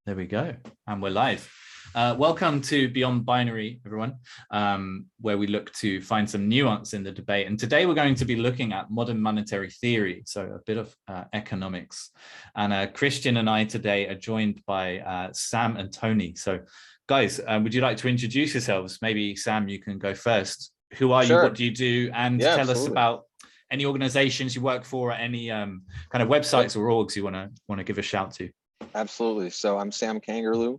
There we go. And we're live. Welcome to Beyond Binary, everyone, where we look to find some nuance in the debate. And today we're going to be looking at modern monetary theory, so a bit of economics. And Christian and I today are joined by Sam and Tony. So guys, would you like to introduce yourselves? Maybe Sam, you can go first. Who are you? What do you do? And tell us about any organizations you work for, or any kind of websites or orgs you want to give a shout to. Absolutely. So I'm Sam Kangarloo.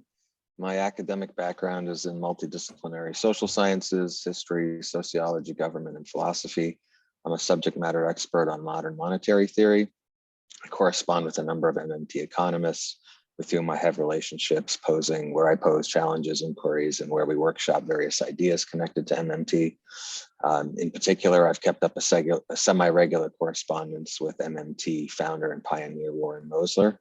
My academic background is in multidisciplinary social sciences, history, sociology, government, and philosophy. I'm a subject matter expert on modern monetary theory. I correspond with a number of MMT economists with whom I have relationships where I pose challenges, inquiries, and where we workshop various ideas connected to MMT. In particular, I've kept up a semi-regular correspondence with MMT founder and pioneer Warren Mosler.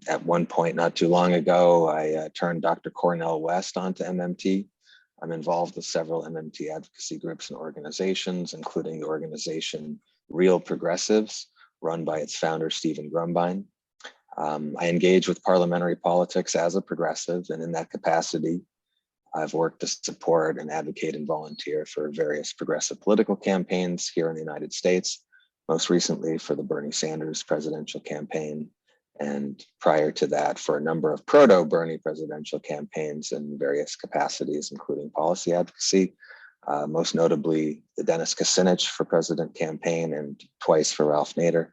At one point, not too long ago, I turned Dr. Cornel West onto MMT. I'm involved with several MMT advocacy groups and organizations, including the organization Real Progressives, run by its founder, Stephen Grumbine. I engage with parliamentary politics as a progressive, and in that capacity, I've worked to support and advocate and volunteer for various progressive political campaigns here in the United States, most recently for the Bernie Sanders presidential campaign, and prior to that for a number of proto-Bernie presidential campaigns in various capacities, including policy advocacy, most notably the Dennis Kucinich for president campaign and twice for Ralph Nader.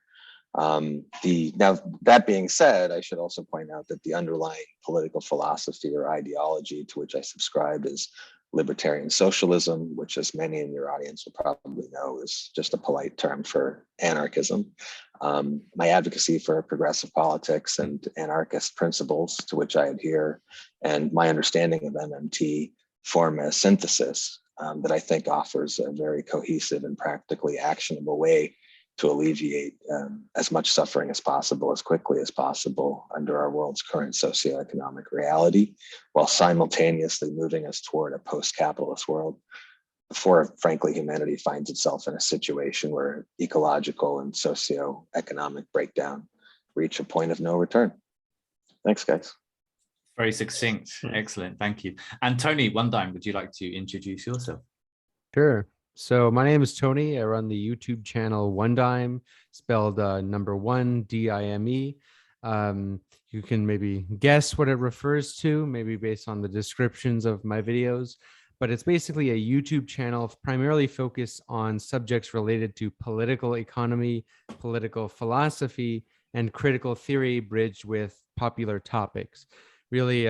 Now, that being said, I should also point out that the underlying political philosophy or ideology to which I subscribe is libertarian socialism, which, as many in your audience will probably know, is just a polite term for anarchism. My advocacy for progressive politics and anarchist principles to which I adhere, and my understanding of MMT form a synthesis that I think offers a very cohesive and practically actionable way to alleviate as much suffering as possible, as quickly as possible under our world's current socioeconomic reality, while simultaneously moving us toward a post-capitalist world before, frankly, humanity finds itself in a situation where ecological and socioeconomic breakdown reach a point of no return. Thanks, guys. Very succinct. Excellent. Thank you. And Tony, one time, would you like to introduce yourself? Sure. So my name is Tony. I run the YouTube channel One Dime, spelled number 1 DIME. You can maybe guess what it refers to, maybe based on the descriptions of my videos, but it's basically a YouTube channel primarily focused on subjects related to political economy, political philosophy, and critical theory bridged with popular topics. Really,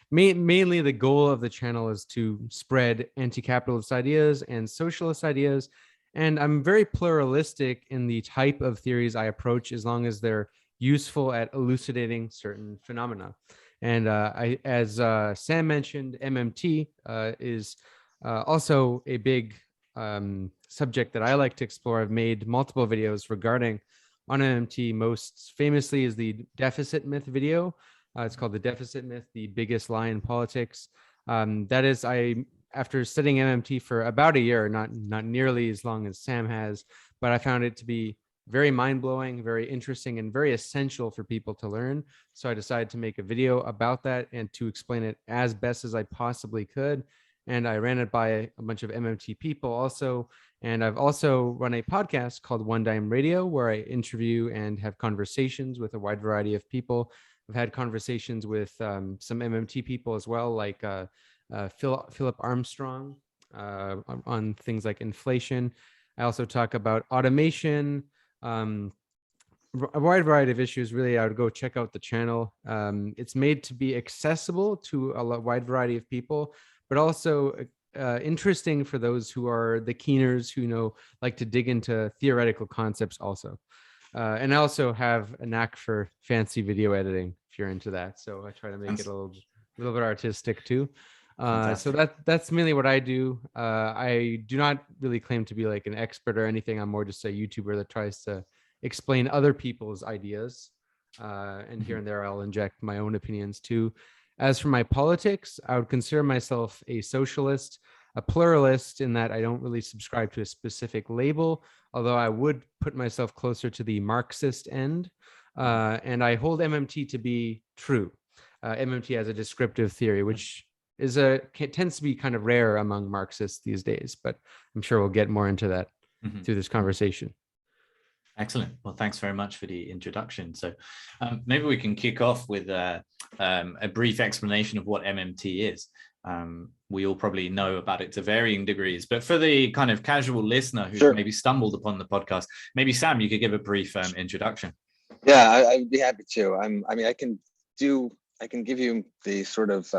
mainly the goal of the channel is to spread anti-capitalist ideas and socialist ideas. And I'm very pluralistic in the type of theories I approach, as long as they're useful at elucidating certain phenomena. And as Sam mentioned, MMT is also a big subject that I like to explore. I've made multiple videos regarding on MMT. Most famously is the deficit myth video. It's called The Deficit Myth, the Biggest Lie in Politics. That is, after studying MMT for about a year, not nearly as long as Sam has, but I found it to be very mind-blowing, very interesting, and very essential for people to learn. So I decided to make a video about that and to explain it as best as I possibly could. And I ran it by a bunch of MMT people also. And I've also run a podcast called One Dime Radio, where I interview and have conversations with a wide variety of people. I've had conversations with some MMT people as well, like Philip Armstrong on things like inflation. I also talk about automation, a wide variety of issues. Really, I would go check out the channel. It's made to be accessible to a wide variety of people, but also interesting for those who are the keeners who like to dig into theoretical concepts also. And I also have a knack for fancy video editing, if you're into that. So I try to make it a little bit artistic too. So that's mainly what I do. I do not really claim to be like an expert or anything. I'm more just a YouTuber that tries to explain other people's ideas. And here and there, I'll inject my own opinions too. As for my politics, I would consider myself a socialist, a pluralist, in that I don't really subscribe to a specific label, although I would put myself closer to the Marxist end. And I hold MMT to be true. MMT as a descriptive theory, which tends to be kind of rare among Marxists these days, but I'm sure we'll get more into that through this conversation. Excellent. Well, thanks very much for the introduction. So maybe we can kick off with a brief explanation of what MMT is. We all probably know about it to varying degrees, but for the kind of casual listener who maybe stumbled upon the podcast, maybe Sam, you could give a brief introduction. Yeah, I'd be happy to. I can give you the sort of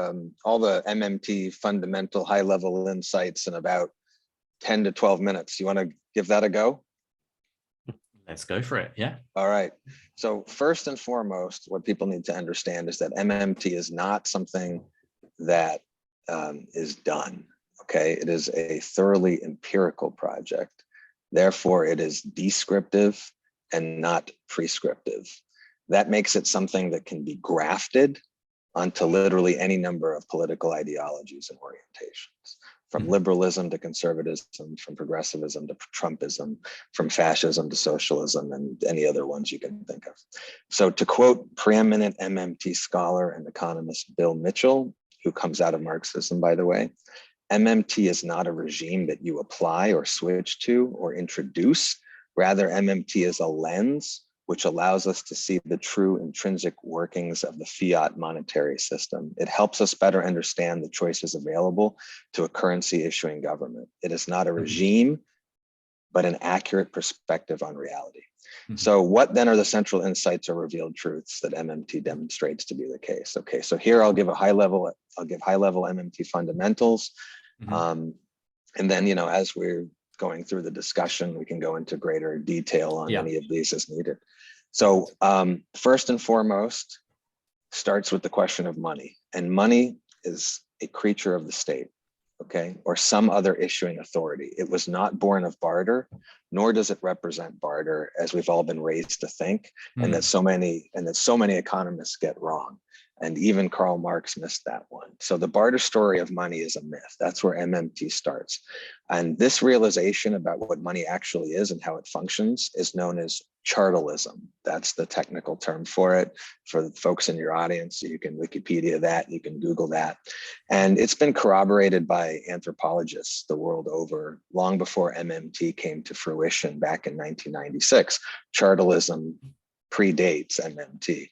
all the MMT fundamental high level insights in about 10 to 12 minutes. You want to give that a go? Let's go for it. Yeah. All right. So first and foremost, what people need to understand is that MMT is not something that is done. Okay. It is a thoroughly empirical project. Therefore, it is descriptive and not prescriptive. That makes it something that can be grafted onto literally any number of political ideologies and orientations, from liberalism to conservatism, from progressivism to Trumpism, from fascism to socialism, and any other ones you can think of. So to quote preeminent MMT scholar and economist Bill Mitchell, who comes out of Marxism, by the way, MMT is not a regime that you apply or switch to or introduce. Rather, MMT is a lens which allows us to see the true intrinsic workings of the fiat monetary system. It helps us better understand the choices available to a currency issuing government. It is not a regime, but an accurate perspective on reality. So what then are the central insights or revealed truths that MMT demonstrates to be the case? Okay, so here I'll give high-level MMT fundamentals. And then, as we're going through the discussion, we can go into greater detail on any of these as needed. So first and foremost, starts with the question of money. And money is a creature of the state, okay, or some other issuing authority. It was not born of barter, nor does it represent barter, as we've all been raised to think, and that so many economists get wrong. And even Karl Marx missed that one. So the barter story of money is a myth. That's where MMT starts. And this realization about what money actually is and how it functions is known as chartalism. That's the technical term for it. For the folks in your audience, you can Wikipedia that, you can Google that. And it's been corroborated by anthropologists the world over long before MMT came to fruition back in 1996. Chartalism predates MMT.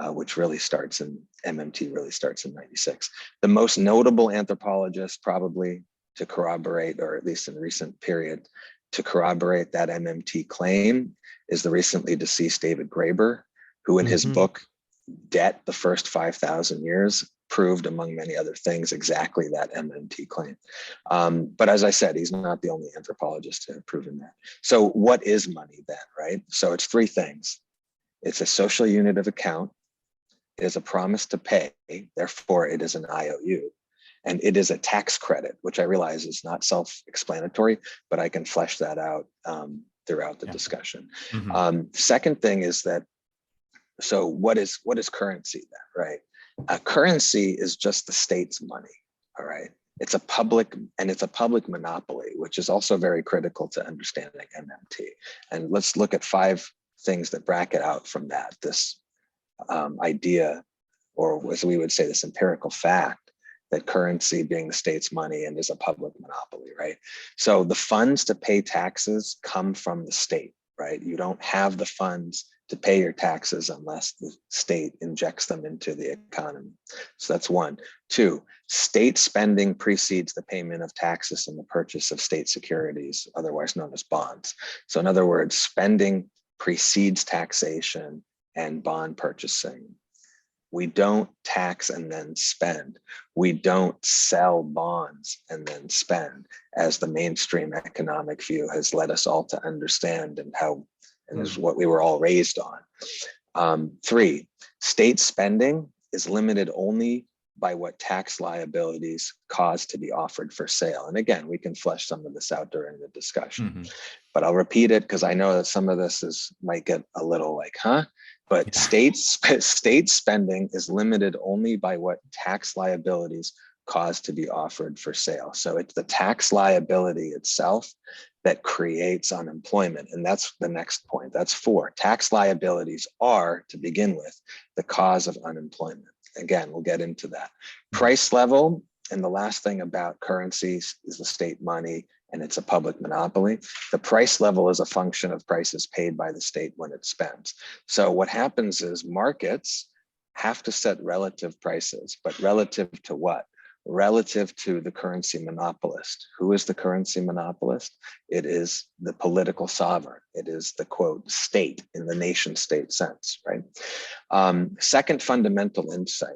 Which really starts in MMT really starts in 96. The most notable anthropologist probably to corroborate, or at least in recent period, to corroborate that MMT claim is the recently deceased David Graeber, who in his book, Debt, the First 5,000 Years, proved, among many other things, exactly that MMT claim. But as I said, he's not the only anthropologist to have proven that. So what is money then, right? So it's three things. It's a social unit of account. It is a promise to pay, therefore it is an IOU. And it is a tax credit, which I realize is not self-explanatory, but I can flesh that out throughout the discussion. Second thing is that, so what is currency then, right? A currency is just the state's money, all right? It's a public monopoly, which is also very critical to understanding MMT. And let's look at 5 things that bracket out from that, this idea, or as we would say, this empirical fact that currency being the state's money and is a public monopoly, right? So the funds to pay taxes come from the state, right? You don't have the funds to pay your taxes unless the state injects them into the economy. So that's 1. 2, state spending precedes the payment of taxes and the purchase of state securities, otherwise known as bonds. So in other words, spending precedes taxation and bond purchasing. We don't tax and then spend. We don't sell bonds and then spend, as the mainstream economic view has led us all to understand, and is what we were all raised on. 3, state spending is limited only by what tax liabilities cause to be offered for sale. And again, we can flesh some of this out during the discussion, but I'll repeat it because I know that some of this might get a little like, huh? But state spending is limited only by what tax liabilities cause to be offered for sale. So it's the tax liability itself that creates unemployment. And that's the next point. That's 4. Tax liabilities are, to begin with, the cause of unemployment. Again, we'll get into that. Price level, and the last thing about currencies is the state money, and it's a public monopoly. The price level is a function of prices paid by the state when it spends. So what happens is markets have to set relative prices, but relative to what? Relative to the currency monopolist. Who is the currency monopolist? It is the political sovereign. It is the, quote, state in the nation state sense, right? Second fundamental insight.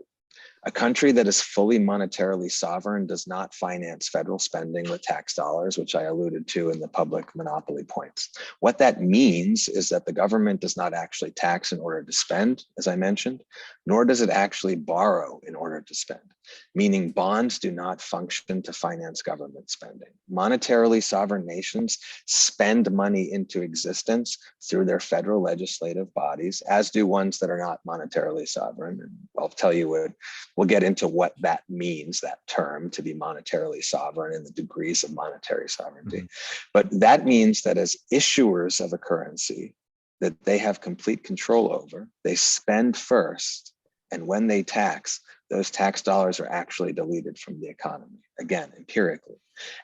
A country that is fully monetarily sovereign does not finance federal spending with tax dollars, which I alluded to in the public monopoly points. What that means is that the government does not actually tax in order to spend, as I mentioned, nor does it actually borrow in order to spend, meaning bonds do not function to finance government spending. Monetarily sovereign nations spend money into existence through their federal legislative bodies, as do ones that are not monetarily sovereign. And I'll tell you what, we'll get into what that means, that term, to be monetarily sovereign and the degrees of monetary sovereignty. But that means that as issuers of a currency that they have complete control over, they spend first, and when they tax, those tax dollars are actually deleted from the economy, again, empirically.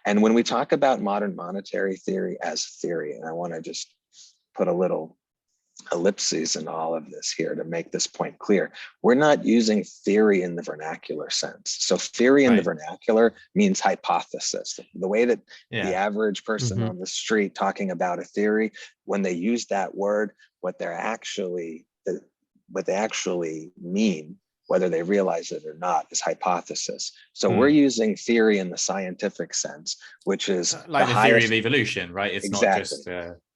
And when we talk about modern monetary theory as theory, and I want to just put a little ellipses in all of this here to make this point clear, we're not using theory in the vernacular sense. So theory in the vernacular means hypothesis. The way that the average person on the street talking about a theory, when they use that word, what they actually mean, whether they realize it or not, is hypothesis. So we're using theory in the scientific sense, which is like the theory of evolution, right? It's exactly. not just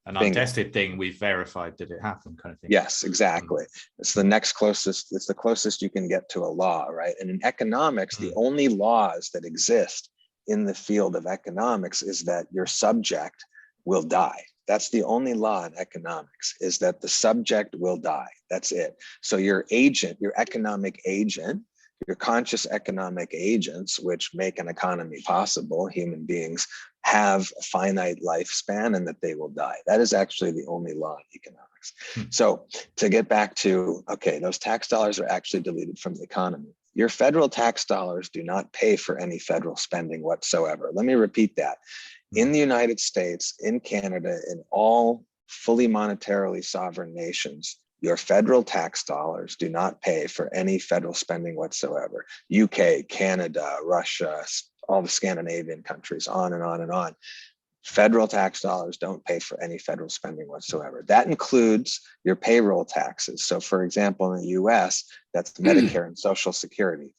an untested thing. We've verified that it happened, kind of thing. Yes, exactly. It's the next closest. It's the closest you can get to a law, right? And in economics, the only laws that exist in the field of economics is that your subject will die. That's the only law in economics, is that the subject will die. That's it. So your agent, your economic agent, your conscious economic agents, which make an economy possible, human beings, have a finite lifespan and that they will die. That is actually the only law in economics. So to get back to, okay, those tax dollars are actually deleted from the economy. Your federal tax dollars do not pay for any federal spending whatsoever. Let me repeat that. In the United States, in Canada, in all fully monetarily sovereign nations, your federal tax dollars do not pay for any federal spending whatsoever. UK, Canada, Russia, all the Scandinavian countries, on and on and on. Federal tax dollars don't pay for any federal spending whatsoever. That includes your payroll taxes. So for example, in the US, that's Medicare and Social Security.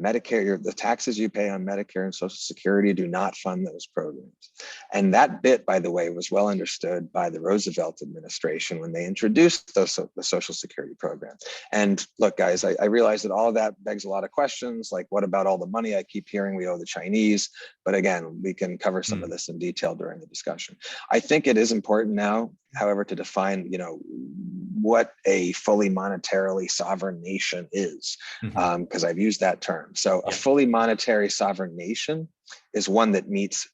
Medicare, the taxes you pay on Medicare and Social Security do not fund those programs. And that bit, by the way, was well understood by the Roosevelt administration when they introduced the Social Security program. And look, guys, I realize that all of that begs a lot of questions, like what about all the money I keep hearing we owe the Chinese? But again, we can cover some of this in detail during the discussion. I think it is important now, however, to define, what a fully monetarily sovereign nation is, because I've used that term. So a fully monetary sovereign nation is one that meets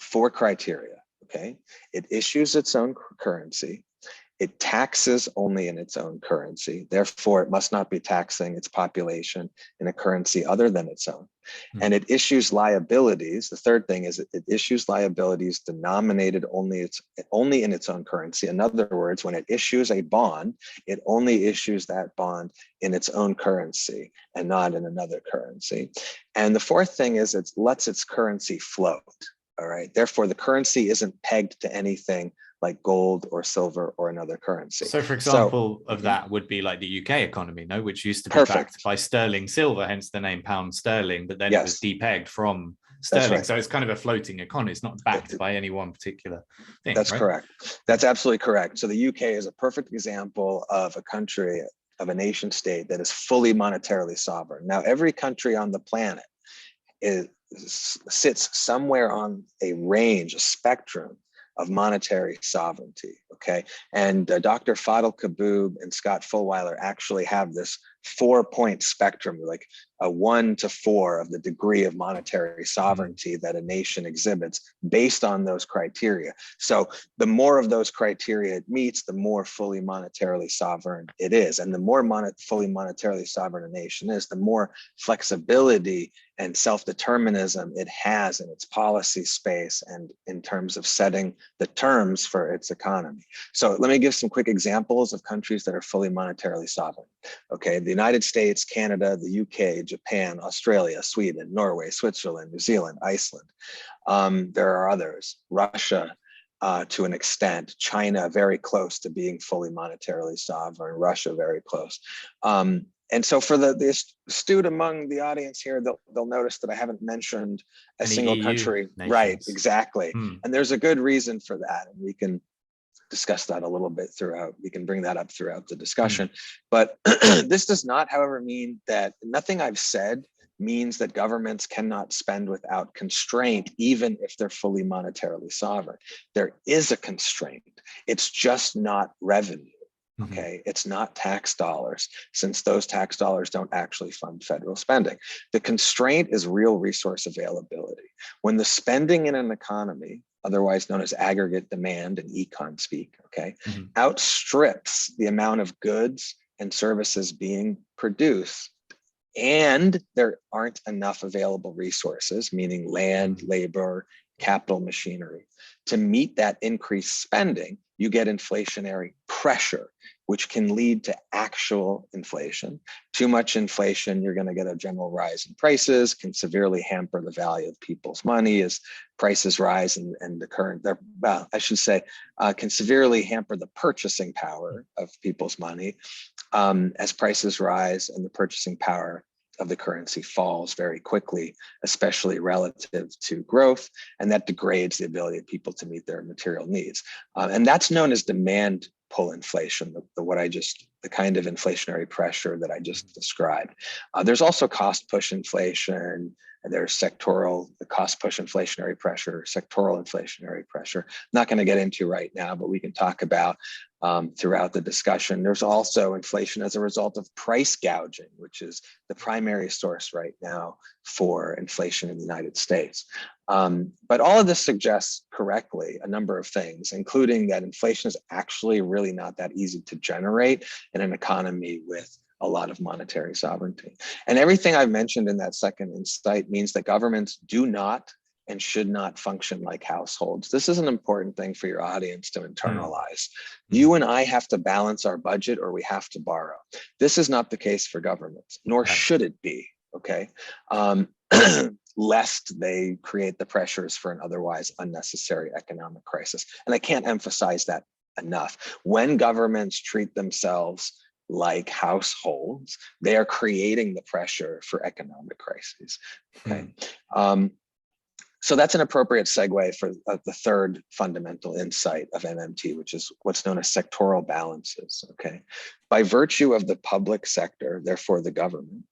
4 criteria, okay? It issues its own currency. It taxes only in its own currency. Therefore, it must not be taxing its population in a currency other than its own. And it issues liabilities. The third thing is it issues liabilities denominated only in its own currency. In other words, when it issues a bond, it only issues that bond in its own currency and not in another currency. And the fourth thing is it lets its currency float. All right. Therefore, the currency isn't pegged to anything like gold or silver or another currency. So for example of that would be like the UK economy, no, which used to be backed by sterling silver, hence the name pound sterling, but then it was depegged from sterling. Right. So it's kind of a floating economy. It's not backed by any one particular thing. That's correct. That's absolutely correct. So the UK is a perfect example of a country, of a nation state that is fully monetarily sovereign. Now, every country on the planet sits somewhere on a range, a spectrum of monetary sovereignty, okay? And Dr. Fadl Kaboub and Scott Fulwiler actually have this 4-point spectrum, like a 1 to 4 of the degree of monetary sovereignty that a nation exhibits based on those criteria. So the more of those criteria it meets, the more fully monetarily sovereign it is. And the more fully monetarily sovereign a nation is, the more flexibility and self-determinism it has in its policy space and in terms of setting the terms for its economy. So let me give some quick examples of countries that are fully monetarily sovereign. Okay, the United States, Canada, the UK, Japan, Australia, Sweden, Norway, Switzerland, New Zealand, Iceland. There are others, Russia, to an extent, China very close to being fully monetarily sovereign, Russia very close. And so for the astute among the audience here, they'll notice that I haven't mentioned a single country. Nations. Right, exactly. And there's a good reason for that. And we can discuss that a little bit throughout. We can bring that up throughout the discussion. But this does not, however, mean that nothing I've said means that governments cannot spend without constraint, even if they're fully monetarily sovereign. There is a constraint. It's just not revenue. Okay, it's not tax dollars, since those tax dollars don't actually fund federal spending. The constraint is real resource availability. When the spending in an economy, otherwise known as aggregate demand in econ speak, okay, outstrips the amount of goods and services being produced, and there aren't enough available resources, meaning land, labor, capital, machinery, to meet that increased spending, you get inflationary pressure, which can lead to actual inflation. Too much inflation, you're going to get a general rise in prices, can severely hamper the value of people's money as prices rise, and the current, well, I should say, can severely hamper the purchasing power of people's money as prices rise and the purchasing power of the currency falls very quickly, especially relative to growth, and that degrades the ability of people to meet their material needs. And that's known as demand pull inflation, the kind of inflationary pressure that I just described. There's also cost push inflation, and there's the cost push inflationary pressure, sectoral inflationary pressure. Not going to get into right now, but we can talk about throughout the discussion. There's also inflation as a result of price gouging, which is the primary source right now for inflation in the United States. But all of this suggests correctly a number of things, including that inflation is actually really not that easy to generate in an economy with a lot of monetary sovereignty. And everything I've mentioned in that second insight means that governments do not and should not function like households. This is an important thing for your audience to internalize. You and I have to balance our budget, or we have to borrow. This is not the case for governments, nor should it be, okay? Lest they create the pressures for an otherwise unnecessary economic crisis. And I can't emphasize that enough. When governments treat themselves like households, they are creating the pressure for economic crises, okay? So that's an appropriate segue for the third fundamental insight of MMT, which is what's known as sectoral balances, okay? By virtue of the public sector, therefore the government,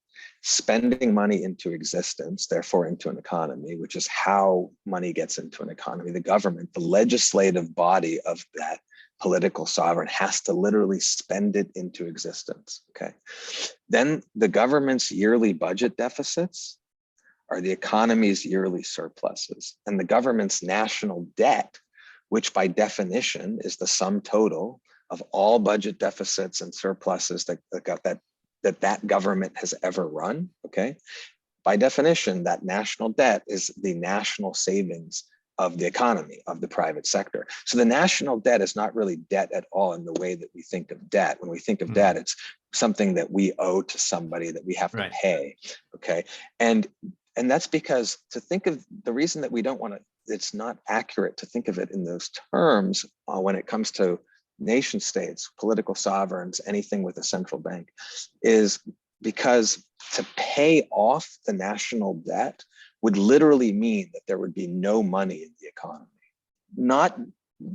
spending money into existence, therefore into an economy, which is how money gets into an economy, the government, the legislative body of that political sovereign, has to literally spend it into existence, okay? Then the government's yearly budget deficits are the economy's yearly surpluses, and the government's national debt, which by definition is the sum total of all budget deficits and surpluses that government has ever run, okay? By definition, that national debt is the national savings of the economy, of the private sector. So the national debt is not really debt at all in the way that we think of debt. When we think of debt, it's something that we owe to somebody that we have to pay, okay? And that's because to think of the reason that we don't want to, it's not accurate to think of it in those terms when it comes to nation states, political sovereigns, anything with a central bank, is because to pay off the national debt would literally mean that there would be no money in the economy. Not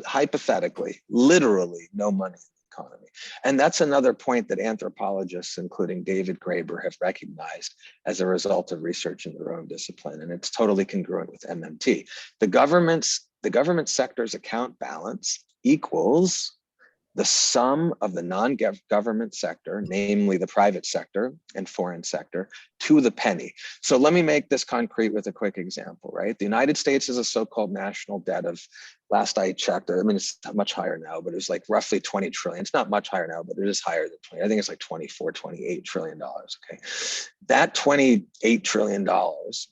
hypothetically, literally no money in the economy. And that's another point that anthropologists, including David Graeber, have recognized as a result of research in their own discipline. And it's totally congruent with MMT. The government sector's account balance equals the sum of the non-government sector, namely the private sector and foreign sector, to the penny. So let me make this concrete with a quick example, right? The United States is a so-called national debt of, last I checked, I mean, it's much higher now, but it was like roughly 20 trillion. It's not much higher now, but it is higher than 20. I think it's like 24, 28 trillion dollars, okay? That 28 trillion dollars,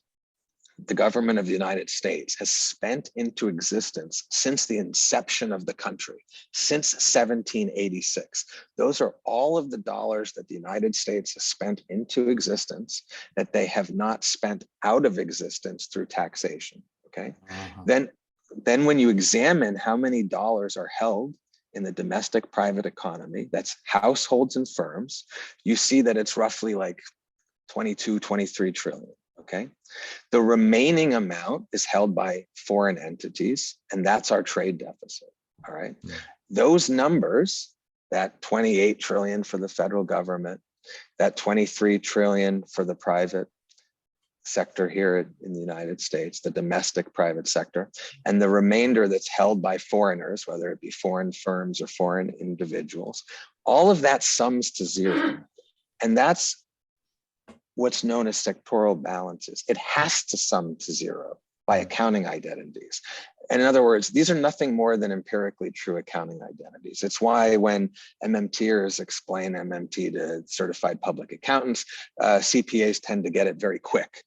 the government of the United States has spent into existence since the inception of the country, since 1786. Those are all of the dollars that the United States has spent into existence that they have not spent out of existence through taxation, okay? Then when you examine how many dollars are held in the domestic private economy, that's households and firms, you see that it's roughly like 22, 23 trillion. Okay, the remaining amount is held by foreign entities, and that's our trade deficit. All right, those numbers, that 28 trillion for the federal government, that 23 trillion for the private sector here in the United States, the domestic private sector, and the remainder that's held by foreigners, whether it be foreign firms or foreign individuals, all of that sums to zero. And that's what's known as sectoral balances. It has to sum to zero by accounting identities. And in other words, these are nothing more than empirically true accounting identities. It's why when MMTers explain MMT to certified public accountants, CPAs tend to get it very quick.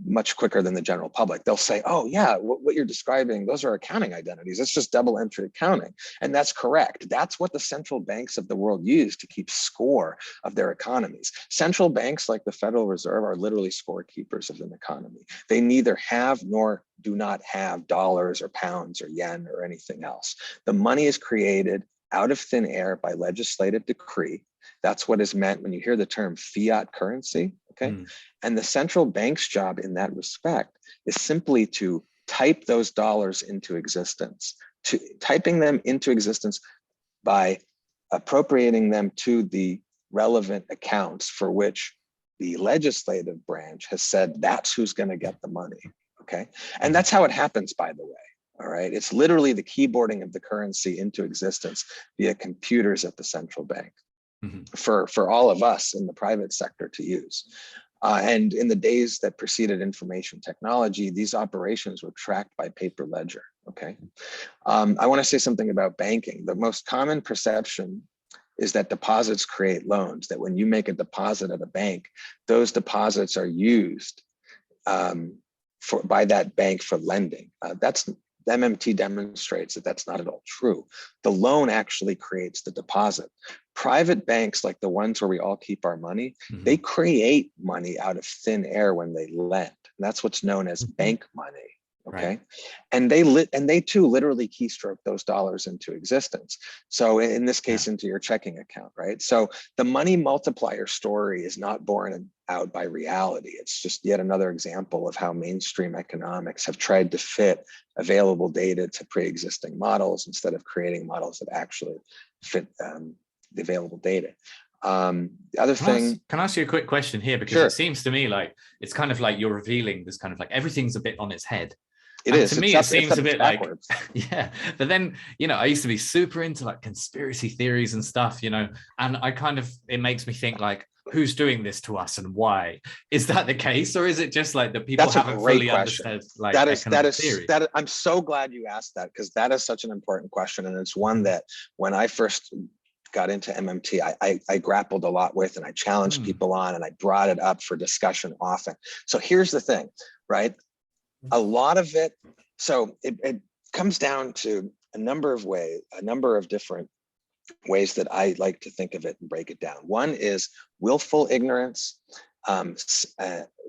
Much quicker than the general public. They'll say, oh yeah, what you're describing, those are accounting identities. It's just double entry accounting. And that's correct. That's what the central banks of the world use to keep score of their economies. Central banks like the Federal Reserve are literally scorekeepers of an economy. They neither have nor do not have dollars or pounds or yen or anything else. The money is created out of thin air by legislative decree. That's what is meant when you hear the term fiat currency, okay? And the central bank's job in that respect is simply to type those dollars into existence, typing them into existence by appropriating them to the relevant accounts for which the legislative branch has said that's who's going to get the money, okay? And that's how it happens, by the way. All right, it's literally the keyboarding of the currency into existence via computers at the central bank for all of us in the private sector to use. And in the days that preceded information technology, these operations were tracked by paper ledger, okay? I wanna say something about banking. The most common perception is that deposits create loans, that when you make a deposit at a bank, those deposits are used by that bank for lending. The MMT demonstrates that that's not at all true. The loan actually creates the deposit. Private banks, like the ones where we all keep our money, they create money out of thin air when they lend. And that's what's known as bank money. Okay, right. And they too literally keystroke those dollars into existence. So in this case, into your checking account, right? So the money multiplier story is not borne out by reality. It's just yet another example of how mainstream economics have tried to fit available data to pre-existing models instead of creating models that actually fit the available data. The other thing, can I ask you a quick question here? Because it seems to me like it's kind of like you're revealing this kind of like everything's a bit on its head. It is. To me, it seems a bit backwards. Like, yeah. But then, you know, I used to be super into like conspiracy theories and stuff, you know, and it makes me think like, who's doing this to us and why? Is that the case, or is it just like the people haven't fully understood like economic theory? I'm so glad you asked that, because that is such an important question, and it's one that when I first got into MMT, I grappled a lot with, and I challenged people on, and I brought it up for discussion often. So here's the thing, right? A lot of it, so it comes down to a number of different ways that I like to think of it and break it down. One is willful ignorance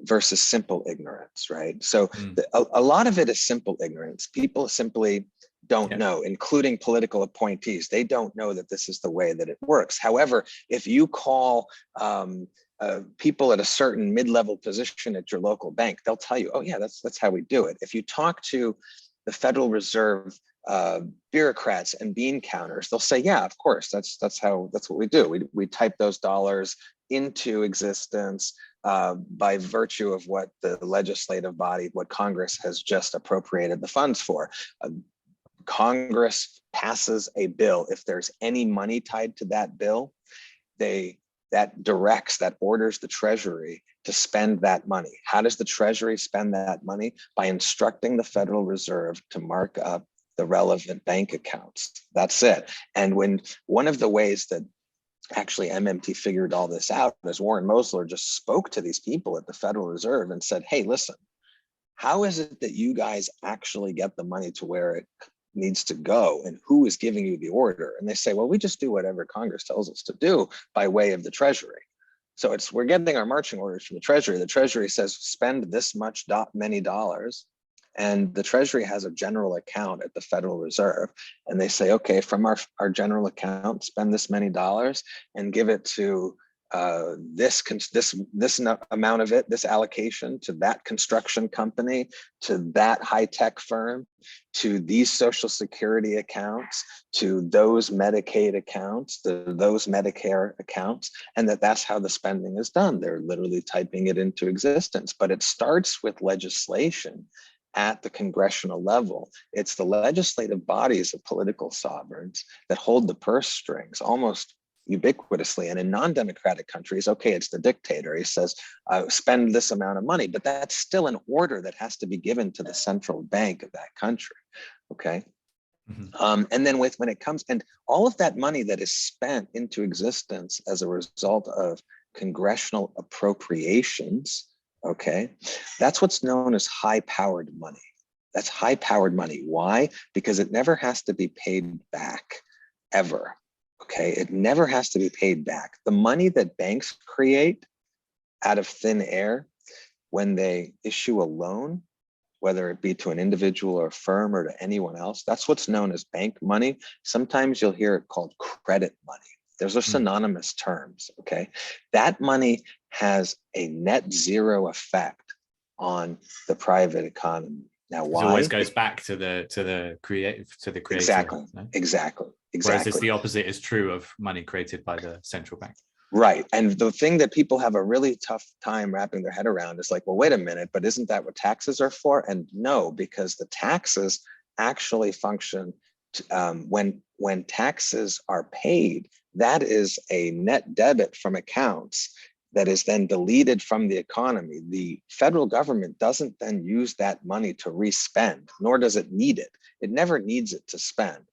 versus simple ignorance, right? So a lot of it is simple ignorance. People simply don't know, including political appointees. They don't know that this is the way that it works. However, if you call people at a certain mid-level position at your local bank, they'll tell you, oh yeah, that's how we do it. If you talk to the Federal Reserve bureaucrats and bean counters, they'll say, yeah, of course, that's what we do. We type those dollars into existence by virtue of what the legislative body, what Congress has just appropriated the funds for. Congress passes a bill, if there's any money tied to that bill, that orders the Treasury to spend that money. How does the Treasury spend that money? By instructing the Federal Reserve to mark up the relevant bank accounts. That's it. And when one of the ways that actually MMT figured all this out is Warren Mosler just spoke to these people at the Federal Reserve and said, hey, listen, how is it that you guys actually get the money to where it needs to go, and who is giving you the order? And they say, well, we just do whatever Congress tells us to do by way of the Treasury. So we're getting our marching orders from the Treasury. The Treasury says spend this many dollars, and the Treasury has a general account at the Federal Reserve, and they say, okay, from our general account, spend this many dollars and give it to this amount of it, this allocation to that construction company, to that high-tech firm, to these Social Security accounts, to those Medicaid accounts, to those Medicare accounts, and that's how the spending is done. They're literally typing it into existence, but it starts with legislation at the congressional level. It's the legislative bodies of political sovereigns that hold the purse strings almost ubiquitously. And in non-democratic countries, okay, it's the dictator. He says, spend this amount of money, but that's still an order that has to be given to the central bank of that country, okay? Mm-hmm. And then when it comes, and all of that money that is spent into existence as a result of congressional appropriations, okay, that's what's known as high-powered money. That's high-powered money. Why? Because it never has to be paid back, ever. Okay, it never has to be paid back. The money that banks create out of thin air when they issue a loan, whether it be to an individual or a firm or to anyone else, that's what's known as bank money. Sometimes you'll hear it called credit money. Those are synonymous terms, okay? That money has a net zero effect on the private economy. Now, why? It always goes back to the creator. Exactly, no? exactly. Whereas it's the opposite is true of money created by the central bank. Right. And the thing that people have a really tough time wrapping their head around is like, well, wait a minute, but isn't that what taxes are for? And no, because the taxes actually function when taxes are paid, that is a net debit from accounts that is then deleted from the economy. The federal government doesn't then use that money to respend, nor does it need it. It never needs it to spend.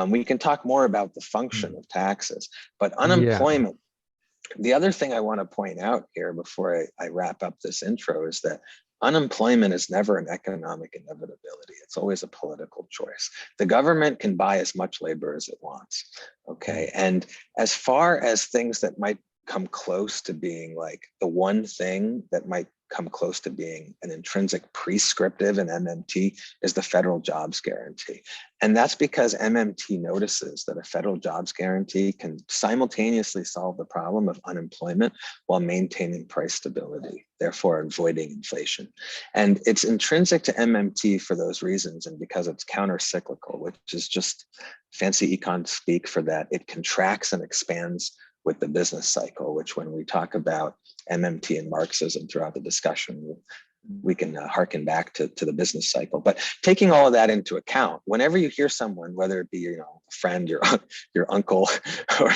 We can talk more about the function of taxes, but unemployment. Yeah. The other thing I want to point out here before I wrap up this intro is that unemployment is never an economic inevitability. It's always a political choice. The government can buy as much labor as it wants, okay? And as far as things that might come close to being like the one thing that might come close to being an intrinsic prescriptive in MMT is the federal jobs guarantee. And that's because MMT notices that a federal jobs guarantee can simultaneously solve the problem of unemployment while maintaining price stability, therefore avoiding inflation. And it's intrinsic to MMT for those reasons, and because it's counter-cyclical, which is just fancy econ speak for that. It contracts and expands with the business cycle, which when we talk about MMT and Marxism throughout the discussion, we can harken back to the business cycle. But taking all of that into account, whenever you hear someone, whether it be a friend, your uncle, or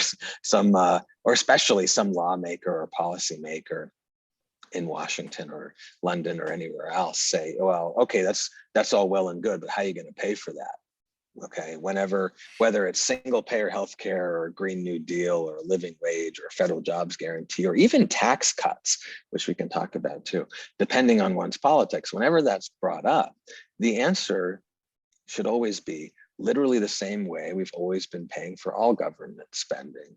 or especially some lawmaker or policymaker in Washington or London or anywhere else say, well, okay, that's all well and good, but how are you going to pay for that? Okay, whether it's single payer healthcare or a Green New Deal or a living wage or a federal jobs guarantee or even tax cuts, which we can talk about too, depending on one's politics, whenever that's brought up, the answer should always be literally the same way we've always been paying for all government spending,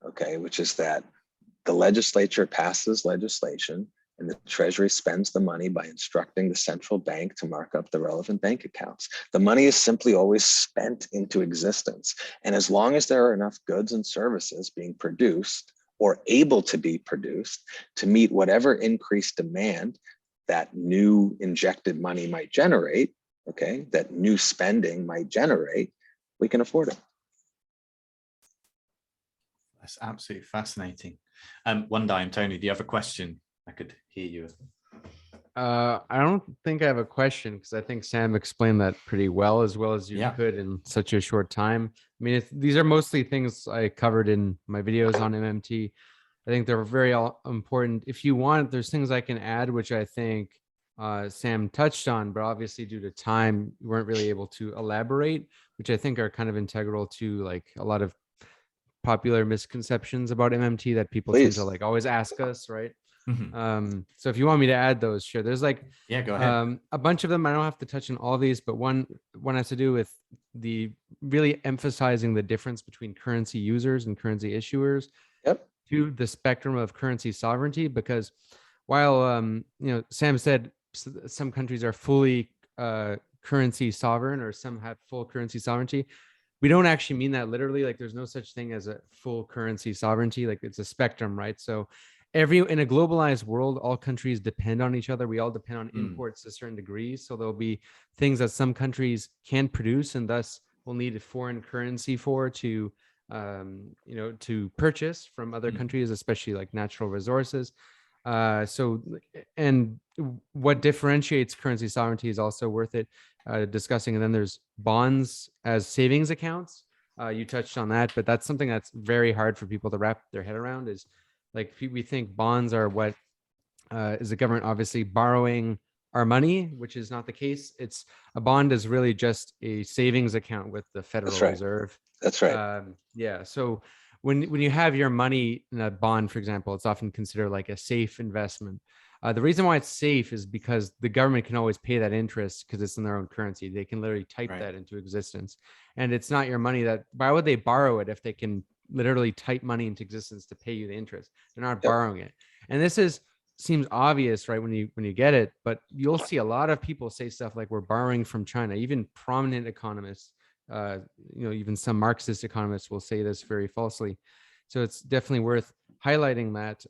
okay, which is that the legislature passes legislation and the Treasury spends the money by instructing the central bank to mark up the relevant bank accounts. The money is simply always spent into existence. And as long as there are enough goods and services being produced or able to be produced to meet whatever increased demand that new injected money might generate, okay, that new spending might generate, we can afford it. That's absolutely fascinating. One time, Tony, do you have a question? I could hear you. I don't think I have a question because I think Sam explained that pretty well as you Yeah. could in such a short time. I mean, these are mostly things I covered in my videos on MMT. I think they're very important. If you want, there's things I can add, which I think Sam touched on, but obviously due to time, we weren't really able to elaborate, which I think are kind of integral to like a lot of popular misconceptions about MMT that people tend to Please. like always ask us, right? Mhm. So if you want me to add those, sure. There's like Yeah, go ahead. a bunch of them. I don't have to touch on all these, but one has to do with the really emphasizing the difference between currency users and currency issuers Yep. to the spectrum of currency sovereignty. Because while Sam said some countries are fully currency sovereign or some have full currency sovereignty, we don't actually mean that literally. Like there's no such thing as a full currency sovereignty. Like it's a spectrum, right? So in a globalized world, all countries depend on each other. We all depend on imports to certain degrees. So there'll be things that some countries can produce and thus will need a foreign currency for to to purchase from other countries, especially like natural resources. And what differentiates currency sovereignty is also worth it discussing. And then there's bonds as savings accounts. You touched on that, but that's something that's very hard for people to wrap their head around. Is like we think bonds are what is the government obviously borrowing our money, which is not the case. It's a bond is really just a savings account with the Federal Reserve. That's right. Yeah. So when you have your money in a bond, for example, it's often considered like a safe investment. The reason why it's safe is because the government can always pay that interest because it's in their own currency. They can literally type that into existence. And it's not your money why would they borrow it if they can literally type money into existence to pay you the interest? They're not borrowing it. And this seems obvious, right, when you get it, but you'll see a lot of people say stuff like we're borrowing from China. Even prominent economists, even some Marxist economists will say this very falsely. So it's definitely worth highlighting that.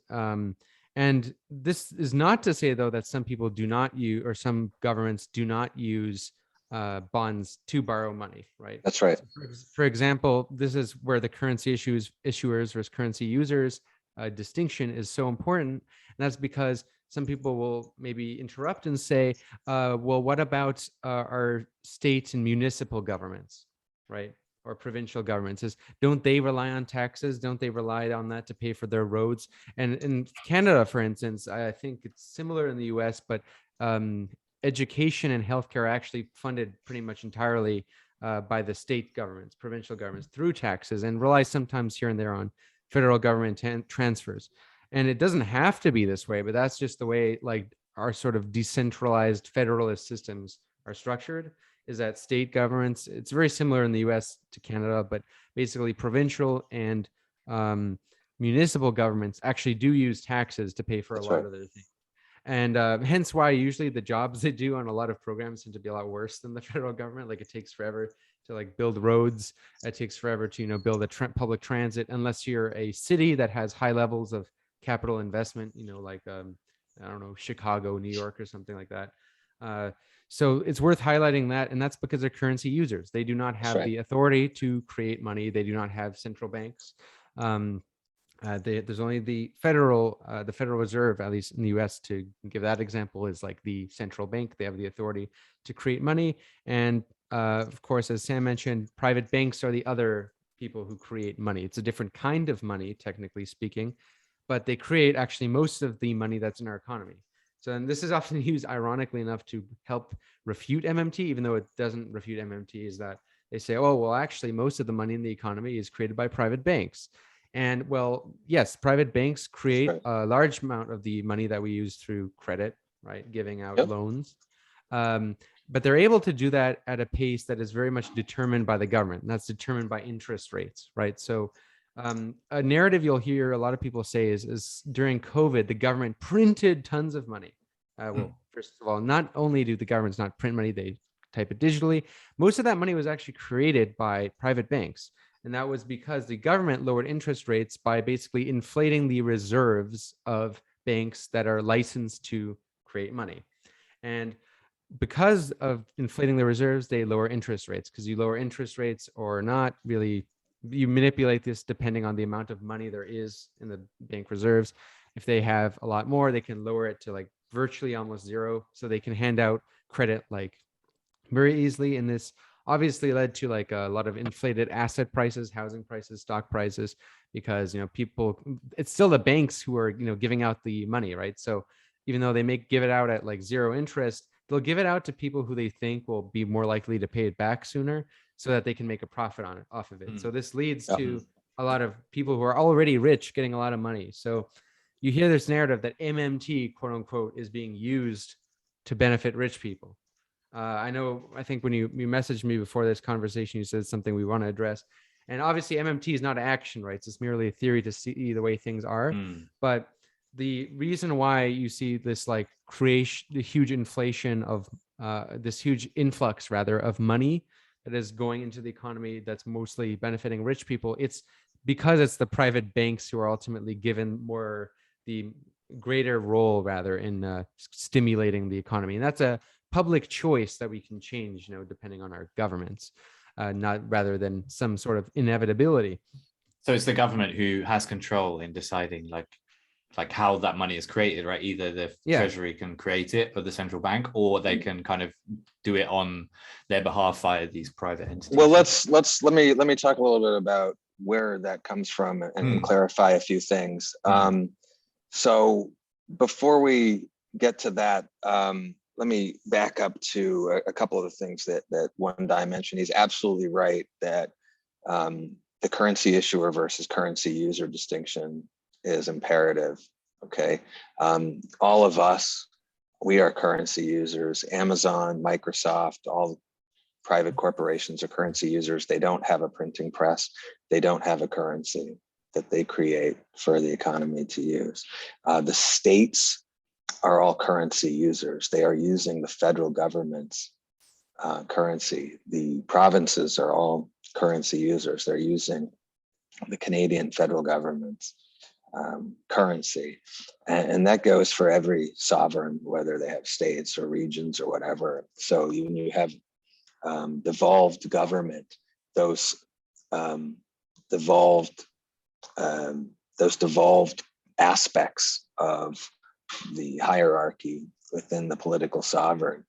And this is not to say, though, that some people do not use, or some governments do not use bonds to borrow money, right? That's right. So for example, this is where the currency issuers versus currency users distinction is so important. And that's because some people will maybe interrupt and say, well, what about our state and municipal governments, right? Or provincial governments? Don't they rely on taxes? Don't they rely on that to pay for their roads? And in Canada, for instance, I think it's similar in the US, but education and healthcare are actually funded pretty much entirely by the state governments, provincial governments through taxes, and rely sometimes here and there on federal government transfers. And it doesn't have to be this way, but that's just the way like our sort of decentralized federalist systems are structured, is that state governments, it's very similar in the US to Canada, but basically provincial and municipal governments actually do use taxes to pay for a lot of their things. And hence why usually the jobs they do on a lot of programs tend to be a lot worse than the federal government. Like it takes forever to like build roads. It takes forever to, build a public transit, unless you're a city that has high levels of capital investment, like, I don't know, Chicago, New York, or something like that. So it's worth highlighting that. And that's because they're currency users. They do not have the authority to create money. They do not have central banks. There's only the Federal Reserve, at least in the US, to give that example, is like the central bank. They have the authority to create money. And of course, as Sam mentioned, private banks are the other people who create money. It's a different kind of money, technically speaking, but they create actually most of the money that's in our economy. So, and this is often used ironically enough to help refute MMT, even though it doesn't refute MMT, is that they say, oh, well, actually, most of the money in the economy is created by private banks. And well, yes, private banks create a large amount of the money that we use through credit, right? Giving out loans. But they're able to do that at a pace that is very much determined by the government. And that's determined by interest rates, right? So a narrative you'll hear a lot of people say is during COVID, the government printed tons of money. Well, first of all, not only do the governments not print money, they type it digitally. Most of that money was actually created by private banks. And that was because the government lowered interest rates by basically inflating the reserves of banks that are licensed to create money. And because of inflating the reserves, they lower interest rates, because you lower interest rates or not, really, you manipulate this depending on the amount of money there is in the bank reserves. If they have a lot more, they can lower it to like virtually almost zero, so they can hand out credit like very easily. And this obviously led to like a lot of inflated asset prices, housing prices, stock prices, because people, it's still the banks who are giving out the money, right? So even though they may give it out at like zero interest, they'll give it out to people who they think will be more likely to pay it back sooner, so that they can make a profit on it, off of it. So this leads to a lot of people who are already rich getting a lot of money. So you hear this narrative that MMT, quote unquote, is being used to benefit rich people. I think when you messaged me before this conversation, you said something we want to address. And obviously MMT is not action, right? It's merely a theory to see the way things are. But the reason why you see this like creation, the huge inflation of this huge influx rather of money that is going into the economy that's mostly benefiting rich people, it's because it's the private banks who are ultimately given more the greater role rather in stimulating the economy. And that's a public choice that we can change, depending on our governments, not rather than some sort of inevitability. So it's the government who has control in deciding like how that money is created, right? Either the treasury can create it, or the central bank, or they can kind of do it on their behalf via these private entities. Well, let me talk a little bit about where that comes from and clarify a few things. So before we get to that, let me back up to a couple of the things that One Dimension. He's absolutely right that the currency issuer versus currency user distinction is imperative. Okay, all of us, we are currency users. Amazon, Microsoft, all private corporations are currency users. They don't have a printing press. They don't have a currency that they create for the economy to use. The states are all currency users. They are using the federal government's currency. The provinces are all currency users. They're using the Canadian federal government's currency. And that goes for every sovereign, whether they have states or regions or whatever. So when you have devolved government, those devolved aspects of the hierarchy within the political sovereign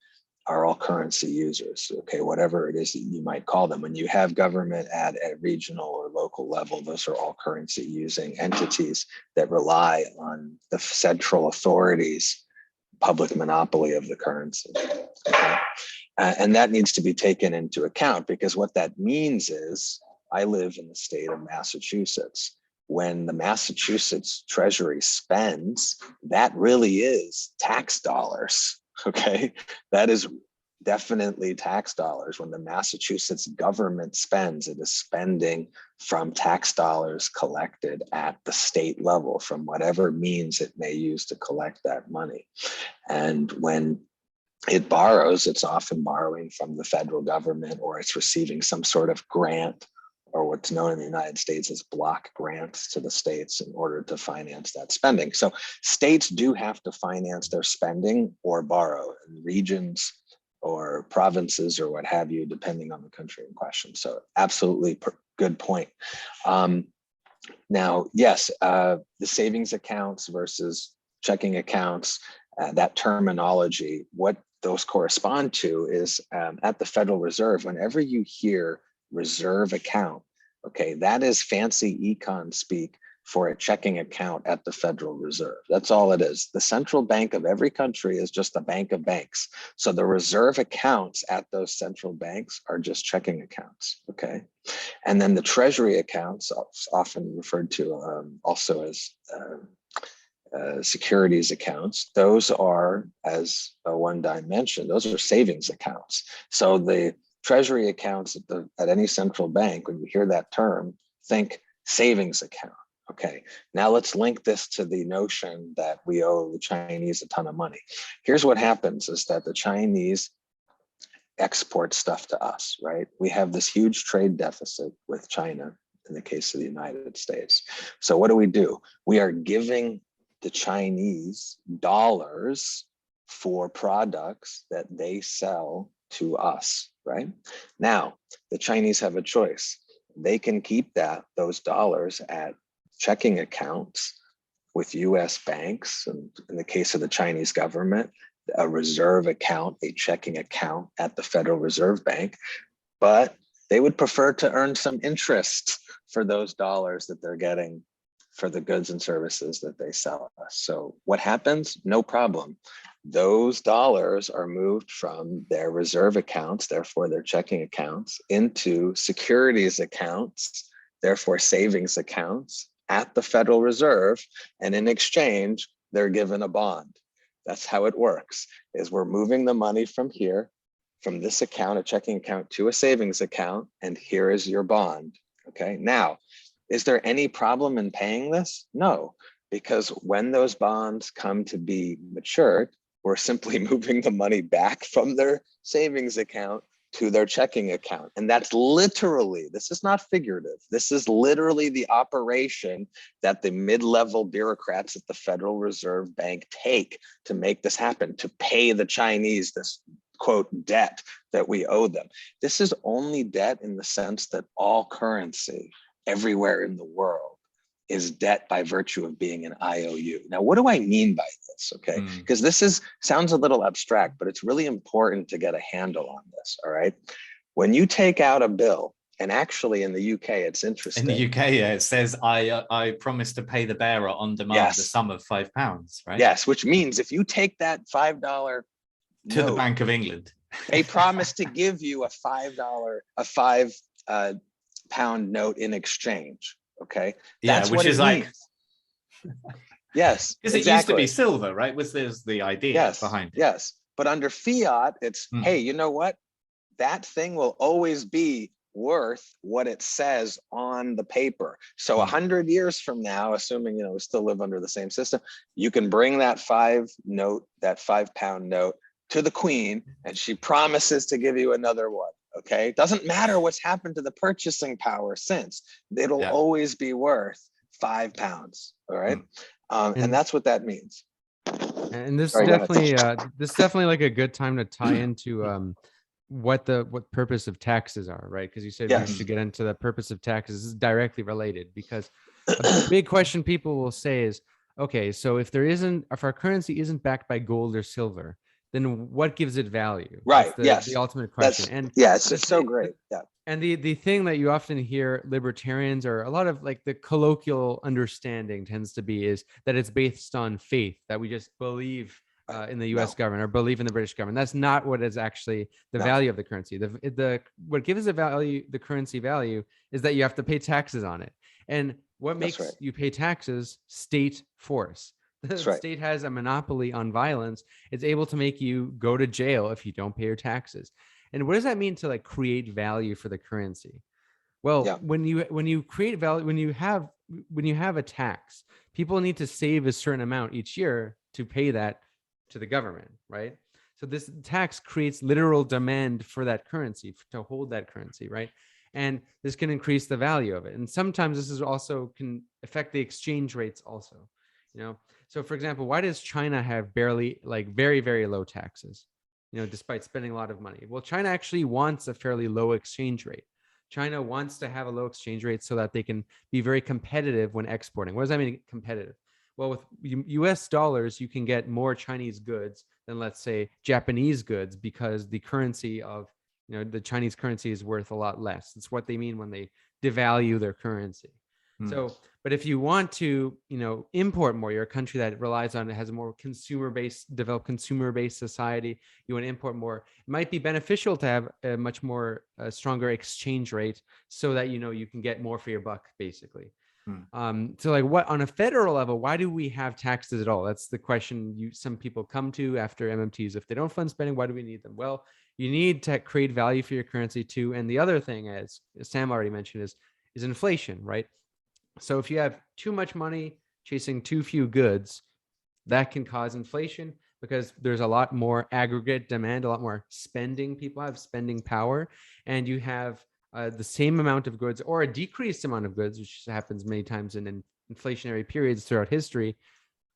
are all currency users. Okay, whatever it is that you might call them. When you have government at a regional or local level, those are all currency using entities that rely on the central authorities' public monopoly of the currency. Okay? And that needs to be taken into account, because what that means is, I live in the state of Massachusetts. When the Massachusetts Treasury spends, that really is tax dollars, okay? That is definitely tax dollars. When the Massachusetts government spends, it is spending from tax dollars collected at the state level from whatever means it may use to collect that money. And when it borrows, it's often borrowing from the federal government, or it's receiving some sort of grant, or what's known in the United States as block grants to the states in order to finance that spending. So states do have to finance their spending or borrow, and regions or provinces or what have you, depending on the country in question. So absolutely good point. Now, yes, the savings accounts versus checking accounts, that terminology, what those correspond to is at the Federal Reserve, whenever you hear reserve account, okay, that is fancy econ speak for a checking account at the Federal Reserve. That's all it is. The central bank of every country is just a bank of banks. So the reserve accounts at those central banks are just checking accounts, okay? And then the treasury accounts, often referred to also as securities accounts, those are, as One Dimension, those are savings accounts. So the treasury accounts at any central bank, when you hear that term, think savings account. Okay, now let's link this to the notion that we owe the Chinese a ton of money. Here's what happens is that the Chinese export stuff to us, right? We have this huge trade deficit with China in the case of the United States. So what do? We are giving the Chinese dollars for products that they sell to us, right? Now, the Chinese have a choice. They can keep those dollars at checking accounts with US banks, and in the case of the Chinese government, a reserve account, a checking account at the Federal Reserve Bank, but they would prefer to earn some interest for those dollars that they're getting for the goods and services that they sell us. So what happens? No problem. Those dollars are moved from their reserve accounts, therefore their checking accounts, into securities accounts, therefore savings accounts at the Federal Reserve. And in exchange, they're given a bond. That's how it works, is we're moving the money from here, from this account, a checking account, to a savings account, and here is your bond. Okay, now, is there any problem in paying this? No, because when those bonds come to be matured, we're simply moving the money back from their savings account to their checking account. And that's literally, this is not figurative, this is literally the operation that the mid-level bureaucrats at the Federal Reserve Bank take to make this happen, to pay the Chinese this quote debt that we owe them. This is only debt in the sense that all currency everywhere in the world is debt by virtue of being an IOU. Now, what do I mean by this? Okay, because this sounds a little abstract, but it's really important to get a handle on this. All right, when you take out a bill, and actually in the UK, it's interesting. In the UK, yeah, it says I promise to pay the bearer on demand the sum of £5, right? Yes, which means if you take that $5 to the Bank of England, they promise to give you a £5 pound note in exchange. Okay, that's which is like yes, because it used to be silver, right? There's the idea behind it. Yes, but under fiat, it's hey, you know what? That thing will always be worth what it says on the paper. So 100 years from now, assuming we still live under the same system, you can bring that £5 note to the Queen, and she promises to give you another one. Okay, doesn't matter what's happened to the purchasing power since, it'll always be worth £5. All right, and that's what that means. And this definitely like a good time to tie into what purpose of taxes are, right? Because you said we should get into the purpose of taxes. This is directly related, because a big question people will say is, okay, so if our currency isn't backed by gold or silver, then what gives it value? Right. The ultimate question. It's just so great. Yeah. And the thing that you often hear libertarians, or a lot of like the colloquial understanding tends to be, is that it's based on faith, that we just believe in the U.S. government or believe in the British government. That's not what is actually the value of the currency. What gives the currency value is that you have to pay taxes on it. And what makes you pay taxes? State force. The state has a monopoly on violence. It's able to make you go to jail if you don't pay your taxes. And what does that mean to like create value for the currency? Well, when you create value, when you have a tax, people need to save a certain amount each year to pay that to the government, right? So this tax creates literal demand for that currency, to hold that currency, right? And this can increase the value of it. And sometimes this is also can affect the exchange rates also, So for example, why does China have barely, like very, very low taxes, despite spending a lot of money? Well, China actually wants a fairly low exchange rate. China wants to have a low exchange rate so that they can be very competitive when exporting. What does that mean, competitive? Well, with US dollars, you can get more Chinese goods than, let's say, Japanese goods, because the currency of, the Chinese currency is worth a lot less. That's what they mean when they devalue their currency. So, but if you want to, import more, you're a country that relies on, it has a more developed consumer-based society, you want to import more, it might be beneficial to have a much more stronger exchange rate so that, you can get more for your buck, basically. So like what on a federal level, why do we have taxes at all? That's the question some people come to after MMTs. If they don't fund spending, why do we need them? Well, you need to create value for your currency too. And the other thing, as Sam already mentioned, is inflation, right? So if you have too much money chasing too few goods, that can cause inflation, because there's a lot more aggregate demand, a lot more spending. People have spending power, and you have the same amount of goods or a decreased amount of goods, which happens many times in inflationary periods throughout history.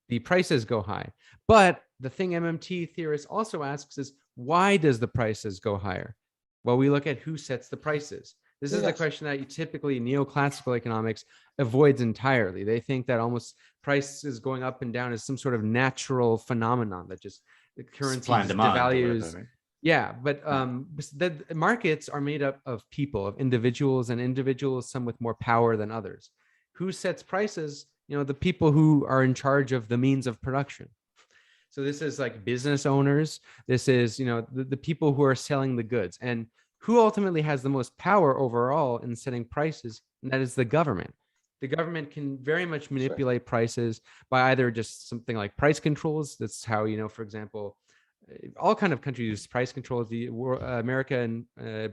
The prices go high. But the thing MMT theorists also asks is, why does the prices go higher? Well, we look at who sets the prices. This is the question that you typically neoclassical economics avoids entirely. They think that almost prices going up and down is some sort of natural phenomenon that just the currency devalues. Right? Yeah, but the markets are made up of people, of individuals, and individuals, some with more power than others. Who sets prices? You know, the people who are in charge of the means of production. So this is like business owners. This is, you know, the people who are selling the goods. And who ultimately has the most power overall in setting prices? And that is the government. The government can very much manipulate prices by either just something like price controls. That's how, you know, for example, all kind of countries use price controls. The America and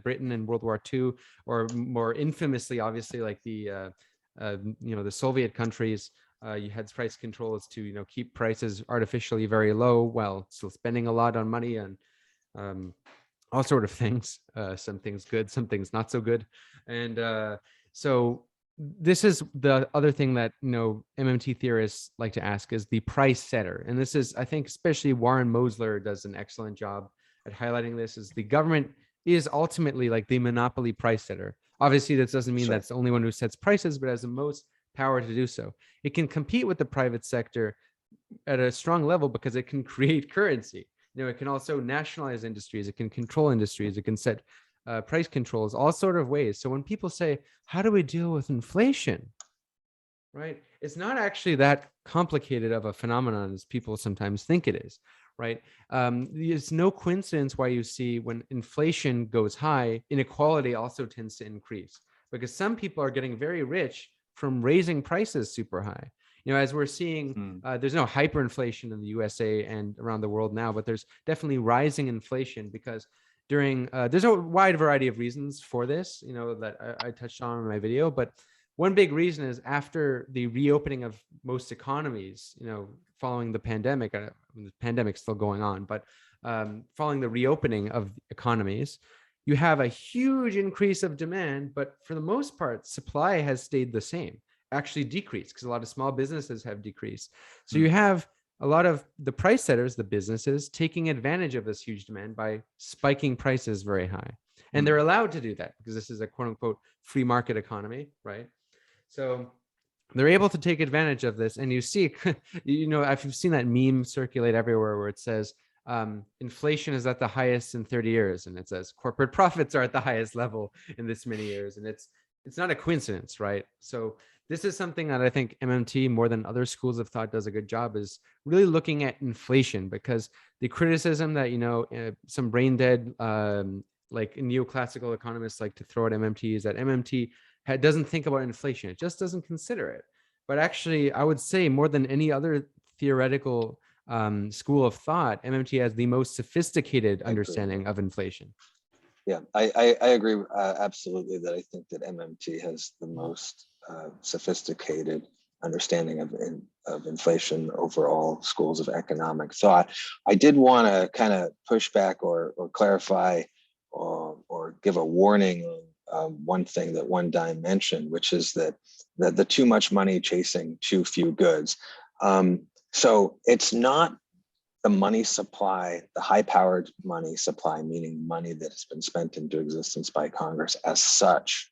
Britain in World War II, or more infamously, obviously, like the you know, the Soviet countries. You had price controls to, you know, keep prices artificially very low while still spending a lot on money and all sort of things. Some things good, some things not so good. And so this is the other thing that, you know, MMT theorists like to ask is the price setter. And this is, I think, especially Warren Mosler does an excellent job at highlighting this, is the government is ultimately like the monopoly price setter. Obviously, this doesn't mean that's the only one who sets prices, but has the most power to do so. It can compete with the private sector at a strong level because it can create currency. You know, it can also nationalize industries. It can control industries. It can set price controls, all sort of ways. So when people say, how do we deal with inflation? Right? It's not actually that complicated of a phenomenon as people sometimes think it is. Right? It's no coincidence why you see when inflation goes high, inequality also tends to increase, because some people are getting very rich from raising prices super high. You know, as we're seeing, there's no hyperinflation in the USA and around the world now, but there's definitely rising inflation because during, there's a wide variety of reasons for this, you know, that I touched on in my video. But one big reason is after the reopening of most economies, you know, following the pandemic, the pandemic's still going on, but following the reopening of economies, you have a huge increase of demand, but for the most part, supply has stayed the same, actually decreased, because a lot of small businesses have decreased. So you have a lot of the price setters, the businesses, taking advantage of this huge demand by spiking prices very high. And they're allowed to do that because this is a quote unquote free market economy, right? So they're able to take advantage of this. And you see, you know, if you've seen that meme circulate everywhere where it says, inflation is at the highest in 30 years. And it says corporate profits are at the highest level in this many years. And it's not a coincidence, right? So this is something that I think MMT, more than other schools of thought, does a good job, is really looking at inflation, because the criticism that, you know, some brain dead, like neoclassical economists like to throw at MMT is that MMT doesn't think about inflation. It just doesn't consider it. But actually, I would say more than any other theoretical school of thought, MMT has the most sophisticated understanding of inflation. Yeah, I agree absolutely that I think that MMT has the most sophisticated understanding of inflation over all schools of economics. So I did want to kind of push back or clarify or give a warning on one thing that One Dime mentioned, which is that the too much money chasing too few goods. So it's not the money supply, the high-powered money supply, meaning money that has been spent into existence by Congress as such,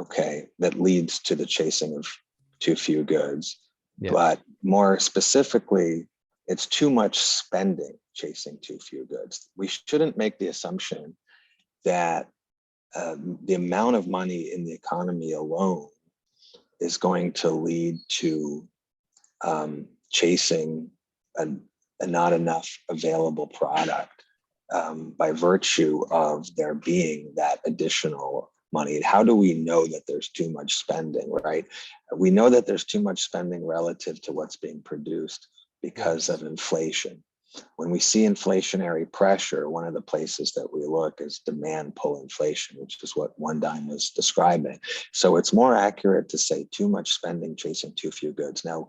okay, that leads to the chasing of too few goods. Yeah. But more specifically, it's too much spending chasing too few goods. We shouldn't make the assumption that the amount of money in the economy alone is going to lead to chasing a not enough available product by virtue of there being that additional money. How do we know that there's too much spending, right? We know that there's too much spending relative to what's being produced because of inflation. When we see inflationary pressure, one of the places that we look is demand pull inflation, which is what One Dime was describing. So it's more accurate to say too much spending chasing too few goods. Now,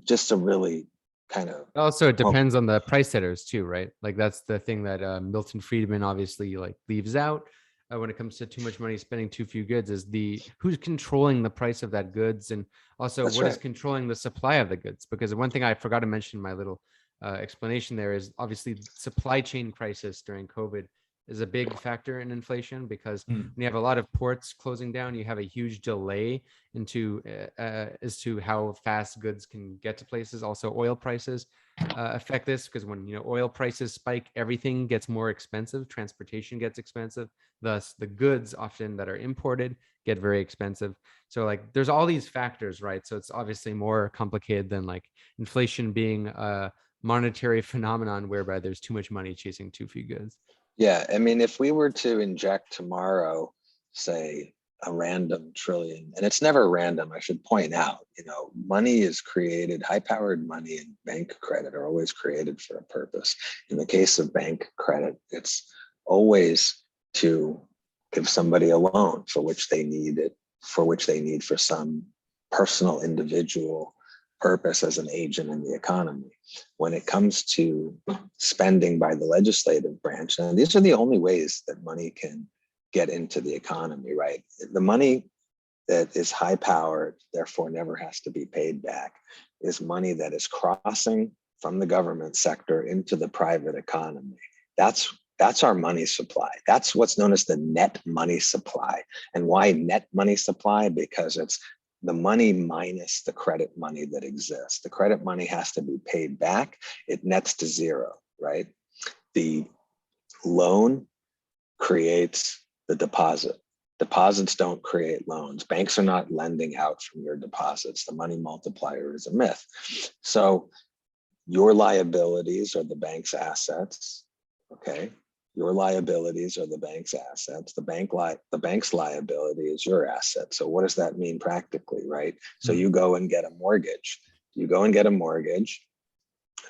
just to really kind of also, it depends on the price setters too, right? Like that's the thing that Milton Friedman obviously like leaves out when it comes to too much money spending too few goods, is the who's controlling the price of that goods, and also what is controlling the supply of the goods. Because one thing I forgot to mention in my little explanation there is obviously supply chain crisis during COVID is a big factor in inflation, because Mm. when you have a lot of ports closing down, you have a huge delay into as to how fast goods can get to places. Also, oil prices affect this, because when oil prices spike, everything gets more expensive. Transportation gets expensive. Thus, the goods often that are imported get very expensive. So like there's all these factors, right? So it's obviously more complicated than like inflation being a monetary phenomenon whereby there's too much money chasing too few goods. Yeah, I mean, if we were to inject tomorrow, say, a random trillion, and it's never random, I should point out, money is created, high-powered money and bank credit are always created for a purpose. In the case of bank credit, it's always to give somebody a loan for which they need it, for some personal individual purpose as an agent in the economy. When it comes to spending by the legislative branch, and these are the only ways that money can get into the economy, right? The money that is high powered, therefore never has to be paid back, is money that is crossing from the government sector into the private economy. That's our money supply. That's what's known as the net money supply. And why net money supply? Because it's the money minus the credit money that exists. The credit money has to be paid back. It nets to zero, right? The loan creates the deposit. Deposits don't create loans. Banks are not lending out from your deposits. The money multiplier is a myth. So your liabilities are the bank's assets, okay? Your liabilities are the bank's assets. The bank's liability is your asset. So what does that mean practically, right? So you go and get a mortgage.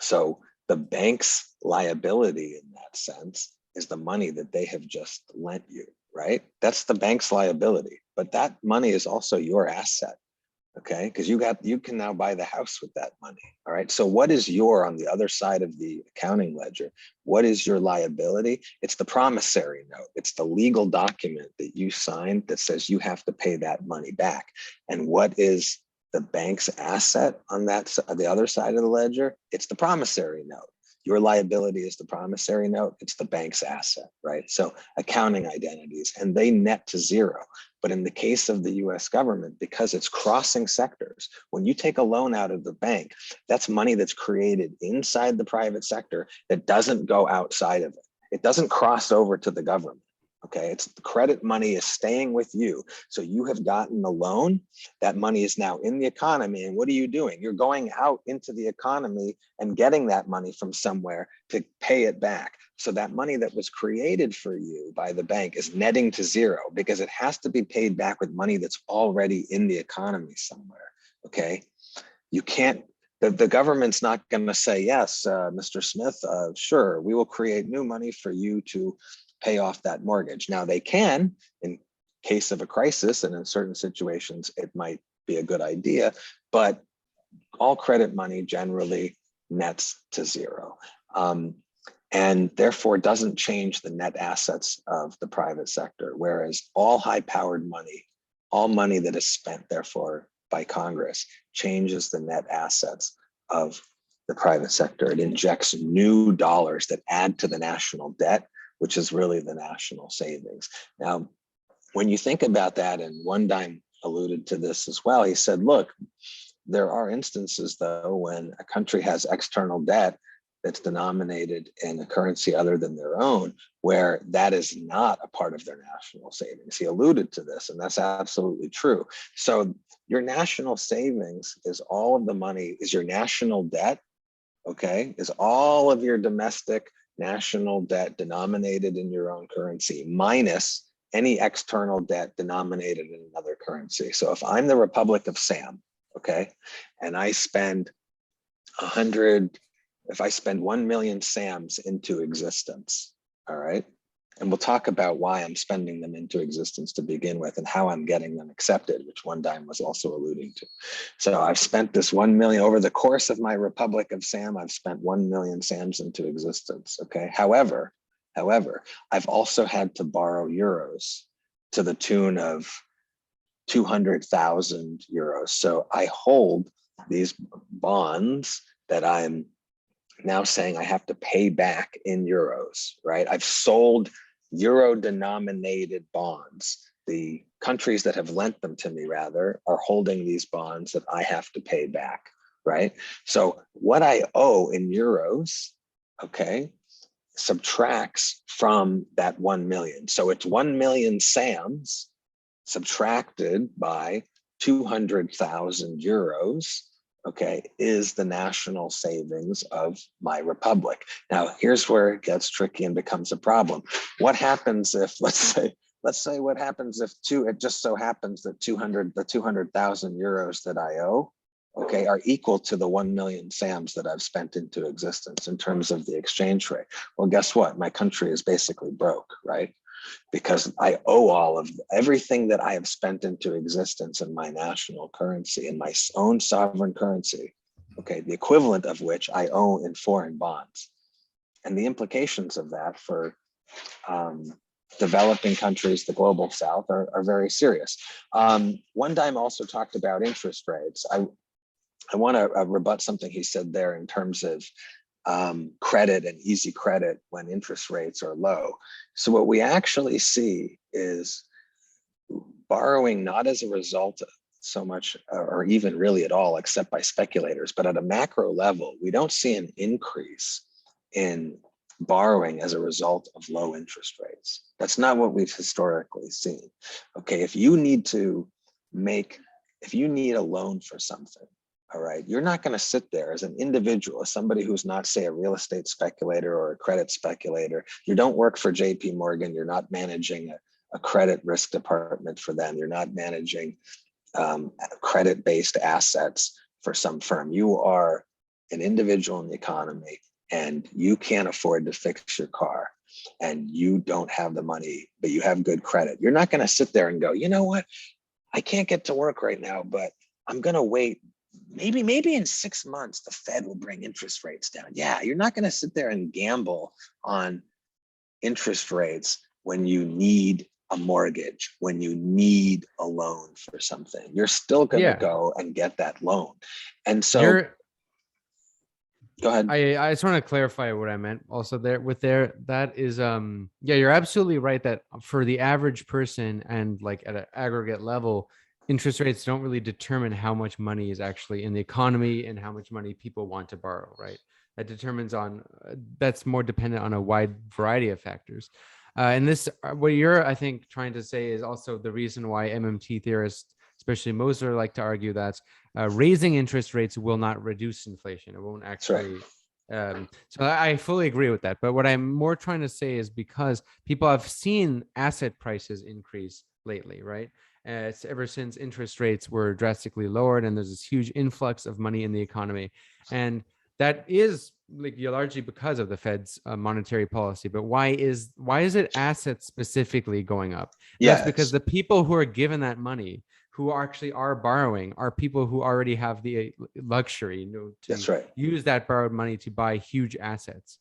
So the bank's liability in that sense is the money that they have just lent you, right? That's the bank's liability, but that money is also your asset. Okay, because you can now buy the house with that money. All right. So what is on the other side of the accounting ledger? What is your liability? It's the promissory note. It's the legal document that you signed that says you have to pay that money back. And what is the bank's asset on the other side of the ledger? It's the promissory note. Your liability is the promissory note. It's the bank's asset, right? So accounting identities, and they net to zero. But in the case of the US government, because it's crossing sectors, when you take a loan out of the bank, that's money that's created inside the private sector that doesn't go outside of it. It doesn't cross over to the government. Okay, it's the credit money is staying with you. So you have gotten a loan, that money is now in the economy. And what are you doing? You're going out into the economy and getting that money from somewhere to pay it back. So that money that was created for you by the bank is netting to zero because it has to be paid back with money that's already in the economy somewhere. Okay, you can't. The government's not going to say, yes, Mr. Smith, sure, we will create new money for you to pay off that mortgage. Now they can, in case of a crisis, and in certain situations, it might be a good idea, but all credit money generally nets to zero. And therefore doesn't change the net assets of the private sector, whereas all high-powered money, all money that is spent, therefore, by Congress, changes the net assets of the private sector. It injects new dollars that add to the national debt, which is really the national savings. Now, when you think about that, and Wundheim alluded to this as well, he said, look, there are instances, though, when a country has external debt that's denominated in a currency other than their own, where that is not a part of their national savings. He alluded to this, and that's absolutely true. So your national savings is all of the money, is your national debt, okay, is all of your domestic national debt denominated in your own currency minus any external debt denominated in another currency. So if I'm the Republic of Sam, okay, and I spend if I spend 1 million Sams into existence, all right, and we'll talk about why I'm spending them into existence to begin with and how I'm getting them accepted, which Wundheim was also alluding to. So I've spent this 1 million over the course of my Republic of Sam, I've spent 1 million Sams into existence, okay? However, I've also had to borrow euros to the tune of 200,000 euros. So I hold these bonds that I'm now saying I have to pay back in euros, right? I've sold euro-denominated bonds. The countries that have lent them to me, rather, are holding these bonds that I have to pay back, right? So what I owe in euros, okay, subtracts from that 1 million. So it's 1 million Sams subtracted by 200,000 euros, okay, is the national savings of my republic. Now, here's where it gets tricky and becomes a problem. What happens if, let's say what happens if it just so happens that the 200,000 euros that I owe, okay, are equal to the 1 million Sams that I've spent into existence in terms of the exchange rate? Well, guess what? My country is basically broke, right? Because I owe everything that I have spent into existence in my national currency, in my own sovereign currency, okay, the equivalent of which I owe in foreign bonds. And the implications of that for developing countries, the global south, are very serious. Wondime also talked about interest rates. I want to rebut something he said there in terms of credit and easy credit when interest rates are low. So what we actually see is borrowing not as a result of so much, or even really at all, except by speculators, but at a macro level, we don't see an increase in borrowing as a result of low interest rates. That's not what we've historically seen. Okay, if you need a loan for something, all right, you're not going to sit there as an individual, as somebody who's not, say, a real estate speculator or a credit speculator. You don't work for JP Morgan. You're not managing a credit risk department for them. You're not managing credit-based assets for some firm. You are an individual in the economy, and you can't afford to fix your car, and you don't have the money, but you have good credit. You're not going to sit there and go, you know what, I can't get to work right now, but I'm going to wait. Maybe in 6 months, the Fed will bring interest rates down. Yeah, you're not going to sit there and gamble on interest rates when you need a mortgage, when you need a loan for something. You're still going to go and get that loan. And so, go ahead. I just want to clarify what I meant also that is, you're absolutely right that for the average person and like at an aggregate level, interest rates don't really determine how much money is actually in the economy and how much money people want to borrow, right? That determines that's more dependent on a wide variety of factors. And this, what you're, I think, trying to say is also the reason why MMT theorists, especially Moser, like to argue that raising interest rates will not reduce inflation. It won't actually. Right. So I fully agree with that. But what I'm more trying to say is because people have seen asset prices increase lately, right? It's ever since interest rates were drastically lowered and there's this huge influx of money in the economy. And that is like largely because of the Fed's monetary policy. But why is it assets specifically going up? Yeah, that's because the people who are given that money, who actually are borrowing, are people who already have the luxury, to use that borrowed money to buy huge assets.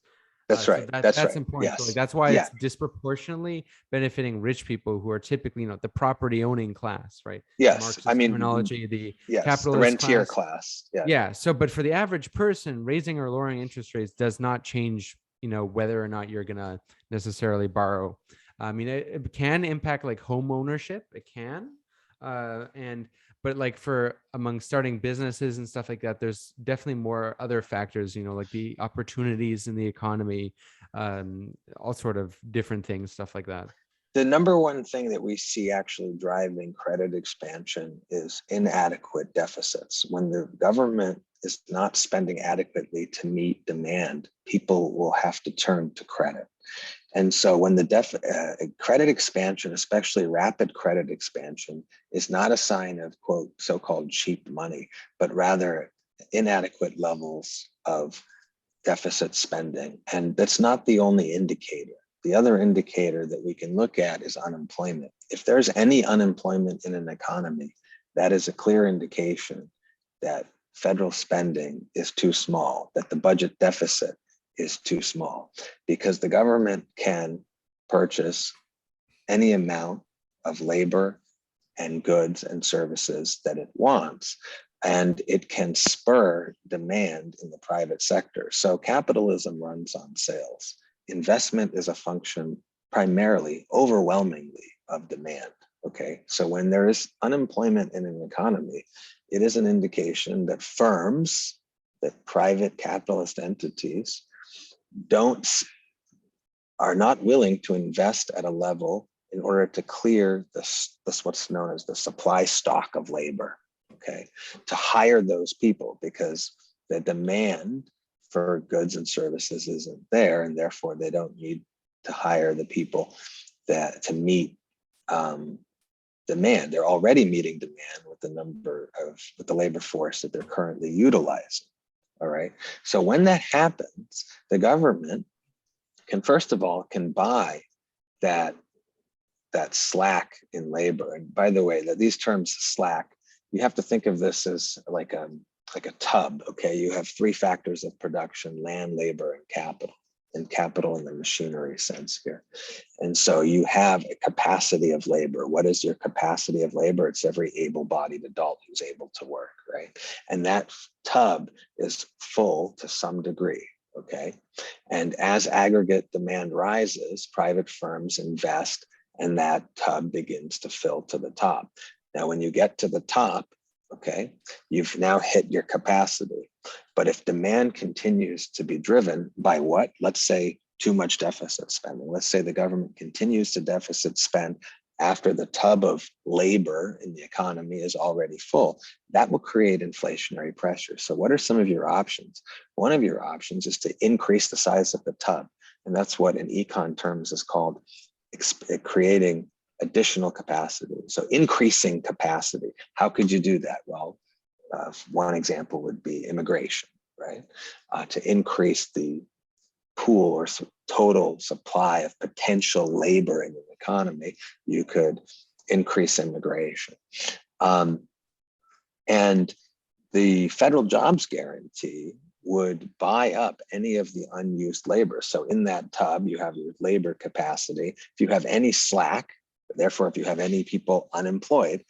That's right. So that's right. Yes. Important. So that's why it's disproportionately benefiting rich people who are typically, the property owning class, right? Yes. Marxist I mean, terminology, the capitalist, the rentier class. Yeah. Yeah. So, but for the average person, raising or lowering interest rates does not change, whether or not you're going to necessarily borrow. I mean, it can impact like home ownership. It can. But like for among starting businesses and stuff like that, there's definitely more other factors, like the opportunities in the economy, all sort of different things, stuff like that. The number one thing that we see actually driving credit expansion is inadequate deficits. When the government is not spending adequately to meet demand, people will have to turn to credit. And so when the credit expansion, especially rapid credit expansion, is not a sign of, quote, so-called cheap money, but rather inadequate levels of deficit spending. And that's not the only indicator. The other indicator that we can look at is unemployment. If there's any unemployment in an economy, that is a clear indication that federal spending is too small, that the budget deficit is too small, because the government can purchase any amount of labor and goods and services that it wants, and it can spur demand in the private sector. So capitalism runs on sales. Investment is a function primarily, overwhelmingly of demand. Okay, so when there is unemployment in an economy, it is an indication that firms, that private capitalist entities are not willing to invest at a level in order to clear this what's known as the supply stock of labor, okay, to hire those people, because the demand for goods and services isn't there, and therefore they don't need to hire the people that to meet demand. They're already meeting demand with the labor force that they're currently utilizing. All right. So when that happens, the government can, first of all, can buy that slack in labor. And by the way, that these terms slack, you have to think of this as like a tub. Okay, you have three factors of production: land, labor, and capital. And capital in the machinery sense here. And so you have a capacity of labor. What is your capacity of labor? It's every able-bodied adult who's able to work, right? And that tub is full to some degree, okay? And as aggregate demand rises, private firms invest, and that tub begins to fill to the top. Now, when you get to the top, okay, you've now hit your capacity. But if demand continues to be driven by what? Let's say too much deficit spending. Let's say the government continues to deficit spend after the tub of labor in the economy is already full. That will create inflationary pressure. So what are some of your options? One of your options is to increase the size of the tub. And that's what in econ terms is called creating additional capacity. So increasing capacity. How could you do that? Well, one example would be immigration, right? To increase the pool or total supply of potential labor in an economy, you could increase immigration. And the federal jobs guarantee would buy up any of the unused labor. So in that tub, you have your labor capacity. If you have any slack, therefore, if you have any people unemployed,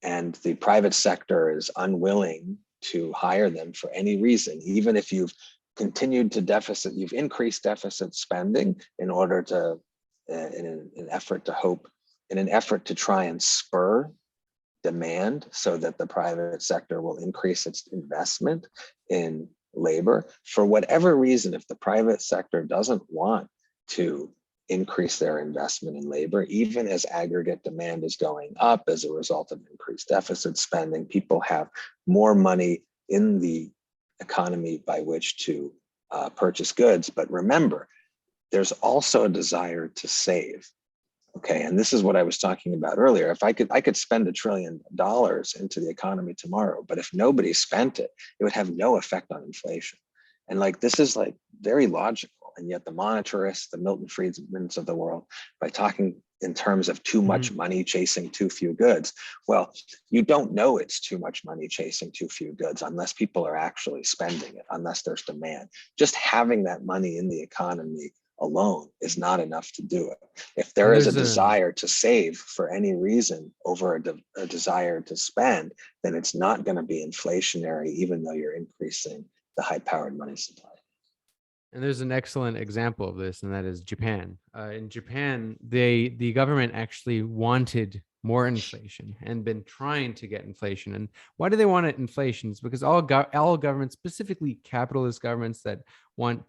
and the private sector is unwilling to hire them for any reason, even if you've continued to you've increased deficit spending in order to, in an effort to try and spur demand so that the private sector will increase its investment in labor. For whatever reason, if the private sector doesn't want to increase their investment in labor, even as aggregate demand is going up as a result of increased deficit spending, people have more money in the economy by which to purchase goods. But remember, there's also a desire to save. Okay, and this is what I was talking about earlier. If I could spend $1 trillion into the economy tomorrow, but if nobody spent it, it would have no effect on inflation. And like, this is like very logical. And yet the monetarists, the Milton Friedmans of the world, by talking in terms of too much money chasing too few goods, well, you don't know it's too much money chasing too few goods unless people are actually spending it, unless there's demand. Just having that money in the economy alone is not enough to do it. If there is a desire to save for any reason over a desire to spend, then it's not going to be inflationary, even though you're increasing the high-powered money supply. And there's an excellent example of this, and that is Japan. In Japan, the government actually wanted more inflation and been trying to get inflation. And why do they want inflation? It's because all governments, specifically capitalist governments that want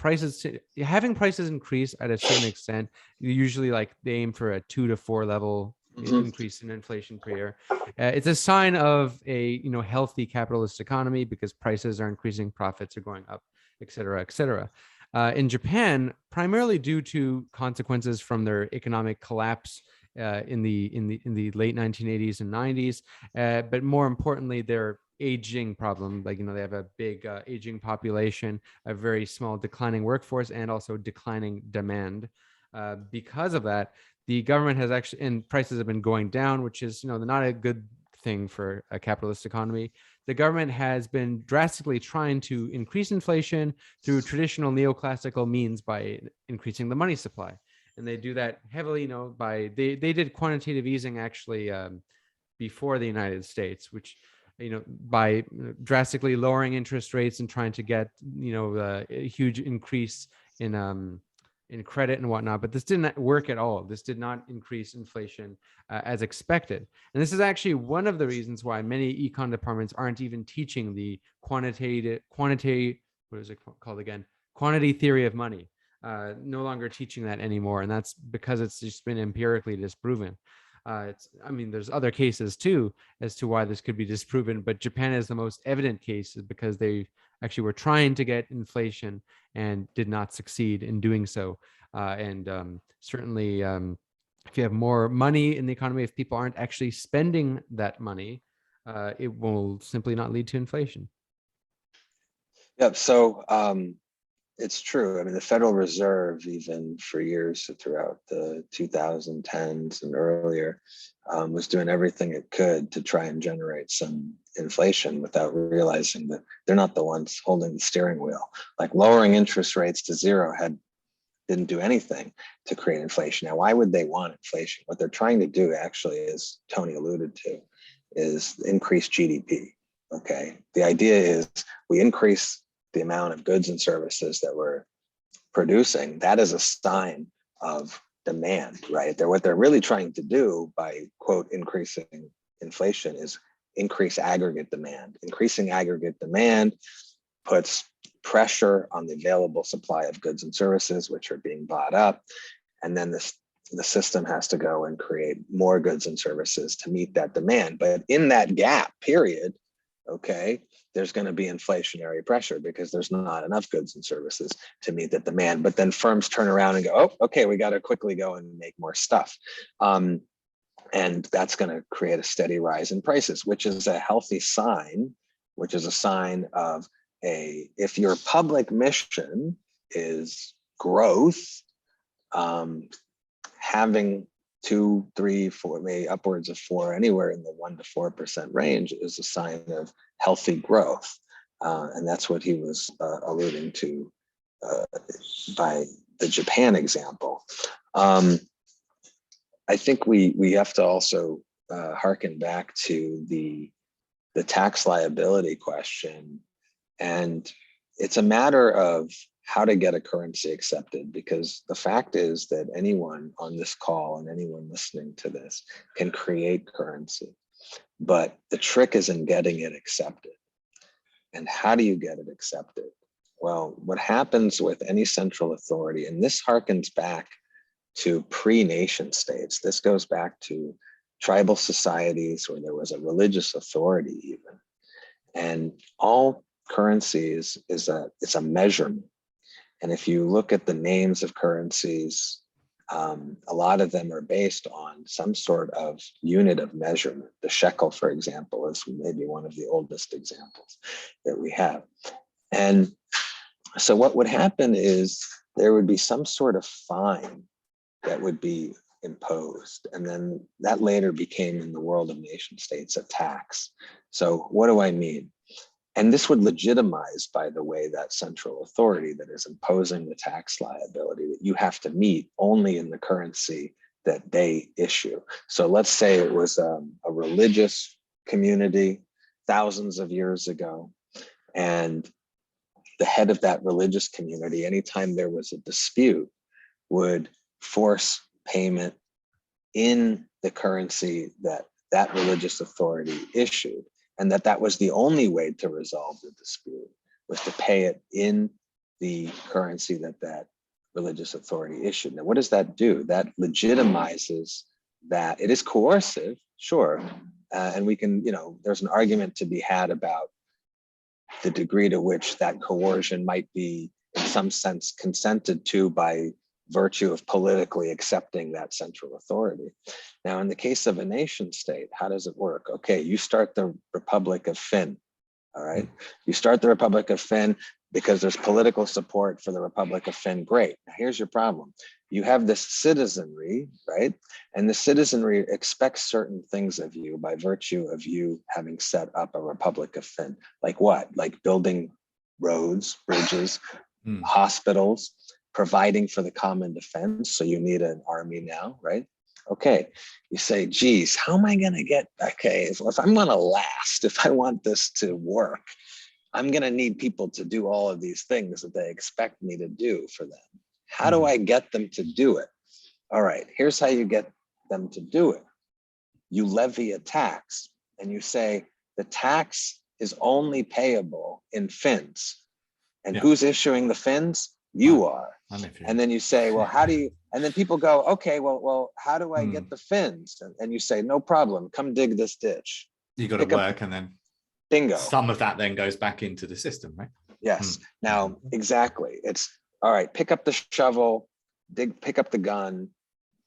having prices increase at a certain extent, usually like they aim for a 2 to 4 level increase in inflation per year. It's a sign of a healthy capitalist economy because prices are increasing, profits are going up, et cetera, et cetera. In Japan, primarily due to consequences from their economic collapse in the late 1980s and 90s, but more importantly, their aging problem. Like, they have a big aging population, a very small declining workforce, and also declining demand. Because of that, the government has actually, and prices have been going down, which is not a good thing for a capitalist economy. The government has been drastically trying to increase inflation through traditional neoclassical means by increasing the money supply. And they do that heavily, by they did quantitative easing actually before the United States, which by drastically lowering interest rates and trying to get a huge increase in in credit and whatnot, but this didn't work at all. This did not increase inflation as expected. And this is actually one of the reasons why many econ departments aren't even teaching the quantity, what is it called again? Quantity theory of money. No longer teaching that anymore. And that's because it's just been empirically disproven. I mean, there's other cases too as to why this could be disproven, but Japan is the most evident case, is because they actually were trying to get inflation and did not succeed in doing so. Certainly, if you have more money in the economy, if people aren't actually spending that money, it will simply not lead to inflation. Yep. So it's true. I mean, the Federal Reserve, even for years throughout the 2010s and earlier, was doing everything it could to try and generate some inflation without realizing that they're not the ones holding the steering wheel. Like lowering interest rates to zero didn't do anything to create inflation. Now, why would they want inflation? What they're trying to do, actually, as Tony alluded to, is increase GDP. Okay. The idea is we increase the amount of goods and services that we're producing. That is a sign of demand, right? What they're really trying to do by, quote, increasing inflation is increase aggregate demand. Increasing aggregate demand puts pressure on the available supply of goods and services, which are being bought up. And then the system has to go and create more goods and services to meet that demand. But in that gap period, okay, there's going to be inflationary pressure because there's not enough goods and services to meet that demand. But then firms turn around and go, oh, okay, we got to quickly go and make more stuff. And that's going to create a steady rise in prices, which is a healthy sign, which is a sign of if your public mission is growth, having 2, 3, 4, maybe upwards of 4, anywhere in the 1 to 4% range is a sign of healthy growth. And that's what he was alluding to by the Japan example. I think we have to also hearken back to the tax liability question. And it's a matter of how to get a currency accepted, because the fact is that anyone on this call and anyone listening to this can create currency, but the trick is in getting it accepted. And how do you get it accepted? Well, what happens with any central authority, and this harkens back to pre-nation states, this goes back to tribal societies where there was a religious authority even, and all currencies it's a measurement. And if you look at the names of currencies, a lot of them are based on some sort of unit of measurement. The shekel, for example, is maybe one of the oldest examples that we have. And so what would happen is there would be some sort of fine that would be imposed. And then that later became, in the world of nation states, a tax. So what do I mean? And this would legitimize, by the way, that central authority that is imposing the tax liability that you have to meet only in the currency that they issue. So let's say it was a religious community thousands of years ago, and the head of that religious community, anytime there was a dispute, would force payment in the currency that that religious authority issued. And that was the only way to resolve the dispute, was to pay it in the currency that religious authority issued. Now, what does that do? That legitimizes that. It is coercive, sure. And we can, there's an argument to be had about the degree to which that coercion might be, in some sense, consented to by virtue of politically accepting that central authority. Now, in the case of a nation state, how does it work? Okay, you start the Republic of Finn, all right? You start the Republic of Finn because there's political support for the Republic of Finn. Great. Now, here's your problem. You have this citizenry, right? And the citizenry expects certain things of you by virtue of you having set up a Republic of Finn. Like what? Like building roads, bridges, hospitals, providing for the common defense. So you need an army now, right? Okay, you say, geez, how am I gonna get, okay, if I'm gonna last, if I want this to work, I'm gonna need people to do all of these things that they expect me to do for them. How do I get them to do it? All right, here's how you get them to do it. You levy a tax and you say the tax is only payable in fins. And who's issuing the fins? You are. And then you say, well, how do you, and then people go, okay, well, how do I get the fins? And you say, no problem, come dig this ditch. You got to work, and then bingo. Some of that then goes back into the system, right? Yes. Now, exactly. It's all right, pick up the shovel, pick up the gun,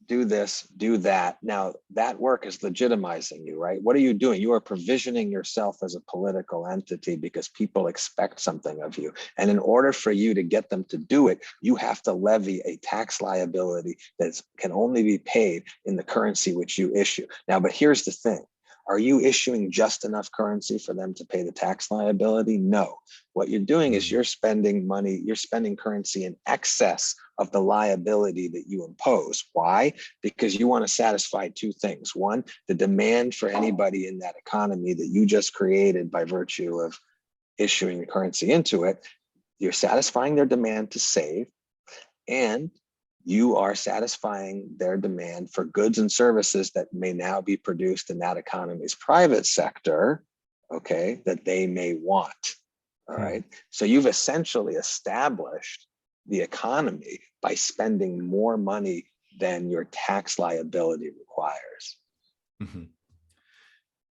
do this, do that. Now that work is legitimizing you, right? What are you doing? You are provisioning yourself as a political entity because people expect something of you. And in order for you to get them to do it, you have to levy a tax liability that can only be paid in the currency which you issue. Now, but here's the thing. Are you issuing just enough currency for them to pay the tax liability? No. What you're doing is you're spending money, you're spending currency in excess of the liability that you impose. Why? Because you want to satisfy two things. One, the demand for anybody in that economy that you just created by virtue of issuing the currency into it. You're satisfying their demand to save, and you are satisfying their demand for goods and services that may now be produced in that economy's private sector, okay, that they may want, all right? So you've essentially established the economy by spending more money than your tax liability requires.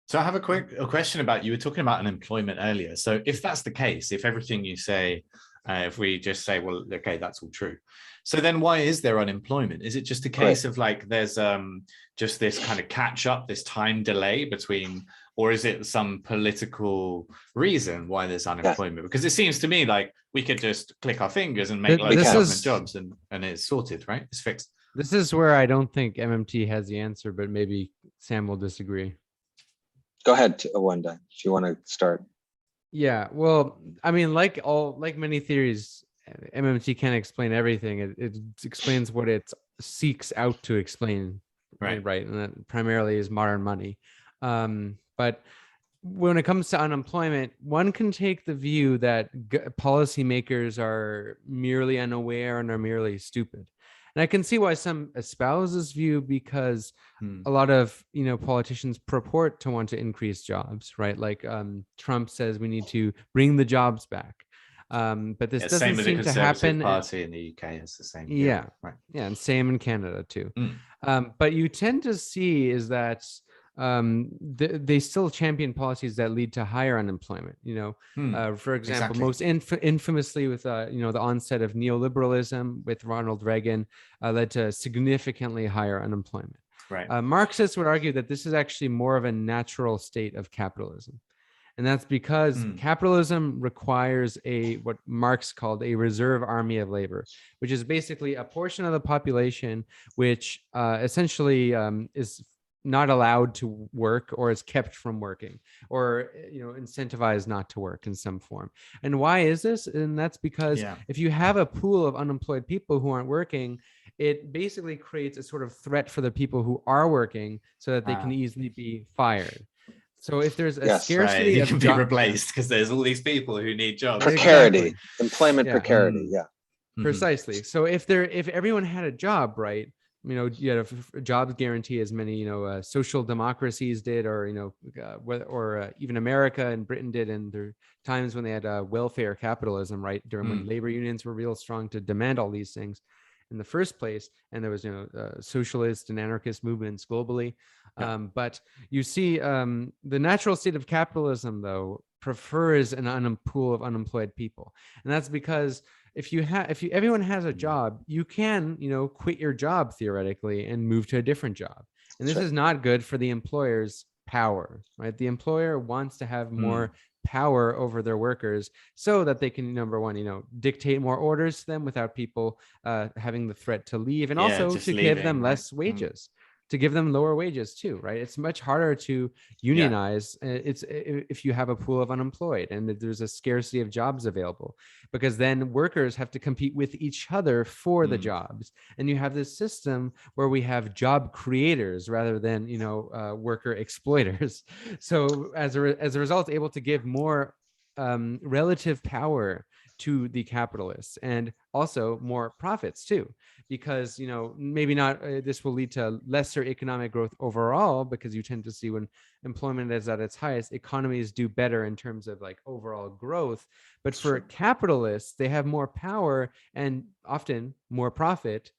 So I have a question about, you were talking about unemployment earlier. So if that's the case, if everything you say, if we just say, well, okay, that's all true. So then why is there unemployment? Is it just a case of like, there's just this kind of catch up, this time delay between, or is it some political reason why there's unemployment? Because it seems to me like we could just click our fingers and make loads of government jobs and it's sorted, right? It's fixed. This is where I don't think MMT has the answer, but maybe Sam will disagree. Go ahead, Wanda, if you want to start. Yeah, well, I mean, like many theories, MMT can't explain everything. It explains what it seeks out to explain, right? And that primarily is modern money. But when it comes to unemployment, one can take the view that policymakers are merely unaware and are merely stupid. And I can see why some espouse this view, because a lot of politicians purport to want to increase jobs, right? Like Trump says we need to bring the jobs back. But this doesn't seem to happen. Party in the UK is the same. Yeah, right. Yeah, and same in Canada too. But you tend to see is that they still champion policies that lead to higher unemployment. For example, most infamously with the onset of neoliberalism with Ronald Reagan led to significantly higher unemployment. Right. Marxists would argue that this is actually more of a natural state of capitalism. And that's because capitalism requires what Marx called a reserve army of labor, which is basically a portion of the population which essentially is not allowed to work or is kept from working or incentivized not to work in some form. And why is this? And that's because if you have a pool of unemployed people who aren't working, it basically creates a sort of threat for the people who are working so that they can easily be fired. So if there's a scarcity, you can be replaced because there's all these people who need jobs. Precarity, employment precarity, precisely. So if everyone had a job, right? You had a job guarantee, as many social democracies did, or even America and Britain did in their times when they had welfare capitalism, right? During when labor unions were real strong to demand all these things in the first place, and there was socialist and anarchist movements globally. But you see, the natural state of capitalism, though, prefers an pool of unemployed people, and that's because if everyone has a job, you can quit your job theoretically and move to a different job, and this is not good for the employer's power, right? The employer wants to have more power over their workers so that they can, number one, dictate more orders to them without people having the threat to leave, and also to give them less wages, to give them lower wages too, right? It's much harder to unionize if you have a pool of unemployed and there's a scarcity of jobs available, because then workers have to compete with each other for the jobs. And you have this system where we have job creators rather than, worker exploiters. So as a result, able to give more relative power to the capitalists, and also more profits too, because maybe not this will lead to lesser economic growth overall, because you tend to see when employment is at its highest, economies do better in terms of like overall growth. But for capitalists, they have more power and often more profit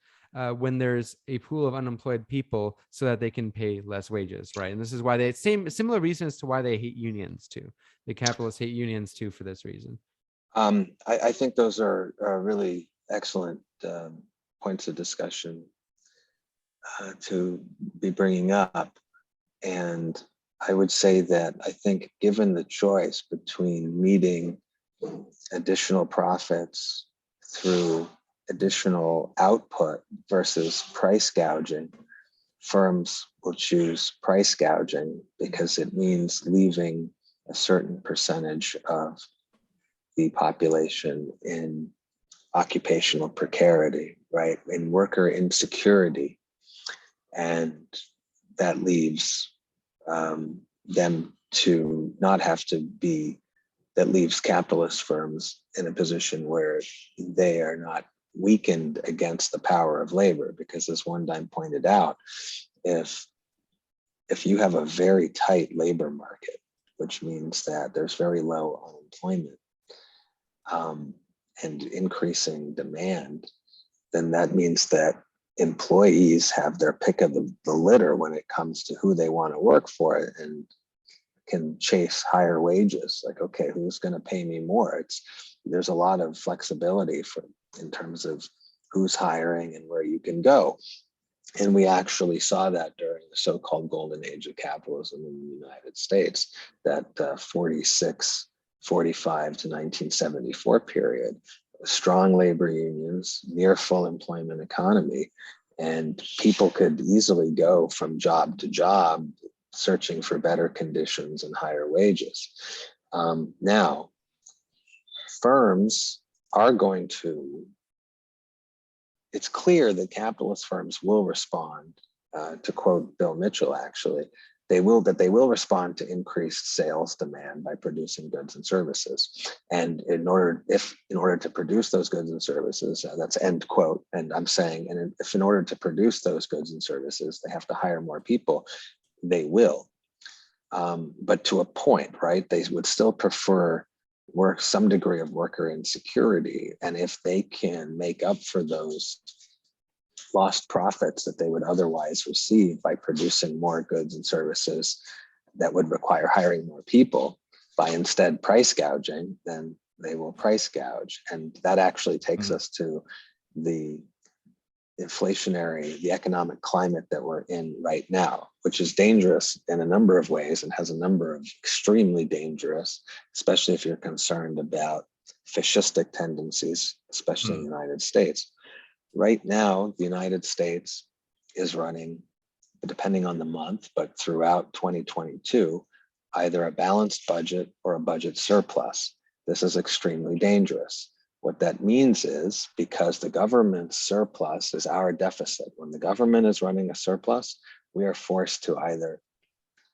when there's a pool of unemployed people, so that they can pay less wages, right? And this is why similar reasons to why they hate unions too. The capitalists hate unions too for this reason. I think those are really excellent points of discussion to be bringing up. And I would say that I think given the choice between meeting additional profits through additional output versus price gouging, firms will choose price gouging because it means leaving a certain percentage of the population in occupational precarity, right? In worker insecurity. And that leaves them to not have to be, that leaves capitalist firms in a position where they are not weakened against the power of labor. Because as Wondheim pointed out, if you have a very tight labor market, which means that there's very low unemployment and increasing demand, then that means that employees have their pick of the litter when it comes to who they want to work for, and can chase higher wages. Like, okay, who's going to pay me more? There's a lot of flexibility in terms of who's hiring and where you can go. And we actually saw that during the so-called golden age of capitalism in the United States, that 46, 45 to 1974 period, strong labor unions, near full employment economy, and people could easily go from job to job searching for better conditions and higher wages. Now, firms are going to, it's clear that capitalist firms will respond, to quote Bill Mitchell, actually, they will respond to increased sales demand by producing goods and services. And in order to produce those goods and services, that's end quote. And I'm saying, and if in order to produce those goods and services, they have to hire more people, they will. But to a point, right? They would still prefer some degree of worker insecurity. And if they can make up for those lost profits that they would otherwise receive by producing more goods and services that would require hiring more people, by instead price gouging, then they will price gouge. And that actually takes us to the the economic climate that we're in right now, which is dangerous in a number of ways and has a number of extremely dangerous, especially if you're concerned about fascistic tendencies, especially in the United States. Right now, the United States is running, depending on the month, but throughout 2022, either a balanced budget or a budget surplus. This is extremely dangerous. What that means is, because the government's surplus is our deficit, when the government is running a surplus, we are forced to either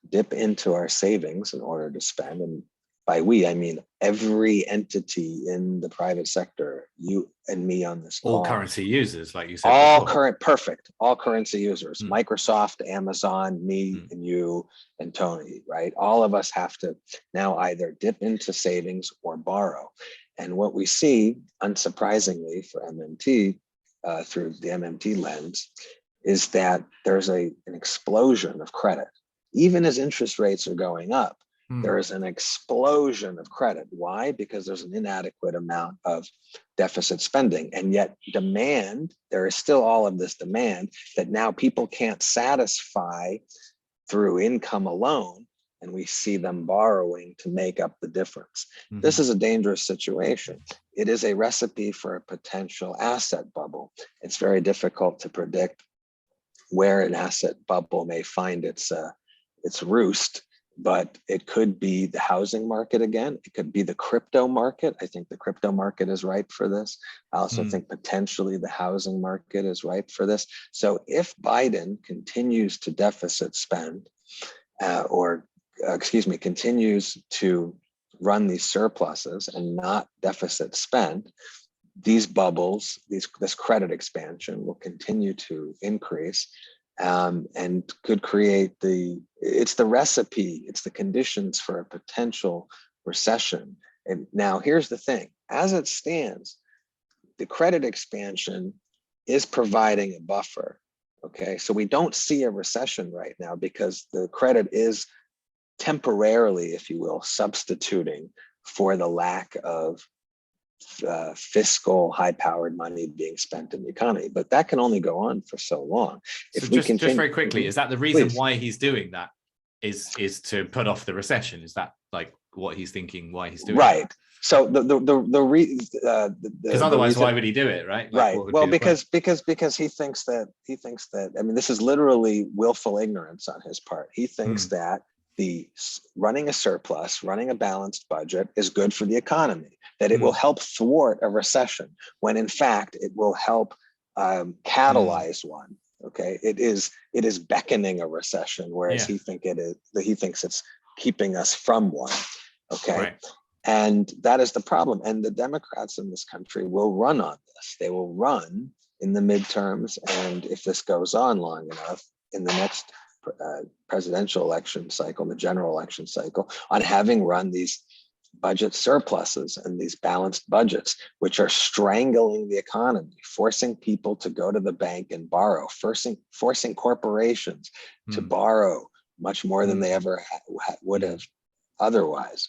dip into our savings in order to spend, and by we, I mean every entity in the private sector, you and me on this call. All currency users, like you said. All currency users, Microsoft, Amazon, me and you and Tony, right? All of us have to now either dip into savings or borrow. And what we see, unsurprisingly for MMT, through the MMT lens, is that there's an explosion of credit. Even as interest rates are going up, there is an explosion of credit. Why? Because there's an inadequate amount of deficit spending. And yet demand, there is still all of this demand that now people can't satisfy through income alone. And we see them borrowing to make up the difference. This is a dangerous situation. It is a recipe for a potential asset bubble. It's very difficult to predict where an asset bubble may find its roost, but it could be the housing market again. It could be the crypto market. I think the crypto market is ripe for this. I also think potentially the housing market is ripe for this. So if Biden continues to deficit spend, continues to run these surpluses and not deficit spend, these bubbles, this credit expansion will continue to increase, and could create it's the recipe, it's the conditions for a potential recession. And now here's the thing, as it stands, the credit expansion is providing a buffer. Okay, so we don't see a recession right now because the credit is temporarily, if you will, substituting for the lack of fiscal high-powered money being spent in the economy. But that can only go on for so long. So just very quickly, is that the reason why he's doing that? Is to put off the recession? Is that like what he's thinking? Why he's doing right? That? So because otherwise, why would he do it, right? Like, right. Well, because he thinks that I mean, this is literally willful ignorance on his part. He thinks that running a surplus, running a balanced budget is good for the economy, that it will help thwart a recession, when in fact it will help catalyze one. Okay, it is beckoning a recession, whereas he thinks it's keeping us from one. Okay. Right. And that is the problem. And the Democrats in this country will run on this. They will run in the midterms. And if this goes on long enough, in the next presidential election cycle, the general election cycle, on having run these budget surpluses and these balanced budgets, which are strangling the economy, forcing people to go to the bank and borrow, forcing corporations to borrow much more than they ever would have otherwise,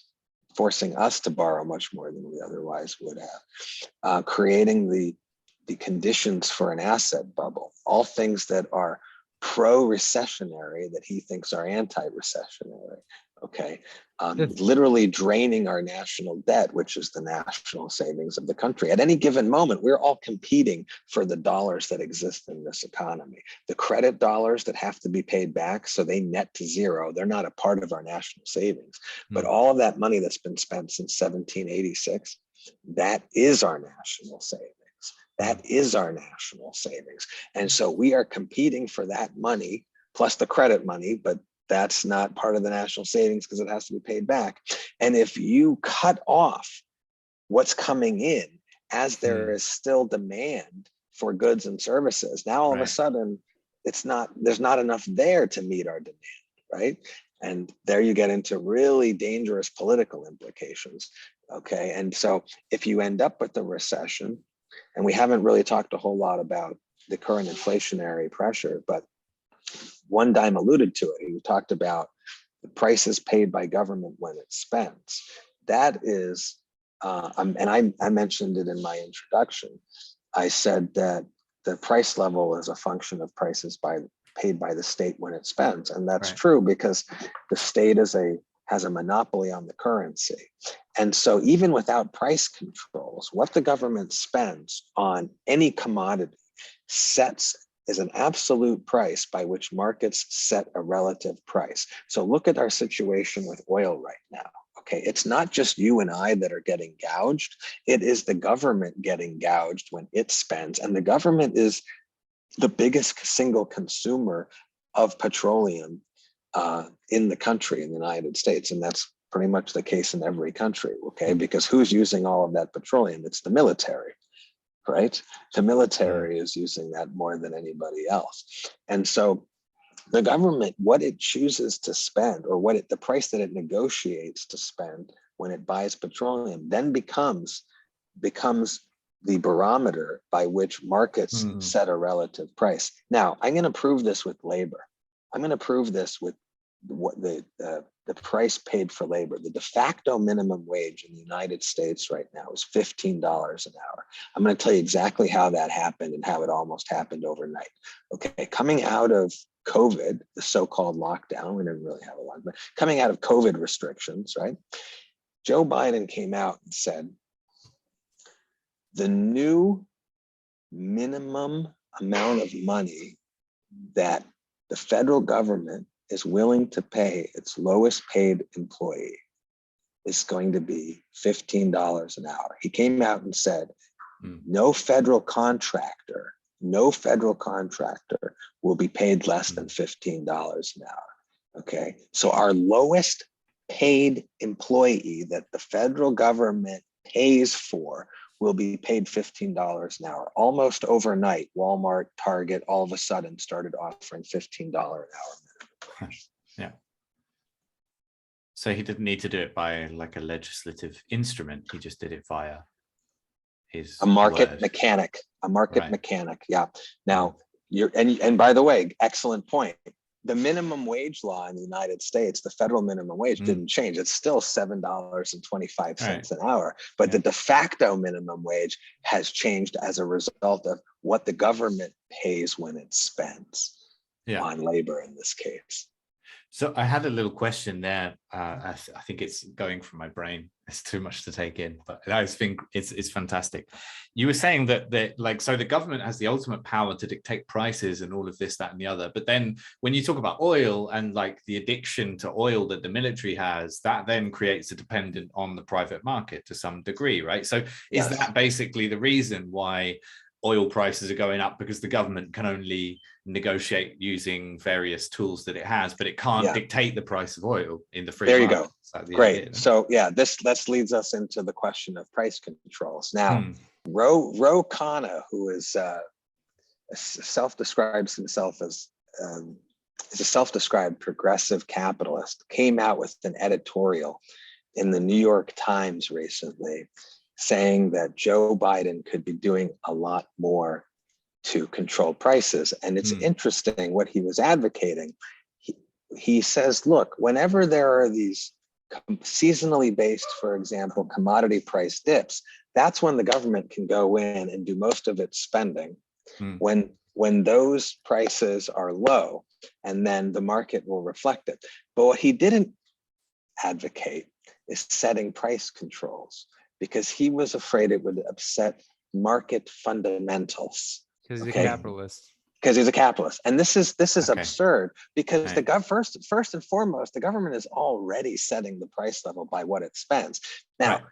forcing us to borrow much more than we otherwise would have, creating the conditions for an asset bubble, all things that are pro-recessionary that he thinks are anti-recessionary. Okay, literally draining our national debt, which is the national savings of the country. At any given moment, we're all competing for the dollars that exist in this economy. The credit dollars that have to be paid back, so they net to zero. They're not a part of our national savings. But all of that money that's been spent since 1786, that is our national savings. That is our national savings. And so we are competing for that money, plus the credit money, but that's not part of the national savings because it has to be paid back. And if you cut off what's coming in as there is still demand for goods and services, now all of a sudden there's not enough there to meet our demand, right? And there you get into really dangerous political implications. Okay, and so if you end up with a recession, and we haven't really talked a whole lot about the current inflationary pressure, but One Dime alluded to it. He talked about the prices paid by government when it spends. That is, and I mentioned it in my introduction. I said that the price level is a function of prices paid by the state when it spends, and that's true because the state has a monopoly on the currency. And so even without price controls, what the government spends on any commodity sets is an absolute price by which markets set a relative price. So look at our situation with oil right now. Okay, it's not just you and I that are getting gouged. It is the government getting gouged when it spends. And the government is the biggest single consumer of petroleum in the country, in the United States. And that's pretty much the case in every country, okay? Because who's using all of that petroleum? It's the military, right? The military is using that more than anybody else. And so the government, what it chooses to spend, or the price that it negotiates to spend when it buys petroleum, then becomes the barometer by which markets set a relative price. Now, I'm going to prove this with labor. I'm going to prove this with what the price paid for labor. The de facto minimum wage in the United States right now is $15 an hour. I'm going to tell you exactly how that happened and how it almost happened overnight. Okay, coming out of COVID, the so-called lockdown, we didn't really have a lockdown, but coming out of COVID restrictions, right? Joe Biden came out and said, the new minimum amount of money that the federal government is willing to pay its lowest paid employee is going to be $15 an hour. He came out and said, no federal contractor will be paid less than $15 an hour. Okay, so our lowest paid employee that the federal government pays for will be paid $15 an hour. Almost overnight, Walmart, Target, all of a sudden started offering $15 an hour. Yeah. So he didn't need to do it by like a legislative instrument. He just did it via his a market word. mechanic, a market Right. mechanic. Yeah. Now you're, and by the way, excellent point. The minimum wage law in the United States, the federal minimum wage didn't change. It's still $7.25 an hour, but the de facto minimum wage has changed as a result of what the government pays when it spends on labor in this case. So I had a little question there. I think it's going from my brain. It's too much to take in, but I think it's fantastic. You were saying that like, so the government has the ultimate power to dictate prices and all of this, that, and the other. But then when you talk about oil and like the addiction to oil that the military has, that then creates a dependent on the private market to some degree, right? So is that basically the reason why oil prices are going up, because the government can only negotiate using various tools that it has, but it can't dictate the price of oil in the free market? There you go. Great. Idea, so this leads us into the question of price controls. Now, Ro Khanna, who is self-describes himself as is a self-described progressive capitalist, came out with an editorial in the New York Times recently saying that Joe Biden could be doing a lot more to control prices. And it's interesting what he was advocating. He says, look, whenever there are these seasonally based, for example, commodity price dips, that's when the government can go in and do most of its spending. When those prices are low, and then the market will reflect it. But what he didn't advocate is setting price controls, because he was afraid it would upset market fundamentals. Because he's a capitalist. Because he's a capitalist. And this is absurd, because first and foremost, the government is already setting the price level by what it spends. Now,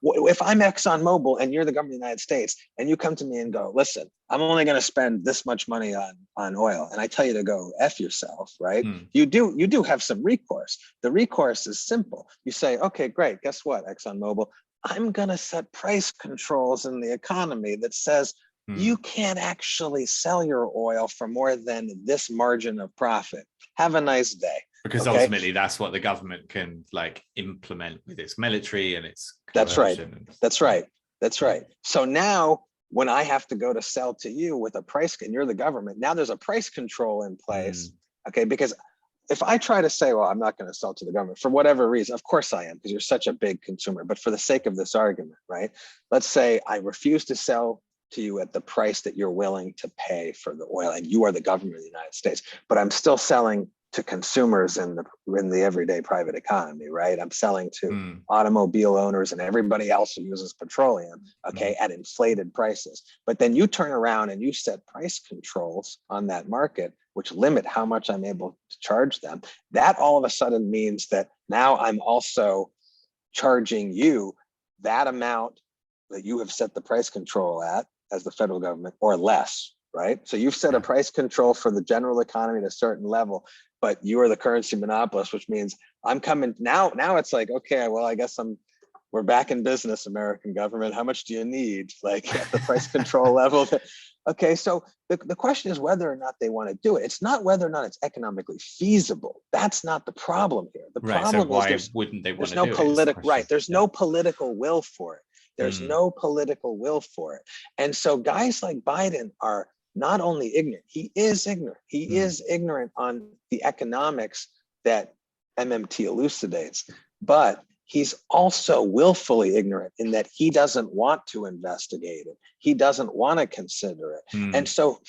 if I'm ExxonMobil and you're the government of the United States, and you come to me and go, listen, I'm only going to spend this much money on oil, and I tell you to go F yourself, right? You do have some recourse. The recourse is simple. You say, okay, great. Guess what, ExxonMobil? I'm going to set price controls in the economy that says you can't actually sell your oil for more than this margin of profit. Have a nice day. Because ultimately that's what the government can like implement with its military and its coercion. That's right. So now when I have to go to sell to you with a price, and you're the government, now there's a price control in place. Okay, because if I try to say, well, I'm not going to sell to the government for whatever reason, of course I am, because you're such a big consumer. But for the sake of this argument, right? Let's say I refuse to sell to you at the price that you're willing to pay for the oil, and you are the government of the United States, but I'm still selling to consumers in the everyday private economy, right? I'm selling to automobile owners and everybody else who uses petroleum, okay, at inflated prices. But then you turn around and you set price controls on that market, which limit how much I'm able to charge them. That all of a sudden means that now I'm also charging you that amount that you have set the price control at as the federal government, or less, right? So you've set a price control for the general economy at a certain level, but you are the currency monopolist, which means I'm coming now. Now it's like, okay, well, I guess we're back in business, American government. How much do you need? Like at the price control level. Okay, so the question is whether or not they want to do it. It's not whether or not it's economically feasible. That's not the problem here. The problem is wouldn't they want to do it? There's no political will for it. There's no political will for it. And so guys like Biden are not only ignorant, he is ignorant. He is ignorant on the economics that MMT elucidates, but he's also willfully ignorant in that he doesn't want to investigate it. He doesn't want to consider it. And so,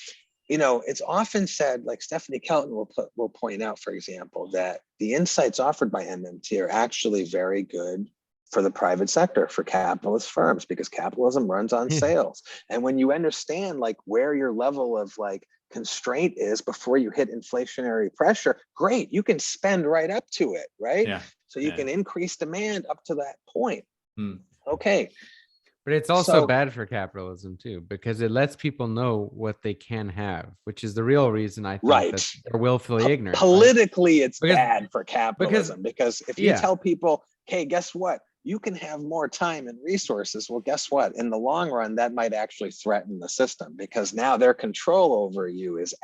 it's often said, like Stephanie Kelton will point out, for example, that the insights offered by MMT are actually very good for the private sector, for capitalist firms, because capitalism runs on sales. And when you understand like where your level of like constraint is before you hit inflationary pressure, great, you can spend right up to it, right? So you can increase demand up to that point. Okay. But it's also So bad for capitalism too, because it lets people know what they can have, which is the real reason I think that right. they're willfully ignorant, right? Politically, it's Because bad for because capitalism because if you yeah, tell people, hey, guess what? You can have more time and resources. Well, guess what? In the long run, that might actually threaten the system because now their control over you is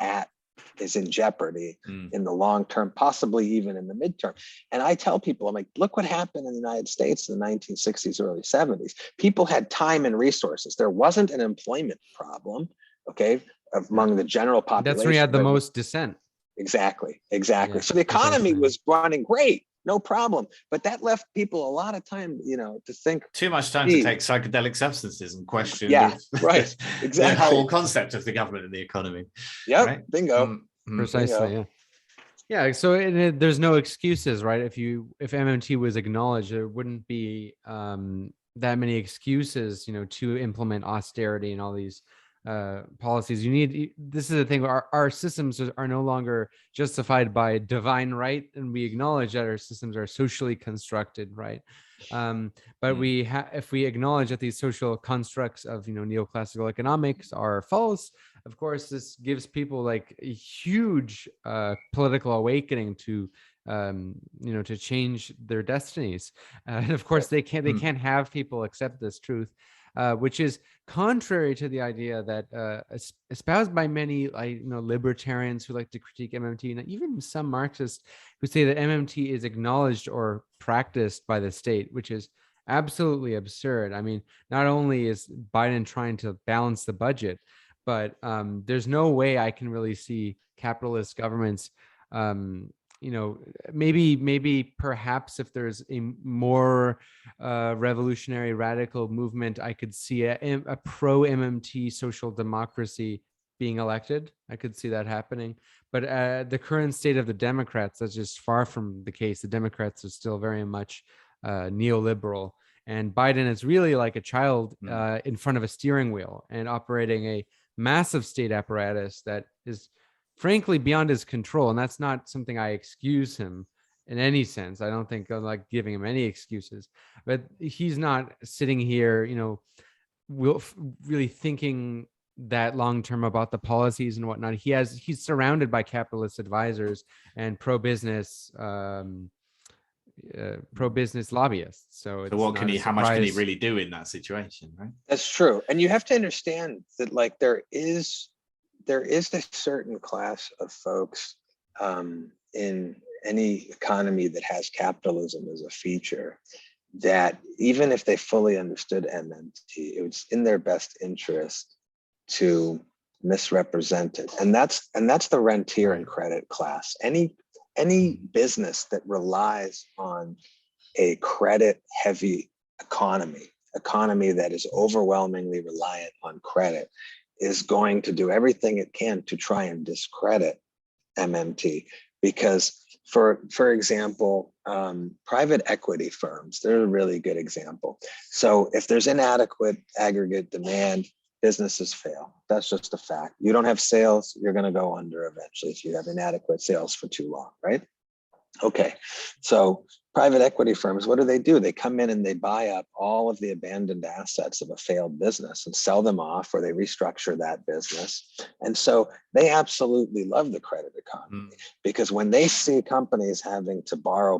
in jeopardy in the long term, possibly even in the midterm. And I tell people, I'm like, look what happened in the United States in the 1960s, early 70s. People had time and resources. There wasn't an employment problem, okay, among the general population. that's when you had the most dissent. Exactly. Yeah, So the economy precisely. was running great, no problem. But that left people a lot of time, to think. Too much time to take psychedelic substances and question Yeah, right. the Exactly. whole concept of the government and the economy. Yep. Right? Bingo. Precisely. Bingo. Yeah. So there's no excuses, right? If MMT was acknowledged, there wouldn't be that many excuses, to implement austerity and all these policies. This is the thing, our systems are no longer justified by divine right, and we acknowledge that our systems are socially constructed, right? But if we acknowledge that these social constructs of neoclassical economics are false, of course this gives people like a huge political awakening to to change their destinies, and of course they can't have people accept this truth, which is contrary to the idea that espoused by many libertarians who like to critique MMT, and even some Marxists who say that MMT is acknowledged or practiced by the state, which is absolutely absurd. I mean, not only is Biden trying to balance the budget, but there's no way I can really see capitalist governments maybe perhaps if there's a more revolutionary radical movement, I could see a pro MMT social democracy being elected. I could see that happening. But the current state of the Democrats, that's just far from the case. The Democrats are still very much neoliberal. And Biden is really like a child in front of a steering wheel and operating a massive state apparatus that is frankly beyond his control. And that's not something I excuse him in any sense. I don't think I'm like giving him any excuses, but he's not sitting here, really thinking that long term about the policies and whatnot. He's surrounded by capitalist advisors and pro-business lobbyists. So what can how much can he really do in that situation, right? That's true. And you have to understand that like there is a certain class of folks in any economy that has capitalism as a feature that even if they fully understood MMT, it was in their best interest to misrepresent it. And that's the rentier and credit class. Any business that relies on a credit heavy economy that is overwhelmingly reliant on credit is going to do everything it can to try and discredit MMT. Because for example, private equity firms, they're a really good example. So if there's inadequate aggregate demand, businesses fail. That's just a fact. You don't have sales, you're going to go under eventually if you have inadequate sales for too long, right? Okay, so private equity firms, what do? They come in and they buy up all of the abandoned assets of a failed business and sell them off, or they restructure that business. And so they absolutely love the credit economy because when they see companies having to borrow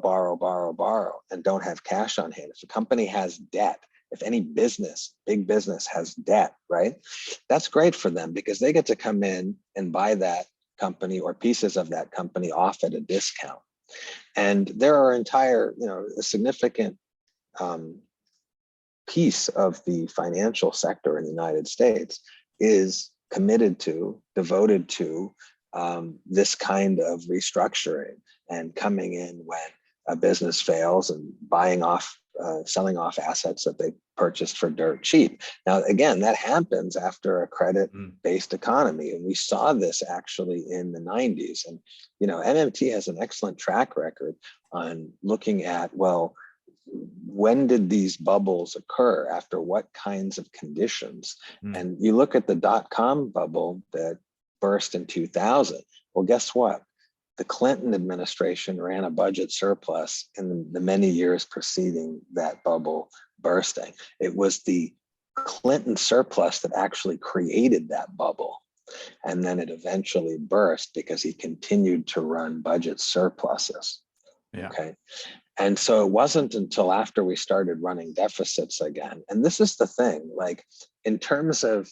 and don't have cash on hand, if a company has debt, if any big business has debt, right? That's great for them because they get to come in and buy that company or pieces of that company off at a discount. And there are a significant piece of the financial sector in the United States is devoted to this kind of restructuring and coming in when a business fails and selling off assets that they purchased for dirt cheap. Now, again, that happens after a credit-based economy. And we saw this actually in the 90s. And, MMT has an excellent track record on looking at, well, when did these bubbles occur? After what kinds of conditions? And you look at the dot-com bubble that burst in 2000. Well, guess what? The Clinton administration ran a budget surplus in the many years preceding that bubble bursting. It was the Clinton surplus that actually created that bubble. And then it eventually burst because he continued to run budget surpluses. Yeah. Okay. And so it wasn't until after we started running deficits again. And this is the thing, like in terms of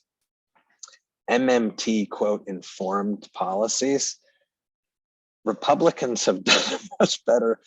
MMT, quote, informed policies, Republicans have done a much better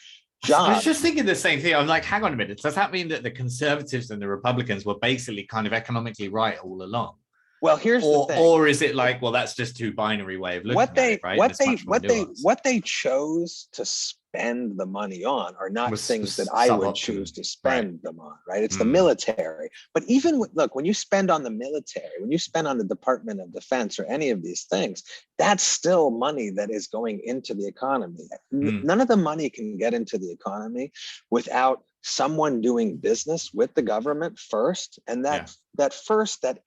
job. I was just thinking the same thing. I'm like, hang on a minute. Does that mean that the conservatives and the Republicans were basically kind of economically right all along? Well, here's the thing. Or is it like, well, that's just too binary way of looking at it, right? What they chose to spend the money on are not things that I would choose to spend them on, right? It's the military. But even look, when you spend on the military, when you spend on the Department of Defense or any of these things, that's still money that is going into the economy. None of the money can get into the economy without someone doing business with the government first, and that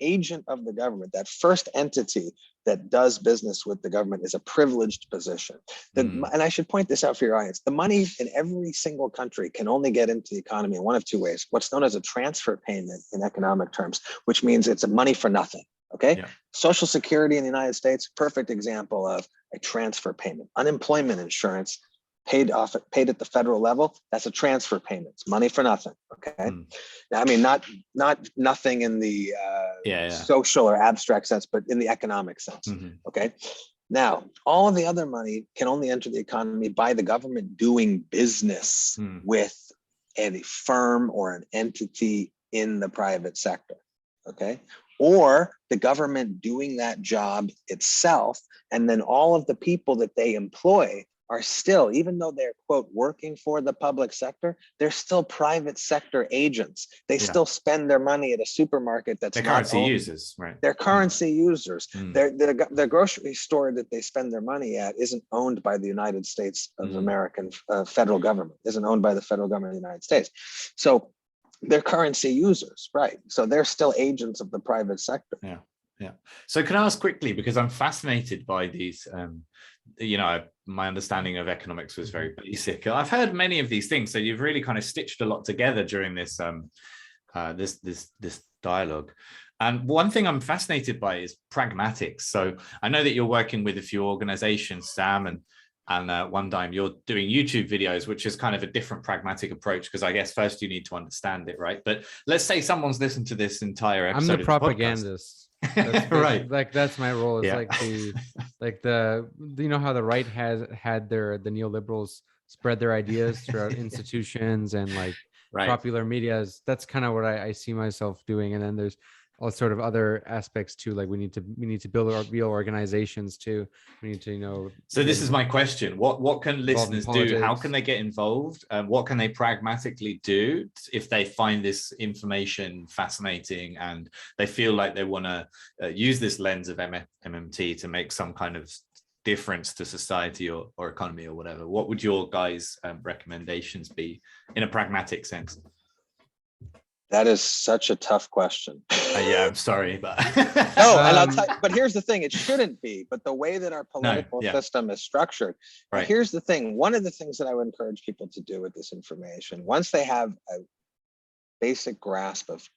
agent of the government, that first entity that does business with the government is a privileged position. And I should point this out for your audience. The money in every single country can only get into the economy in one of two ways: what's known as a transfer payment in economic terms, which means it's a money for nothing. Okay. Yeah. Social Security in the United States, perfect example of a transfer payment. Unemployment insurance paid at the federal level, that's a transfer payment. It's money for nothing. Okay. Now, I mean, not nothing in the social or abstract sense, but in the economic sense. Okay. Now, all of the other money can only enter the economy by the government doing business with a firm or an entity in the private sector. Okay. Or the government doing that job itself, and then all of the people that they employ are still, even though they're, quote, working for the public sector, they're still private sector agents. They still spend their money at a supermarket that's they're currency users, right? They're currency users. Their grocery store that they spend their money at isn't owned by the United States of American federal government, isn't owned by the federal government of the United States. So they're currency users, right? So they're still agents of the private sector. Yeah. So can I ask quickly, because I'm fascinated by these, my understanding of economics was very basic. I've heard many of these things. So you've really kind of stitched a lot together during this, this dialogue. And one thing I'm fascinated by is pragmatics. So I know that you're working with a few organizations, Sam, and one time you're doing YouTube videos, which is kind of a different pragmatic approach, because I guess first you need to understand it, right? But let's say someone's listened to this entire episode. I'm the propagandist. That's right, like that's my role. Is like the you know how the right has had the neoliberals spread their ideas throughout institutions and like popular medias. That's kind of what I see myself doing. And then there's all sort of other aspects too. Like we need to build our real organizations too. We need to So this is my question: what can listeners do? How can they get involved? What can they pragmatically do if they find this information fascinating and they feel like they want to use this lens of MMT to make some kind of difference to society or economy or whatever? What would your guys' recommendations be in a pragmatic sense? That is such a tough question. Yeah, I'm sorry, but no, and I'll tell you, but here's the thing: it shouldn't be. But the way that our political system is structured, here's the thing: one of the things that I would encourage people to do with this information, once they have a basic grasp of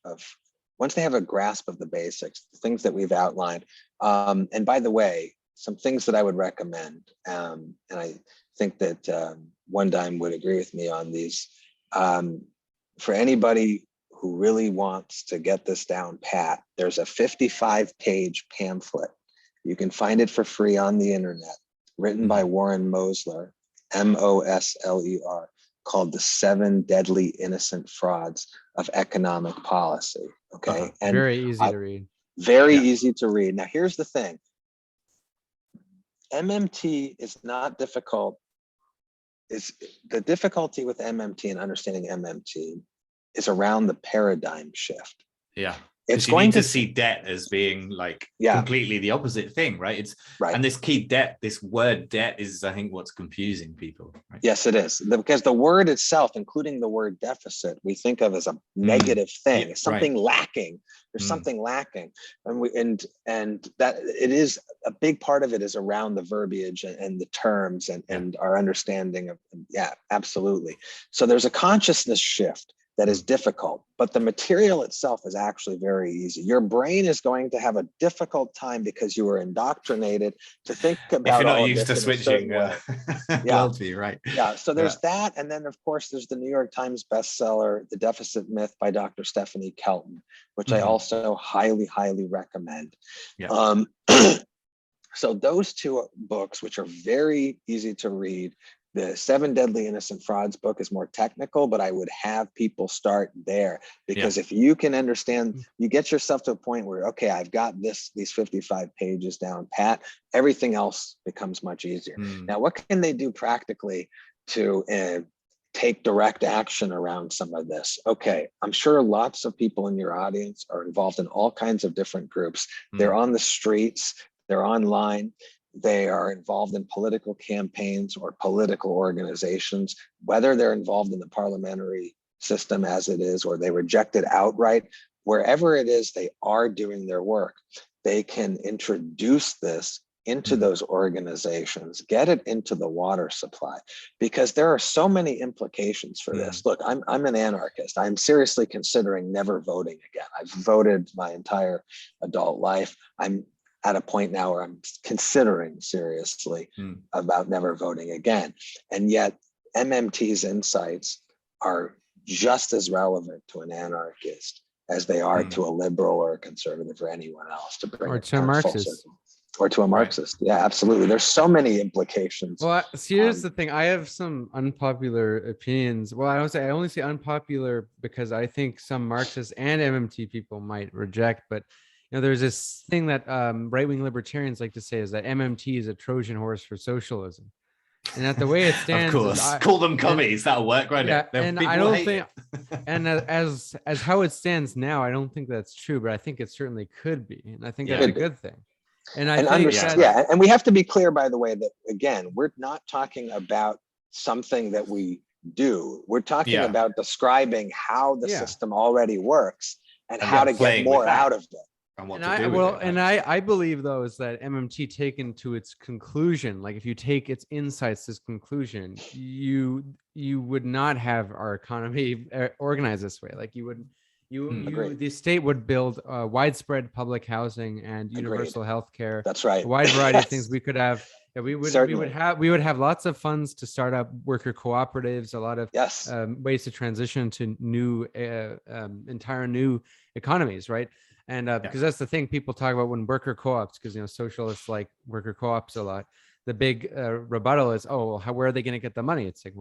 once they have a grasp of the basics, the things that we've outlined, and by the way, some things that I would recommend, and I think that One Dime would agree with me on these. For anybody who really wants to get this down pat, there's a 55-page pamphlet. You can find it for free on the internet, written by Warren Mosler, Mosler, called The 7 Deadly Innocent Frauds of Economic Policy. Okay. And very easy to read. Very easy to read. Now, here's the thing. MMT is not difficult. It's the difficulty with MMT and understanding MMT is around the paradigm shift. Yeah. It's going to see debt as being like completely the opposite thing, right? It's and this key debt, this word debt is, I think, what's confusing people. Right? Yes, it is, because the word itself, including the word deficit, we think of as a negative thing, something lacking. There's something lacking, and that it is a big part of it is around the verbiage and the terms and our understanding of absolutely. So there's a consciousness shift that is difficult, but the material itself is actually very easy. Your brain is going to have a difficult time because you were indoctrinated to think about if you're not all used to this in a switching certain way. worldview, right? Yeah, so there's that, and then of course there's the New York Times bestseller, The Deficit Myth by Dr. Stephanie Kelton, which I also highly, highly recommend. Yeah. So those two books, which are very easy to read. The Seven Deadly Innocent Frauds book is more technical, but I would have people start there, because if you can understand, you get yourself to a point where, okay, I've got these 55 pages down pat, everything else becomes much easier. Now, what can they do practically to take direct action around some of this? Okay, I'm sure lots of people in your audience are involved in all kinds of different groups. They're on the streets, they're online. They are involved in political campaigns or political organizations, whether they're involved in the parliamentary system as it is, or they reject it outright. Wherever it is, they are doing their work. They can introduce this into those organizations, get it into the water supply, because there are so many implications for this. Look, I'm an anarchist. I'm seriously considering never voting again. I've voted my entire adult life. I'm at a point now where I'm considering seriously about never voting again. And yet MMT's insights are just as relevant to an anarchist as they are to a liberal or a conservative or anyone else, to bring or it to a Marxist. Or to a Marxist. Yeah, absolutely. There's so many implications. Well, see, here's the thing. I have some unpopular opinions. Well, I only say unpopular because I think some Marxists and MMT people might reject, but there's this thing that right-wing libertarians like to say, is that MMT is a Trojan horse for socialism, and that the way it stands, of course, call them commies. That'll work, right? Yeah, and I don't think, and as how it stands now, I don't think that's true, but I think it certainly could be, and I think that's a good thing. And I think and we have to be clear, by the way, that again, we're not talking about something that we do. We're talking about describing how the system already works and how to get more out of it. I believe, though, is that MMT taken to its conclusion, like if you take its insights to its conclusion, you would not have our economy organized this way. Like the state would build widespread public housing and universal health care. That's right. A wide variety of things we could have. Yeah, we would have lots of funds to start up worker cooperatives, a lot of ways to transition to new entire new economies, right? And because that's the thing people talk about when worker co-ops, because socialists like worker co-ops a lot. The big rebuttal is, where are they going to get the money? It's like,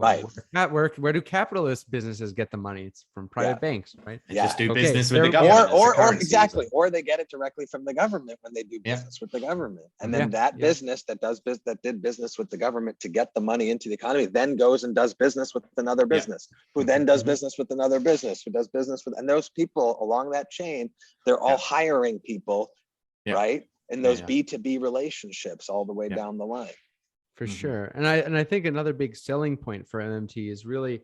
where do capitalist businesses get the money? It's from private banks, right? Just do business with the government. Or exactly. Or they get it directly from the government when they do business with the government. And then that business that did business with the government to get the money into the economy then goes and does business with another business, who then does business with another business, who does business with, and those people along that chain, they're all hiring people, right? In those B2B relationships all the way down the line. For sure. And I think another big selling point for MMT is really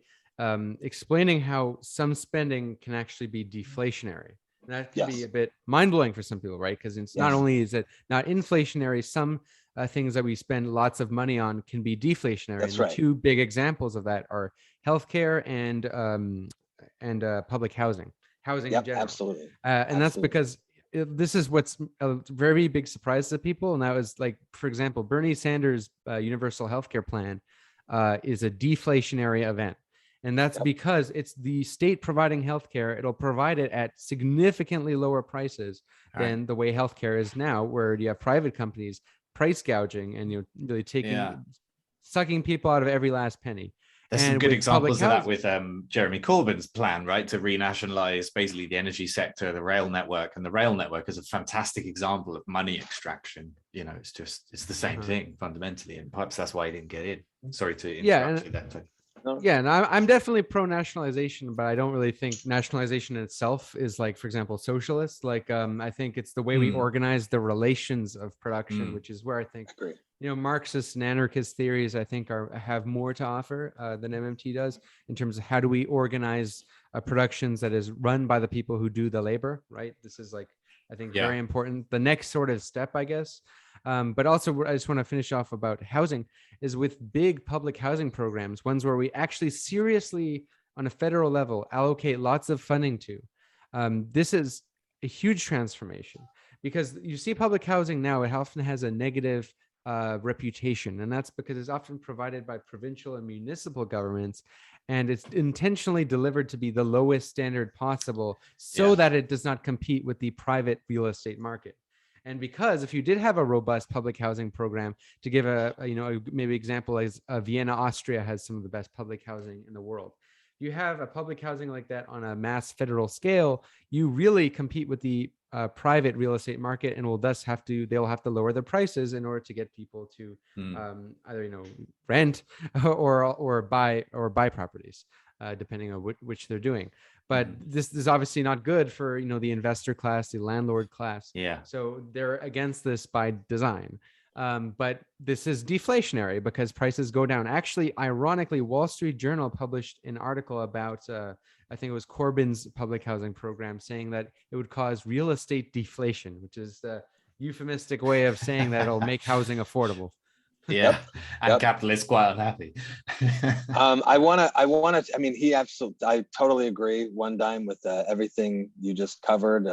explaining how some spending can actually be deflationary. And that can be a bit mind-blowing for some people, right? Because it's not only is it not inflationary, some things that we spend lots of money on can be deflationary. That's and the two big examples of that are healthcare and public housing in general. Absolutely. And that's because this is what's a very big surprise to people. And that was, like, for example, Bernie Sanders' universal healthcare plan is a deflationary event. And that's because it's the state providing healthcare. It'll provide it at significantly lower prices than the way healthcare is now, where you have private companies price gouging and really sucking people out of every last penny. There's some good examples of that with Jeremy Corbyn's plan, right, to renationalize basically the energy sector, the rail network, and the rail network is a fantastic example of money extraction. It's the same thing fundamentally, and perhaps that's why he didn't get in. Sorry to interrupt you there. Yeah, and I'm definitely pro-nationalization, but I don't really think nationalization in itself is, like, for example, socialist. Like, I think it's the way we organize the relations of production, which is where I think Marxist and anarchist theories, I think, have more to offer than MMT does in terms of how do we organize productions that is run by the people who do the labor, right? This is, like, I think very important. The next sort of step, I guess. But also, I just want to finish off about housing is with big public housing programs, ones where we actually seriously on a federal level allocate lots of funding to. This is a huge transformation, because you see public housing now, it often has a negative reputation, and that's because it's often provided by provincial and municipal governments, and it's intentionally delivered to be the lowest standard possible so that it does not compete with the private real estate market. And because if you did have a robust public housing program, to give maybe example, as Vienna, Austria has some of the best public housing in the world. You have a public housing like that on a mass federal scale, you really compete with the private real estate market, and they'll have to lower the prices in order to get people to either rent or buy properties, depending on which they're doing. But this is obviously not good for the investor class, the landlord class. Yeah. So they're against this by design. But this is deflationary because prices go down. Actually, ironically, Wall Street Journal published an article about, I think it was Corbyn's public housing program, saying that it would cause real estate deflation, which is the euphemistic way of saying that it'll make housing affordable. Yeah, and capitalists quite unhappy. I totally agree, One Dime, with everything you just covered.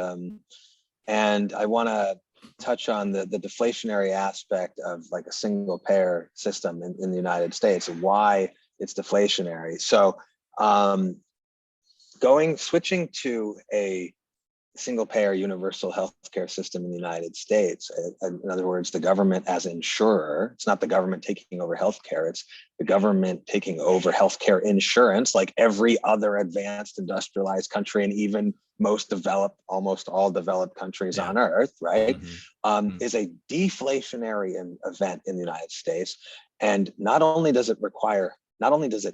And I want to touch on the deflationary aspect of like a single payer system in the United States and why it's deflationary. So switching to a single payer universal healthcare system in the United States, in other words, the government as insurer, it's not the government taking over healthcare, it's the government taking over healthcare insurance, like every other advanced industrialized country and even almost all developed countries on earth, right? Is a deflationary event in the United States. And not only does it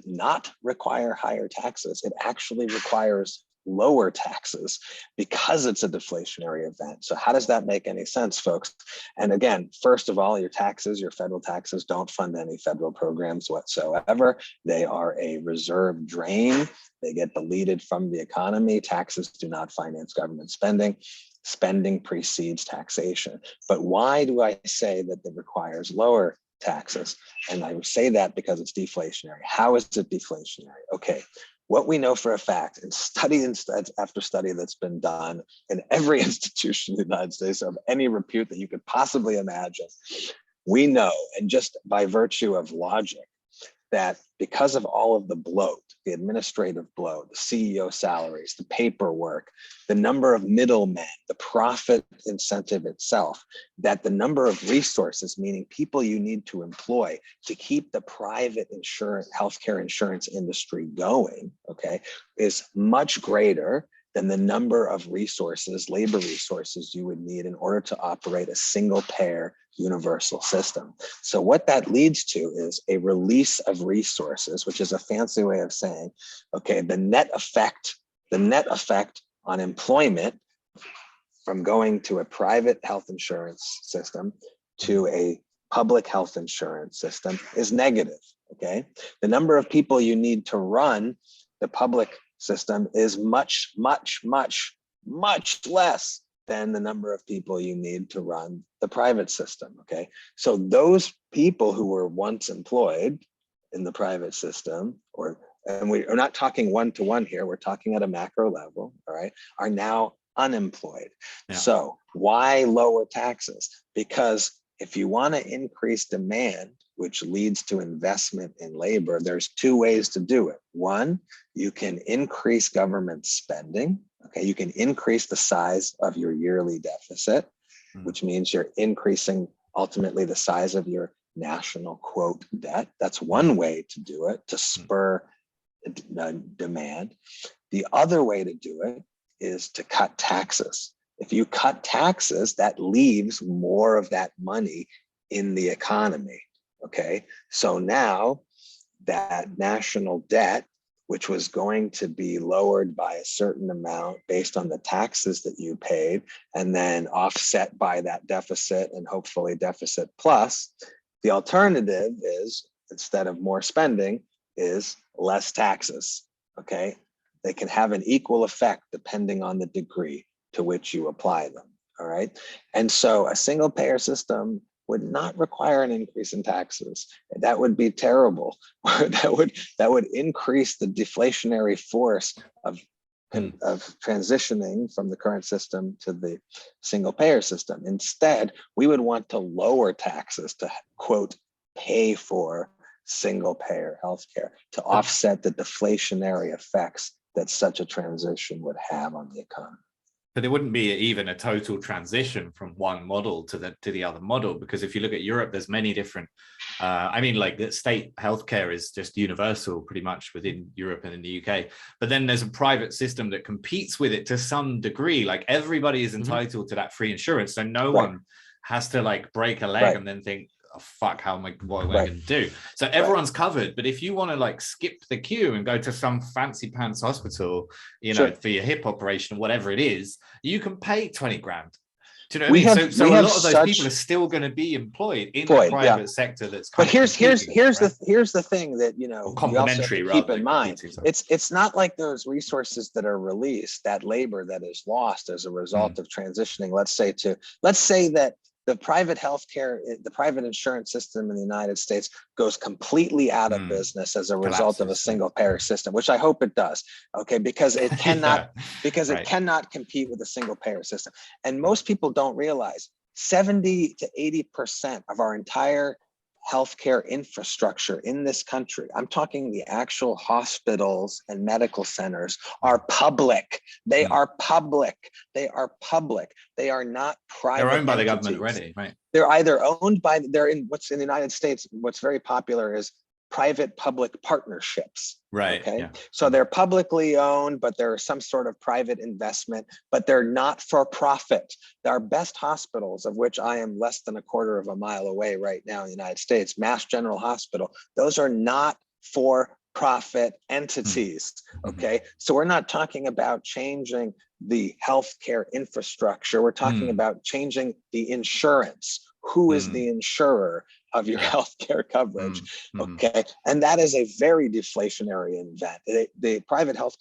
not require higher taxes, it actually requires lower taxes because it's a deflationary event. So how does that make any sense, folks? And again, first of all, your federal taxes don't fund any federal programs whatsoever. They are a reserve drain. They get deleted from the economy. Taxes do not finance government spending. Spending precedes taxation. But why do I say that it requires lower taxes? And I say that because it's deflationary. How is it deflationary? Okay. What we know for a fact, and study after study that's been done in every institution in the United States of any repute that you could possibly imagine, we know, and just by virtue of logic, that because of all of the bloat, the administrative bloat, the CEO salaries, the paperwork, the number of middlemen, the profit incentive itself, that the number of resources, meaning people you need to employ to keep the private healthcare insurance industry going, okay, is much greater than the number of labor resources you would need in order to operate a single payer universal system. So what that leads to is a release of resources, which is a fancy way of saying, okay, the net effect on employment from going to a private health insurance system to a public health insurance system is negative, okay? The number of people you need to run the public system is much, much, much, much less than the number of people you need to run the private system, okay? So those people who were once employed in the private system, and we are not talking one-to-one here, we're talking at a macro level, all right, are now unemployed. Yeah. So why lower taxes? Because if you want to increase demand, which leads to investment in labor, there's two ways to do it. One, you can increase government spending. Okay, you can increase the size of your yearly deficit, which means you're increasing ultimately the size of your national quote debt. That's one way to do it, to spur demand. The other way to do it is to cut taxes. If you cut taxes, that leaves more of that money in the economy. Okay, so now that national debt, which was going to be lowered by a certain amount based on the taxes that you paid, and then offset by that deficit and hopefully deficit plus, the alternative is, instead of more spending, is less taxes. Okay, they can have an equal effect depending on the degree to which you apply them. All right, and so a single payer system would not require an increase in taxes. That would be terrible. that would increase the deflationary force of transitioning from the current system to the single payer system. Instead, we would want to lower taxes to, quote, pay for single payer healthcare, to offset the deflationary effects that such a transition would have on the economy. But there wouldn't be even a total transition from one model to the other model, because if you look at Europe, there's many different. I mean, like the state healthcare is just universal pretty much within Europe and in the UK. But then there's a private system that competes with it to some degree. Like everybody is entitled to that free insurance, so no one has to like break a leg and then think, oh, fuck, what am I going to do? So everyone's covered. But if you want to like skip the queue and go to some fancy pants hospital, you know, for your hip operation, whatever it is, you can pay 20 grand. Do you know what I mean? So a lot of those people are still going to be employed in the private sector. That's kind but here's the thing that, you know, you also have to keep in mind. It's not like those resources that are released, that labor that is lost as a result of transitioning. Let's say that the private healthcare, the private insurance system in the United States goes completely out of business as a result of a single payer system, which I hope it does. Okay, because it cannot, it cannot compete with a single payer system. And most people don't realize 70 to 80% of our entire healthcare infrastructure in this country, I'm talking the actual hospitals and medical centers, are public. They are public. They are public. They are not private. They're owned by the government already, right? They're either owned by, they're in what's in the United States, what's very popular is private-public partnerships. Right. Okay. Yeah. So they're publicly owned, but there's some sort of private investment, but they're not for profit. Our best hospitals, of which I am less than a quarter of a mile away right now in the United States, Mass General Hospital, those are not for profit entities. Okay. So we're not talking about changing the healthcare infrastructure. We're talking about changing the insurance. Who is the insurer of your healthcare coverage? Okay, and that is a very deflationary event. The private health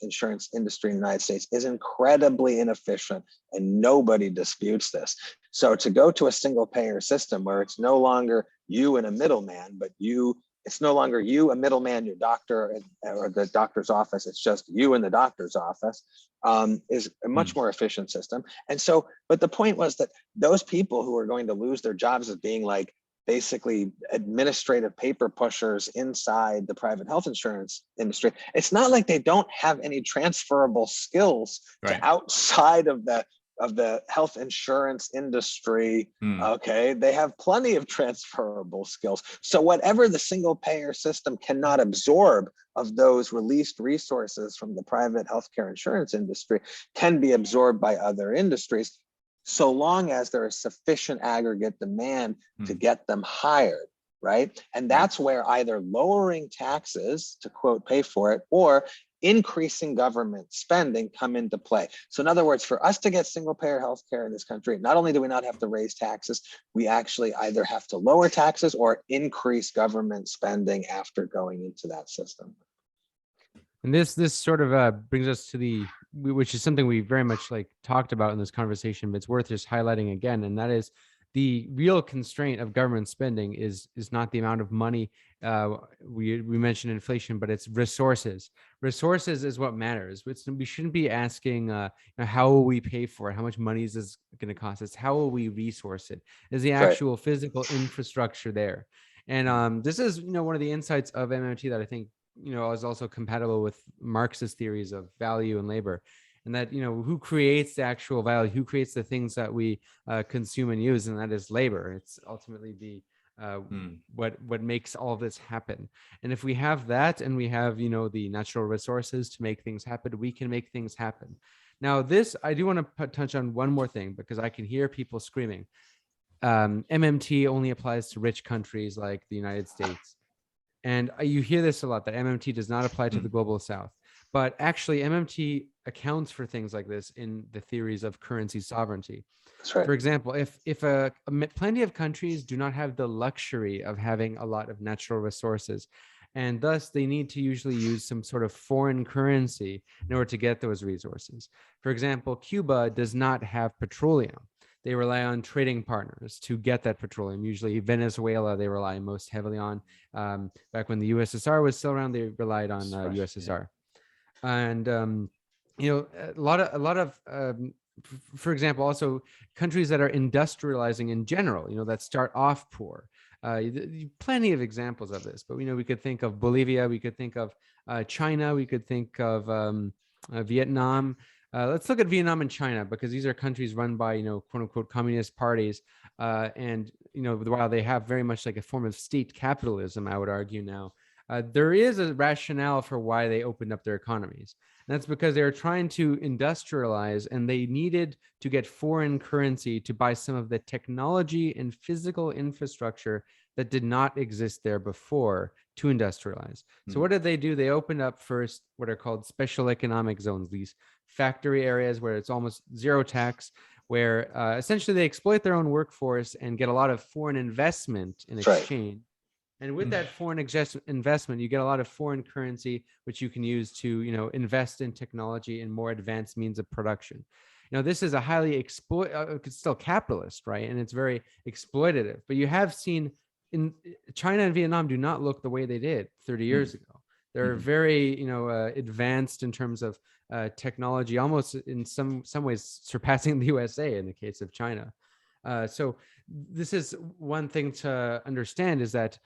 insurance industry in the United States is incredibly inefficient, and nobody disputes this. So to go to a single payer system where it's no longer you and a middleman, but it's no longer you, a middleman, your doctor, or the doctor's office. It's just you and the doctor's office, is a much more efficient system. And so, but the point was that those people who are going to lose their jobs as being like basically administrative paper pushers inside the private health insurance industry, it's not like they don't have any transferable skills to outside of the health insurance industry. Okay, they have plenty of transferable skills. So whatever the single payer system cannot absorb of those released resources from the private healthcare insurance industry can be absorbed by other industries, so long as there is sufficient aggregate demand to get them hired, right? And that's where either lowering taxes to, quote, pay for it, or increasing government spending come into play. So in other words, for us to get single payer healthcare in this country, not only do we not have to raise taxes, we actually either have to lower taxes or increase government spending after going into that system. And this sort of brings us to which is something we very much like talked about in this conversation, but it's worth just highlighting again, and that is the real constraint of government spending is not the amount of money. We mentioned inflation, but it's resources. Resources is what matters. We shouldn't be asking how will we pay for it? How much money is this going to cost us? How will we resource it? Is the actual physical infrastructure there? And this is one of the insights of MMT that I think is also compatible with Marxist theories of value and labor. And that, who creates the actual value, who creates the things that we consume and use, and that is labor. It's ultimately what makes all of this happen. And if we have that, and we have, the natural resources to make things happen, we can make things happen. Now, this, I do want to touch on one more thing, because I can hear people screaming, MMT only applies to rich countries like the United States. And you hear this a lot, that MMT does not apply to the global South. But actually, MMT accounts for things like this in the theories of currency sovereignty. That's right. For example, if plenty of countries do not have the luxury of having a lot of natural resources, and thus they need to usually use some sort of foreign currency in order to get those resources. For example, Cuba does not have petroleum. they rely on trading partners to get that petroleum. Usually Venezuela, they rely most heavily on. Back when the USSR was still around, they relied on USSR. And, a lot of for example, also countries that are industrializing in general, that start off poor. Plenty of examples of this, but we could think of Bolivia, we could think of China, we could think of Vietnam. Let's look at Vietnam and China, because these are countries run by quote unquote communist parties, and while they have very much like a form of state capitalism, I would argue now, there is a rationale for why they opened up their economies. And that's because they were trying to industrialize, and they needed to get foreign currency to buy some of the technology and physical infrastructure that did not exist there before to industrialize. So what did they do? They opened up first what are called special economic zones, these factory areas where it's almost zero tax, where essentially they exploit their own workforce and get a lot of foreign investment in exchange. And with that foreign investment, you get a lot of foreign currency, which you can use to, invest in technology and more advanced means of production. This is a highly it's still capitalist, right? And it's very exploitative. But you have seen in China and Vietnam do not look the way they did 30 years ago. They're very, advanced in terms of technology, almost in some ways surpassing the USA in the case of China. So this is one thing to understand, is that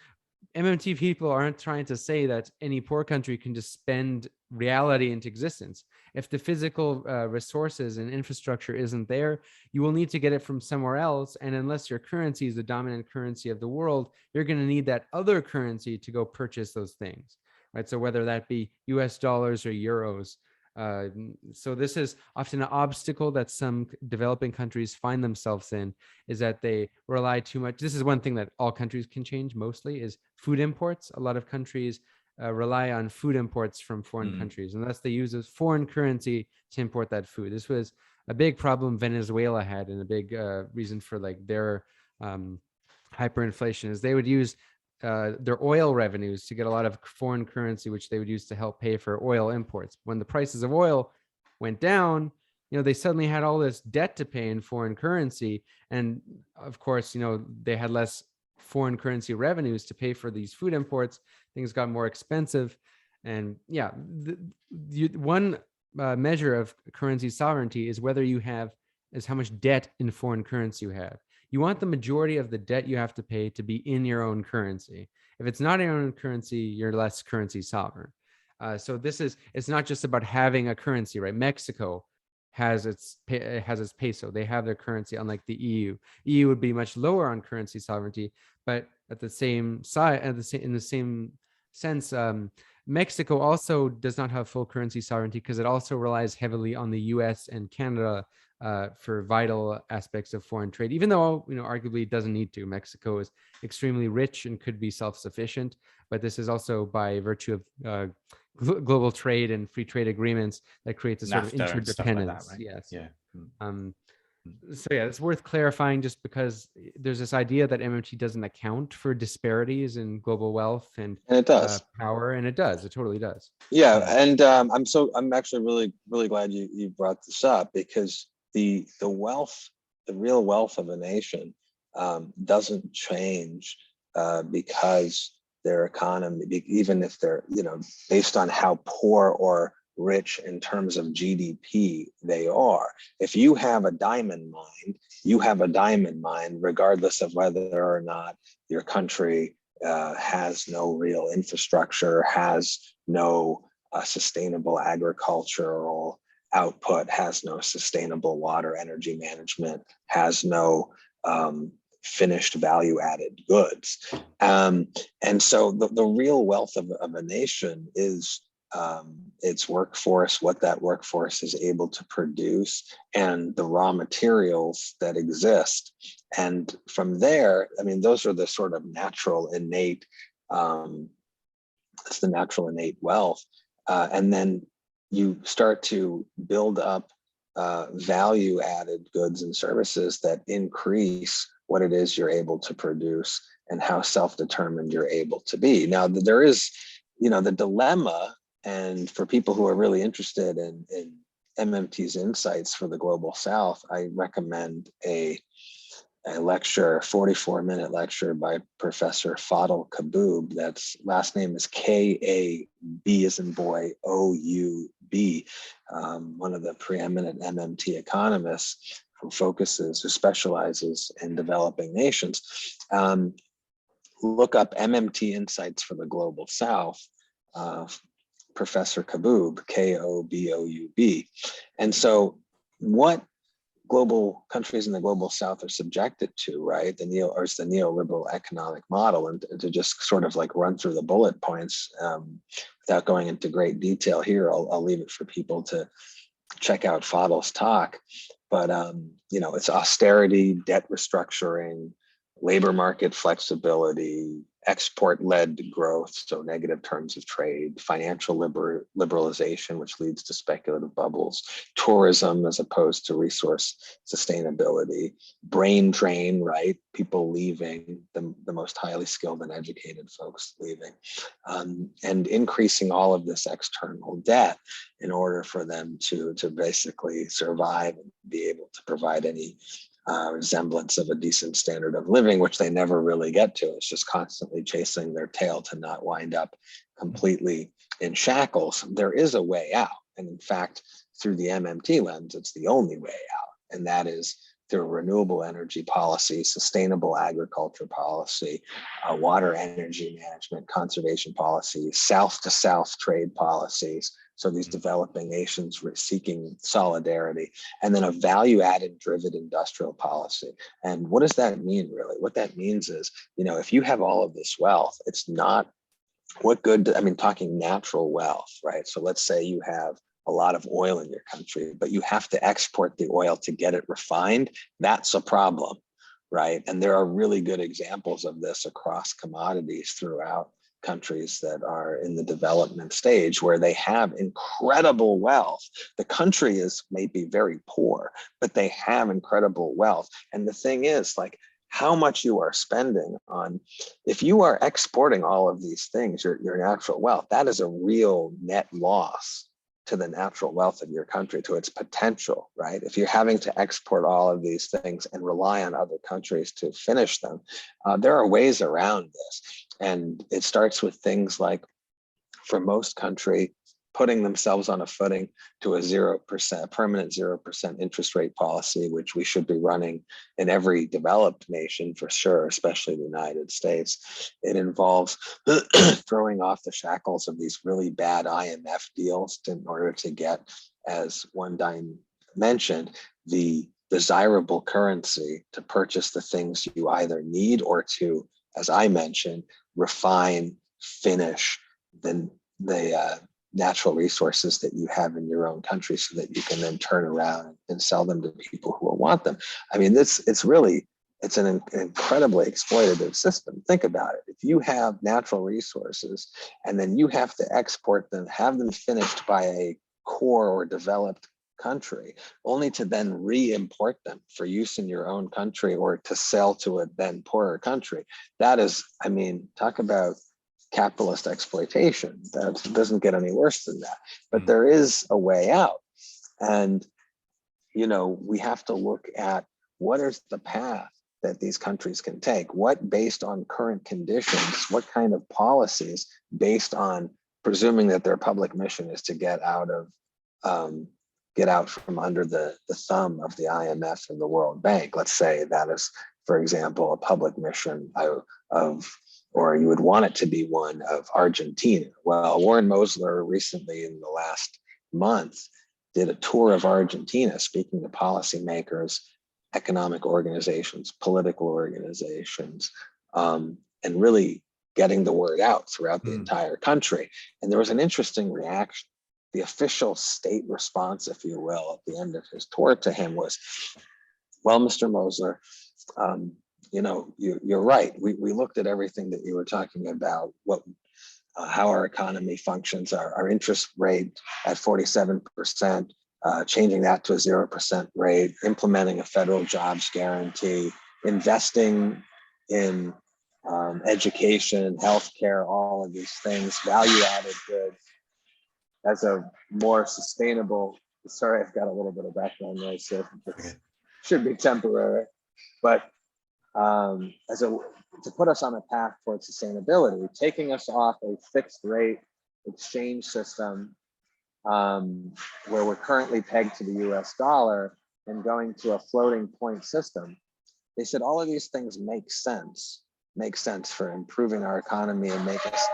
MMT people aren't trying to say that any poor country can just spend reality into existence. If the physical resources and infrastructure isn't there, you will need to get it from somewhere else. And unless your currency is the dominant currency of the world, you're going to need that other currency to go purchase those things, right? So whether that be US dollars or euros. So this is often an obstacle that some developing countries find themselves in, is that they rely too much. This is one thing that all countries can change mostly, is food imports. A lot of countries rely on food imports from foreign countries, unless they use a foreign currency to import that food. This was a big problem Venezuela had, and a big reason for like their hyperinflation, is they would use their oil revenues to get a lot of foreign currency, which they would use to help pay for oil imports. When the prices of oil went down, they suddenly had all this debt to pay in foreign currency. And of course, they had less foreign currency revenues to pay for these food imports. Things got more expensive. And yeah, one measure of currency sovereignty is how much debt in foreign currency you have. You want the majority of the debt you have to pay to be in your own currency. If it's not in your own currency, you're less currency sovereign. So it's not just about having a currency, right? Mexico has its peso. They have their currency, unlike the EU. EU would be much lower on currency sovereignty, but in the same sense, Mexico also does not have full currency sovereignty, because it also relies heavily on the US and Canada for vital aspects of foreign trade, even though, arguably it doesn't need to. Mexico is extremely rich and could be self-sufficient, but this is also by virtue of global trade and free trade agreements that creates a sort of interdependence. Like that, right? Yes. Yeah. So yeah, it's worth clarifying, just because there's this idea that MMT doesn't account for disparities in global wealth and it does. Power, and it does. It totally does. Yeah, and I'm actually really glad you brought this up, because the real wealth of a nation doesn't change because their economy, even if they're based on how poor or rich in terms of GDP they are. If you have a diamond mine, you have a diamond mine, regardless of whether or not your country has no real infrastructure, has no sustainable agricultural output, has no sustainable water energy management, has no finished value-added goods. And so the real wealth of a nation is its workforce, what that workforce is able to produce, and the raw materials that exist. And from there, those are the sort of natural innate, it's the natural innate wealth. And then you start to build up value-added goods and services that increase what it is you're able to produce and how self-determined you're able to be. Now, there is, the dilemma, and for people who are really interested in MMT's insights for the Global South, I recommend a a lecture, 44-minute lecture by Professor Fadl Kaboub. That's last name is K-A-B as in boy, O-U-B, one of the preeminent MMT economists who specializes in developing nations. Look up MMT Insights for the Global South, Professor Kaboub, K-O-B-O-U-B. And so what global countries in the global south are subjected to, right? The neoliberal economic model. And to just sort of like run through the bullet points without going into great detail here, I'll leave it for people to check out Fadl's talk. But, it's austerity, debt restructuring, labor market flexibility, export-led growth, so negative terms of trade, financial liberalization, which leads to speculative bubbles, tourism as opposed to resource sustainability, brain drain, right? People leaving, the most highly skilled and educated folks leaving, and increasing all of this external debt in order for them to basically survive and be able to provide any resemblance of a decent standard of living, which they never really get to. It's just constantly chasing their tail to not wind up completely in shackles. There is a way out. And in fact, through the MMT lens, it's the only way out. And that is through renewable energy policy, sustainable agriculture policy, water energy management, conservation policies, south to south trade policies. So these developing nations were seeking solidarity, and then a value-added driven industrial policy. And what does that mean, really? What that means is, if you have all of this wealth, it's not what good, talking natural wealth, right? So let's say you have a lot of oil in your country, but you have to export the oil to get it refined. That's a problem, right? And there are really good examples of this across commodities throughout countries that are in the development stage where they have incredible wealth. The country is maybe very poor, but they have incredible wealth. And the thing is, like, how much you are spending on, if you are exporting all of these things, your natural wealth, that is a real net loss to the natural wealth of your country, to its potential, right? If you're having to export all of these things and rely on other countries to finish them, there are ways around this. And it starts with things like, for most country, putting themselves on a footing to a 0%, permanent 0% interest rate policy, which we should be running in every developed nation for sure, especially the United States. It involves throwing off the shackles of these really bad IMF deals in order to get, as Wondine mentioned, the desirable currency to purchase the things you either need or to, as I mentioned, refine, finish the natural resources that you have in your own country so that you can then turn around and sell them to people who will want them. It's an incredibly exploitative system. Think about it. If you have natural resources and then you have to export them, have them finished by a core or developed country, only to then re-import them for use in your own country or to sell to a then poorer country. That is, talk about capitalist exploitation. That doesn't get any worse than that. But there is a way out. And, we have to look at what is the path that these countries can take, what based on current conditions, what kind of policies based on presuming that their public mission is to get out from under the thumb of the IMF and the World Bank. Let's say that is, for example, a public mission or you would want it to be one of Argentina. Well, Warren Mosler recently in the last month did a tour of Argentina, speaking to policymakers, economic organizations, political organizations, and really getting the word out throughout the entire country. And there was an interesting reaction. The official state response, if you will, at the end of his tour to him was, well, Mr. Mosler, you're right. We looked at everything that you were talking about, how our economy functions, our interest rate at 47%, changing that to a 0% rate, implementing a federal jobs guarantee, investing in education, healthcare, all of these things, value-added goods as a more sustainable. Sorry, I've got a little bit of background noise here. Should be temporary. But to put us on a path towards sustainability, taking us off a fixed rate exchange system where we're currently pegged to the US dollar and going to a floating point system. They said all of these things make sense for improving our economy and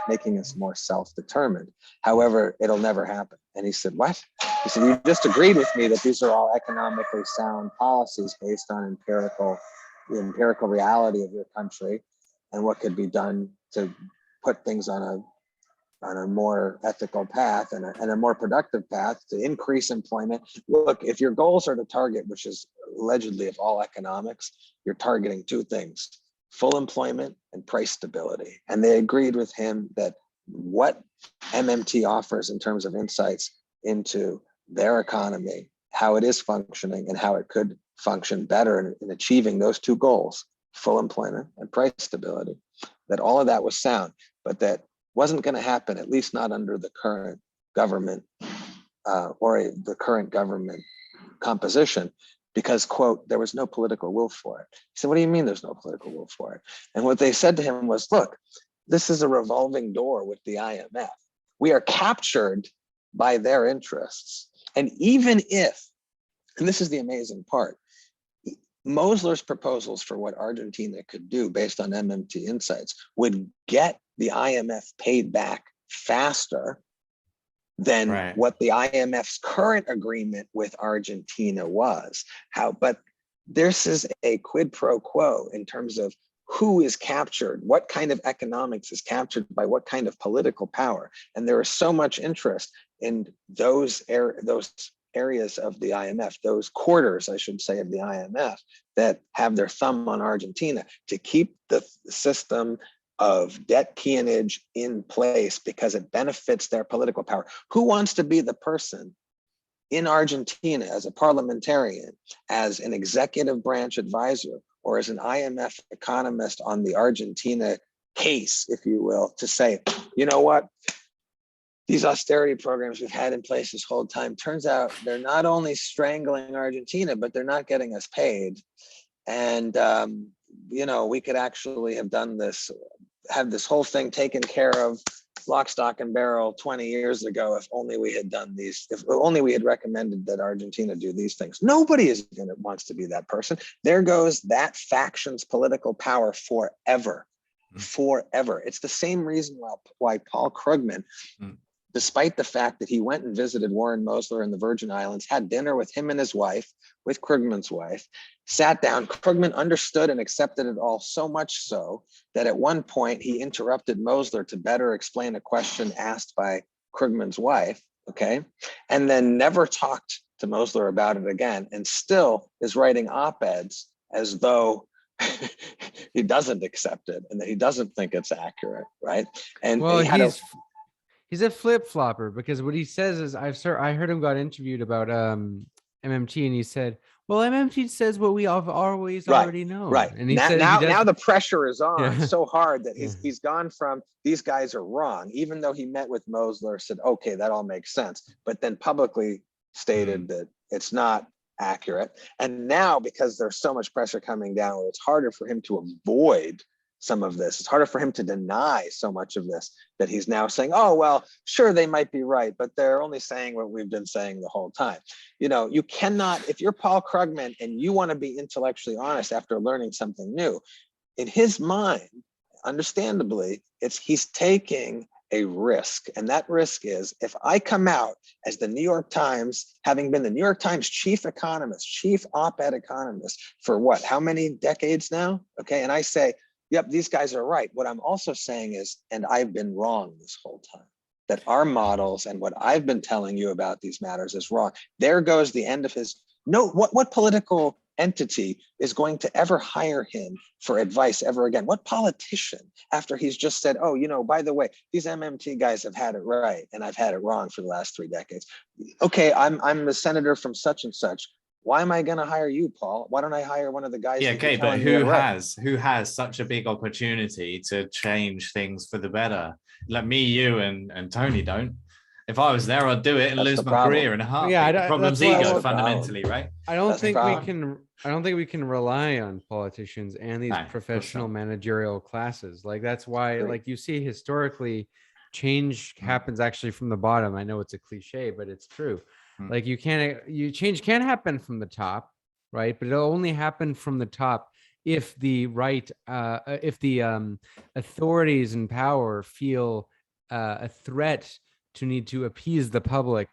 making us more self-determined. However, it'll never happen. And he said, what? He said, you just agreed with me that these are all economically sound policies based on the empirical reality of your country and what could be done to put things on a more ethical path and a more productive path to increase employment. Look, if your goals are to target, which is allegedly of all economics, you're targeting two things: full employment and price stability. And they agreed with him that what MMT offers in terms of insights into their economy, how it is functioning and how it could function better in achieving those two goals, full employment and price stability, that all of that was sound, but that wasn't going to happen, at least not under the current government or the current government composition, because, quote, there was no political will for it. He said, what do you mean there's no political will for it? And what they said to him was, look, this is a revolving door with the IMF. We are captured by their interests. And even if, and this is the amazing part, Mosler's proposals for what Argentina could do based on MMT insights would get the IMF paid back faster than what the IMF's current agreement with Argentina was. But this is a quid pro quo in terms of who is captured, what kind of economics is captured by what kind of political power. And there is so much interest in those areas of the IMF, those quarters, I should say, of the IMF that have their thumb on Argentina to keep the system of debt peonage in place because it benefits their political power. Who wants to be the person in Argentina as a parliamentarian, as an executive branch advisor, or as an IMF economist on the Argentina case, if you will, to say, you know what? These austerity programs we've had in place this whole time, turns out they're not only strangling Argentina, but they're not getting us paid. And, we could actually have done this, have this whole thing taken care of lock, stock, and barrel 20 years ago if only we had done these, if only we had recommended that Argentina do these things. Nobody wants to be that person. There goes that faction's political power forever. Forever. It's the same reason why Paul Krugman, despite the fact that he went and visited Warren Mosler in the Virgin Islands, had dinner with him and his wife, with Krugman's wife, sat down. Krugman understood and accepted it all, so much so that at one point he interrupted Mosler to better explain a question asked by Krugman's wife, okay? And then never talked to Mosler about it again, and still is writing op-eds as though he doesn't accept it and that he doesn't think it's accurate, right? And well, he's a flip-flopper, because what he says is, I heard him got interviewed about MMT, and he said, well, MMT says what we have always already known. Right. And he now the pressure is on so hard that Yeah. he's gone from these guys are wrong, even though he met with Mosler, said, okay, that all makes sense, but then publicly stated that it's not accurate. And now, because there's so much pressure coming down, it's harder for him to avoid some of this. It's harder for him to deny so much of this, that he's now saying, oh, well, sure, they might be right, but they're only saying what we've been saying the whole time. You cannot, if you're Paul Krugman and you want to be intellectually honest after learning something new, in his mind, understandably, he's taking a risk. And that risk is, if I come out as the New York Times, having been the New York Times chief economist, chief op-ed economist for what, how many decades now? Okay, and I say, yep, these guys are right. What I'm also saying is, and I've been wrong this whole time, that our models and what I've been telling you about these matters is wrong. There goes the end of his, what political entity is going to ever hire him for advice ever again? What politician, after he's just said, oh, by the way, these MMT guys have had it right and I've had it wrong for the last 3 decades. Okay, I'm the senator from such and such. Why am I going to hire you, Paul? Why don't I hire one of the guys? Yeah, okay, but who has such a big opportunity to change things for the better? Like me, you, and Tony don't. If I was there, I'd do it and That's lose the my problem. career in a heartbeat. Yeah, The problem's that's why ego, the problem. fundamentally, right? I don't That's the think we problem. can. I don't think we can rely on politicians and these No, of course professional not. managerial classes. Like that's why, Agree. like you see historically, change happens actually from the bottom. I know it's a cliche, but it's true. Mm. Like change can happen from the top, right? But it'll only happen from the top if the authorities in power feel a threat to need to appease the public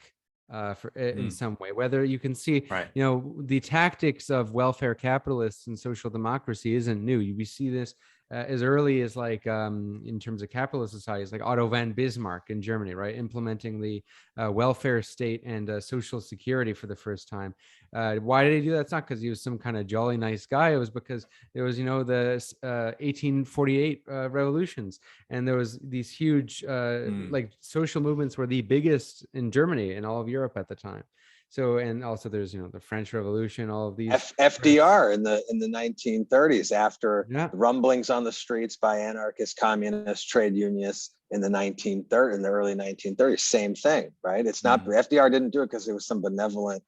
in some way. Whether you can see, Right. the tactics of welfare capitalists and social democracy isn't new. We see this as early as like in terms of capitalist societies, like Otto von Bismarck in Germany, right, implementing the welfare state and social security for the first time. Why did he do that? It's not because he was some kind of jolly nice guy. It was because there was, the 1848 revolutions, and there was these huge like social movements were the biggest in Germany and all of Europe at the time. So, and also there's, the French Revolution, all of these. FDR in the 1930s, after rumblings on the streets by anarchist communist trade unionists in the early 1930s, same thing, right? It's not, FDR didn't do it because it was some benevolent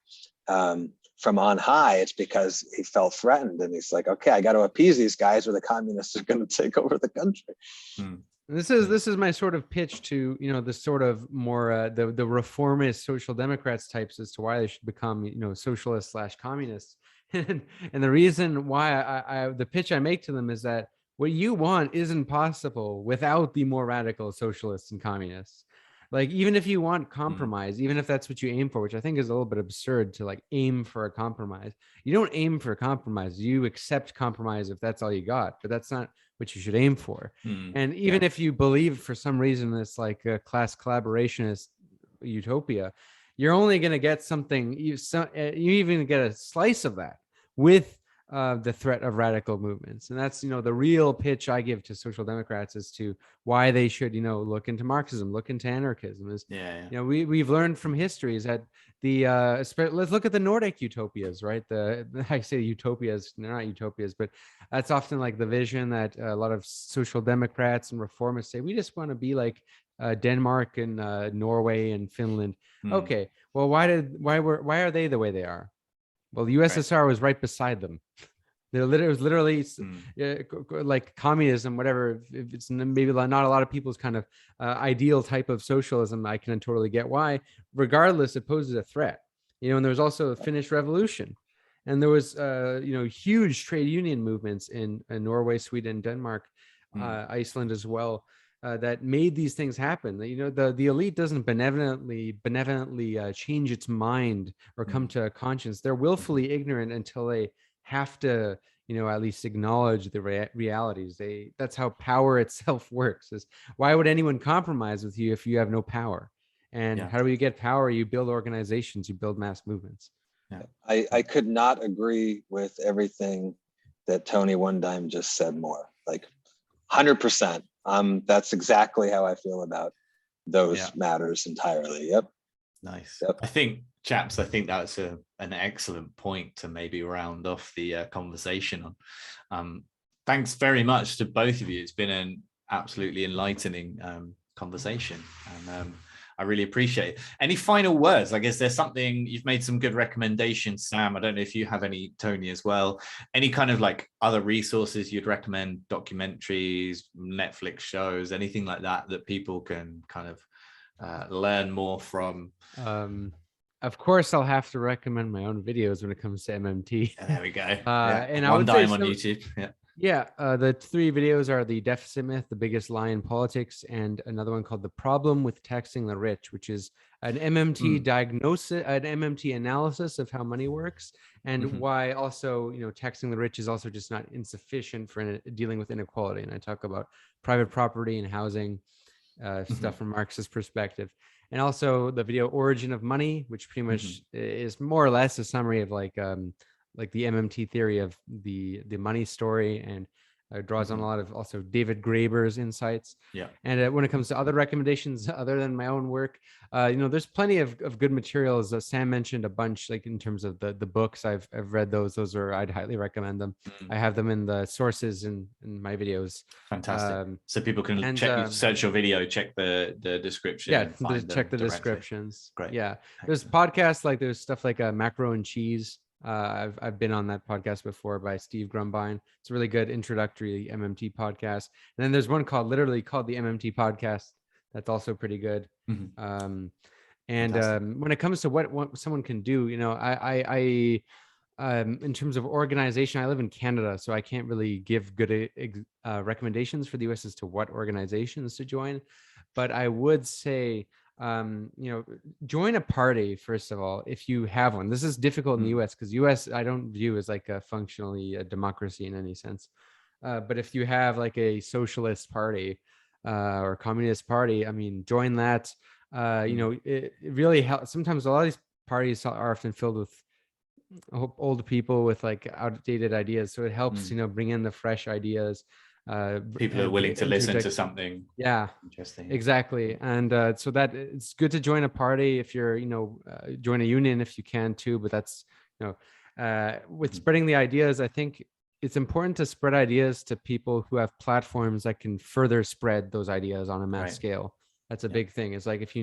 from on high. It's because he felt threatened, and he's like, okay, I got to appease these guys, or the communists are going to take over the country. This is my sort of pitch to, the sort of more the reformist social democrats types as to why they should become, socialists / communists. And the reason why I the pitch I make to them is that what you want isn't possible without the more radical socialists and communists. Like, even if you want compromise, even if that's what you aim for, which I think is a little bit absurd to like aim for a compromise. You don't aim for a compromise. You accept compromise if that's all you got, but that's not what you should aim for. And even if you believe for some reason this like a class collaborationist utopia, you're only going to get something, you even get a slice of that with the threat of radical movements. And that's, the real pitch I give to social democrats as to why they should, look into Marxism, look into anarchism. Is we've learned from history is that let's look at the Nordic utopias, right? I say utopias, they're not utopias, but that's often like the vision that a lot of social democrats and reformists say. We just want to be like Denmark and Norway and Finland. Okay, well, why are they the way they are? Well, the USSR was right beside them. It was literally like communism, whatever. If it's maybe not a lot of people's kind of ideal type of socialism, I can totally get why. Regardless, it poses a threat. And there was also the Finnish Revolution, and there was huge trade union movements in Norway, Sweden, Denmark, Iceland as well. That made these things happen. The elite doesn't benevolently change its mind or come to a conscience. They're willfully ignorant until they have to, at least acknowledge the realities. That's how power itself works. Is why would anyone compromise with you if you have no power? And how do you get power? You build organizations, you build mass movements. I could not agree with everything that Tony Wondheim just said more. Like 100%. That's exactly how I feel about those matters entirely. Yep. Nice. Yep. I think that's an excellent point to maybe round off the conversation on. Thanks very much to both of you. It's been an absolutely enlightening conversation, and I really appreciate it. Any final words? I guess there's something, you've made some good recommendations, Sam. I don't know if you have any, Tony, as well. Any kind of like other resources you'd recommend, documentaries, Netflix shows, anything like that people can kind of learn more from? Of course, I'll have to recommend my own videos when it comes to MMT. There we go. And One dime on YouTube. The 3 videos are the deficit myth, the biggest lie in politics, and another one called the problem with taxing the rich, which is an MMT diagnosis, an MMT analysis of how money works, and why also, taxing the rich is also just not insufficient for dealing with inequality. And I talk about private property and housing stuff from Marxist perspective. And also the video Origin of Money, which pretty much is more or less a summary of like the MMT theory of the money story, and It draws on a lot of also David Graeber's insights. Yeah. And when it comes to other recommendations other than my own work, there's plenty of good materials. Sam mentioned a bunch, like in terms of the books. I've read those. I'd highly recommend them. I have them in the sources in my videos. Fantastic. So people can search your video, check the description. Yeah, and find check the directly. descriptions. Great. Yeah, Excellent. there's podcasts like there's stuff like Macro and Cheese. I've been on that podcast before by Steve Grumbine. It's a really good introductory MMT podcast. And then there's one literally called the MMT podcast. That's also pretty good. When it comes to what someone can do, I in terms of organization, I live in Canada, so I can't really give good recommendations for the US as to what organizations to join. But I would say, join a party, first of all, if you have one. This is difficult in the US because US I don't view as like functionally a democracy in any sense. But if you have like a socialist party or communist party, I mean, join that. It really helps. Sometimes a lot of these parties are often filled with old people with like outdated ideas, so it helps bring in the fresh ideas. People are willing to listen to something interesting. Exactly. And so that it's good to join a party if you're join a union if you can too, but that's with spreading the ideas, I think it's important to spread ideas to people who have platforms that can further spread those ideas on a mass scale. That's a big thing. It's like if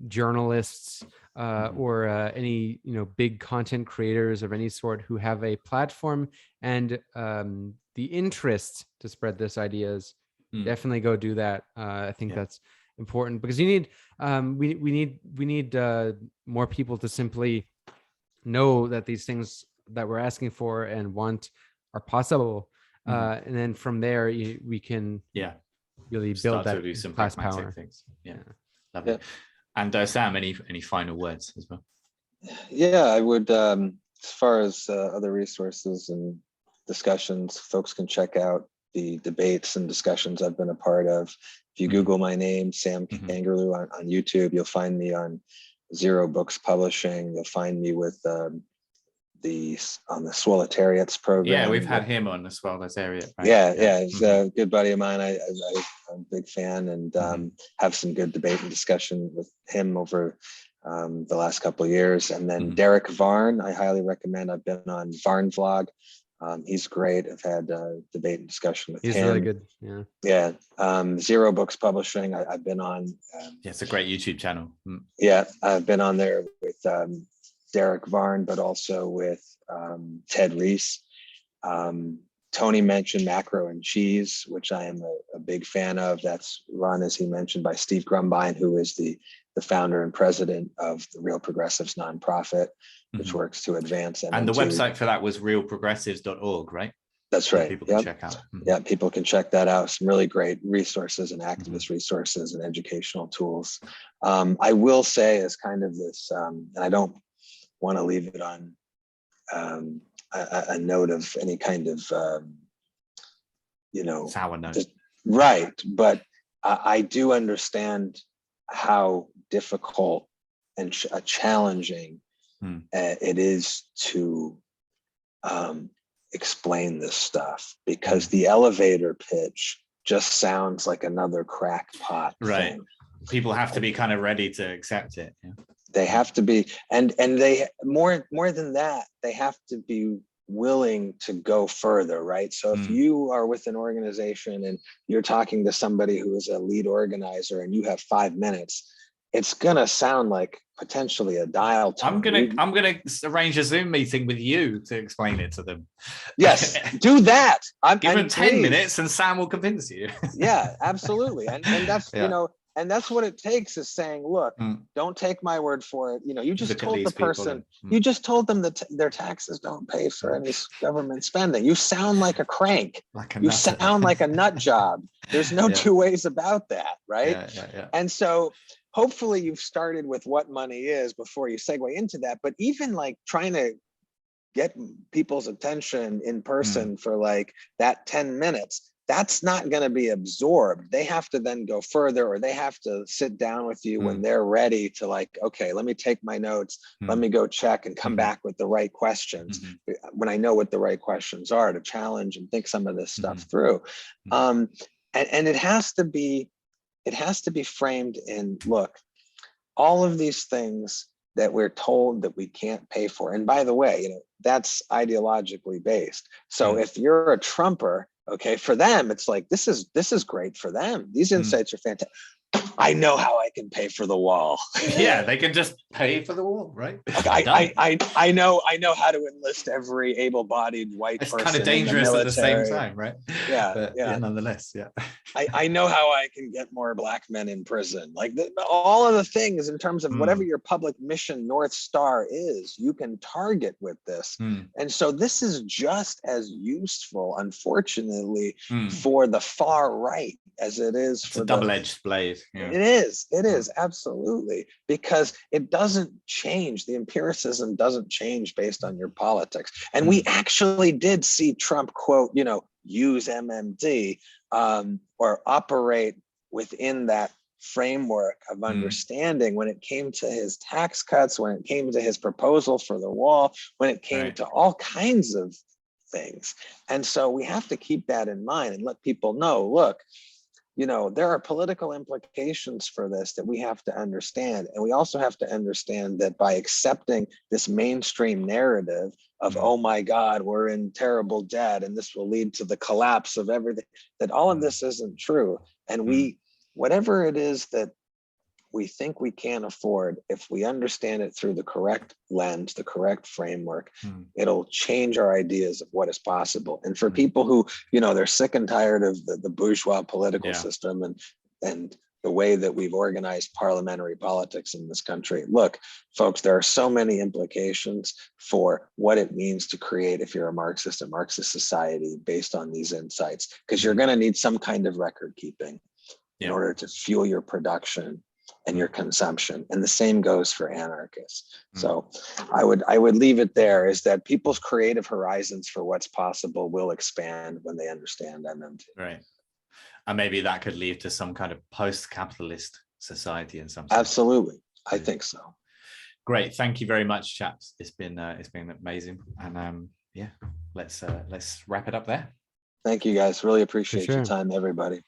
journalists or any big content creators of any sort who have a platform and the interest to spread this ideas, definitely go do that. I think that's important because you need we need more people to simply know that these things that we're asking for and want are possible, and then from there we can really build that do some class pragmatic power. things. Lovely. And Sam, any final words as well? Yeah, I would, as far as other resources and discussions, folks can check out the debates and discussions I've been a part of. If you Google my name, Sam Kangarloo on YouTube, you'll find me on Zero Books Publishing. You'll find me with on the Swolitariats program. Yeah, we've had him on the Swolitariat. Right? Yeah, he's a good buddy of mine. I'm a big fan and have some good debate and discussion with him over the last couple of years. And then Derek Varn, I highly recommend. I've been on Varn Vlog. He's great. I've had debate and discussion with him. He's really good. Yeah. Zero Books Publishing. I've been on. It's a great YouTube channel. Yeah, I've been on there with Derek Varn, but also with Ted Reese. Tony mentioned Macro and Cheese, which I am a big fan of. That's run, as he mentioned, by Steve Grumbine, who is the founder and president of the Real Progressives nonprofit, which works to advance MMT. And the website for that was realprogressives.org, right? That's right. People can check out. Yeah, people can check that out. Some really great resources and activist resources and educational tools. I will say as kind of this, and I don't want to leave it on a note of any kind of, sour note. Right. But I do understand how difficult and challenging it is to explain this stuff, because the elevator pitch just sounds like another crackpot thing. People have to be kind of ready to accept it. They have to be, and they more than that, they have to be willing to go further, right? So if you are with an organization and you're talking to somebody who is a lead organizer and you have 5 minutes, it's gonna sound like potentially a dial tone. I'm gonna arrange a Zoom meeting with you to explain it to them. Yes, do that. Give them 10 minutes and Sam will convince you. Yeah, absolutely. And that's and that's what it takes, is saying, look, don't take my word for it. You just told the person, you just told them that their taxes don't pay for any government spending. You sound like a crank. You sound like a nut job. There's no two ways about that, right? And so hopefully you've started with what money is before you segue into that. But even like trying to get people's attention in person for like that 10 minutes, that's not going to be absorbed. They have to then go further, or they have to sit down with you when they're ready to, like, okay, let me take my notes, let me go check and come back with the right questions when I know what the right questions are, to challenge and think some of this stuff through. And it has to be framed in, look, all of these things that we're told that we can't pay for. And by the way, you know, that's ideologically based. So if you're a Trumper, okay, for them, it's like, this is great for them. These insights are fantastic. I know how I can pay for the wall. Yeah, they can just pay for the wall, right? I know how to enlist every able-bodied white person. It's kind of dangerous at the same time, right? Yeah, but nonetheless, yeah. I know how I can get more Black men in prison. Like all of the things in terms of whatever your public mission North Star is, you can target with this. And so this is just as useful, unfortunately, for the far right as it is for a double-edged blade. Yeah. It is absolutely, because it doesn't change. The empiricism doesn't change based on your politics. And we actually did see Trump quote, you know, use MMT or operate within that framework of understanding when it came to his tax cuts, when it came to his proposal for the wall, when it came to all kinds of things. And so we have to keep that in mind and let people know, look, you know, there are political implications for this that we have to understand. And we also have to understand that by accepting this mainstream narrative of, oh my God, we're in terrible debt and this will lead to the collapse of everything, that all of this isn't true. And whatever it is that we think we can't afford, if we understand it through the correct lens, the correct framework, it'll change our ideas of what is possible. And for people who, you know, they're sick and tired of the bourgeois political system and the way that we've organized parliamentary politics in this country. Look, folks, there are so many implications for what it means to create, if you're a Marxist society based on these insights, because you're going to need some kind of record keeping in order to fuel your production and your consumption. And the same goes for anarchists. So I would leave it there, is that people's creative horizons for what's possible will expand when they understand MMT. Right. And maybe that could lead to some kind of post-capitalist society in some sense. Absolutely. I think so. Great. Thank you very much, chaps. It's been amazing. And let's wrap it up there. Thank you guys. Really appreciate your time, everybody.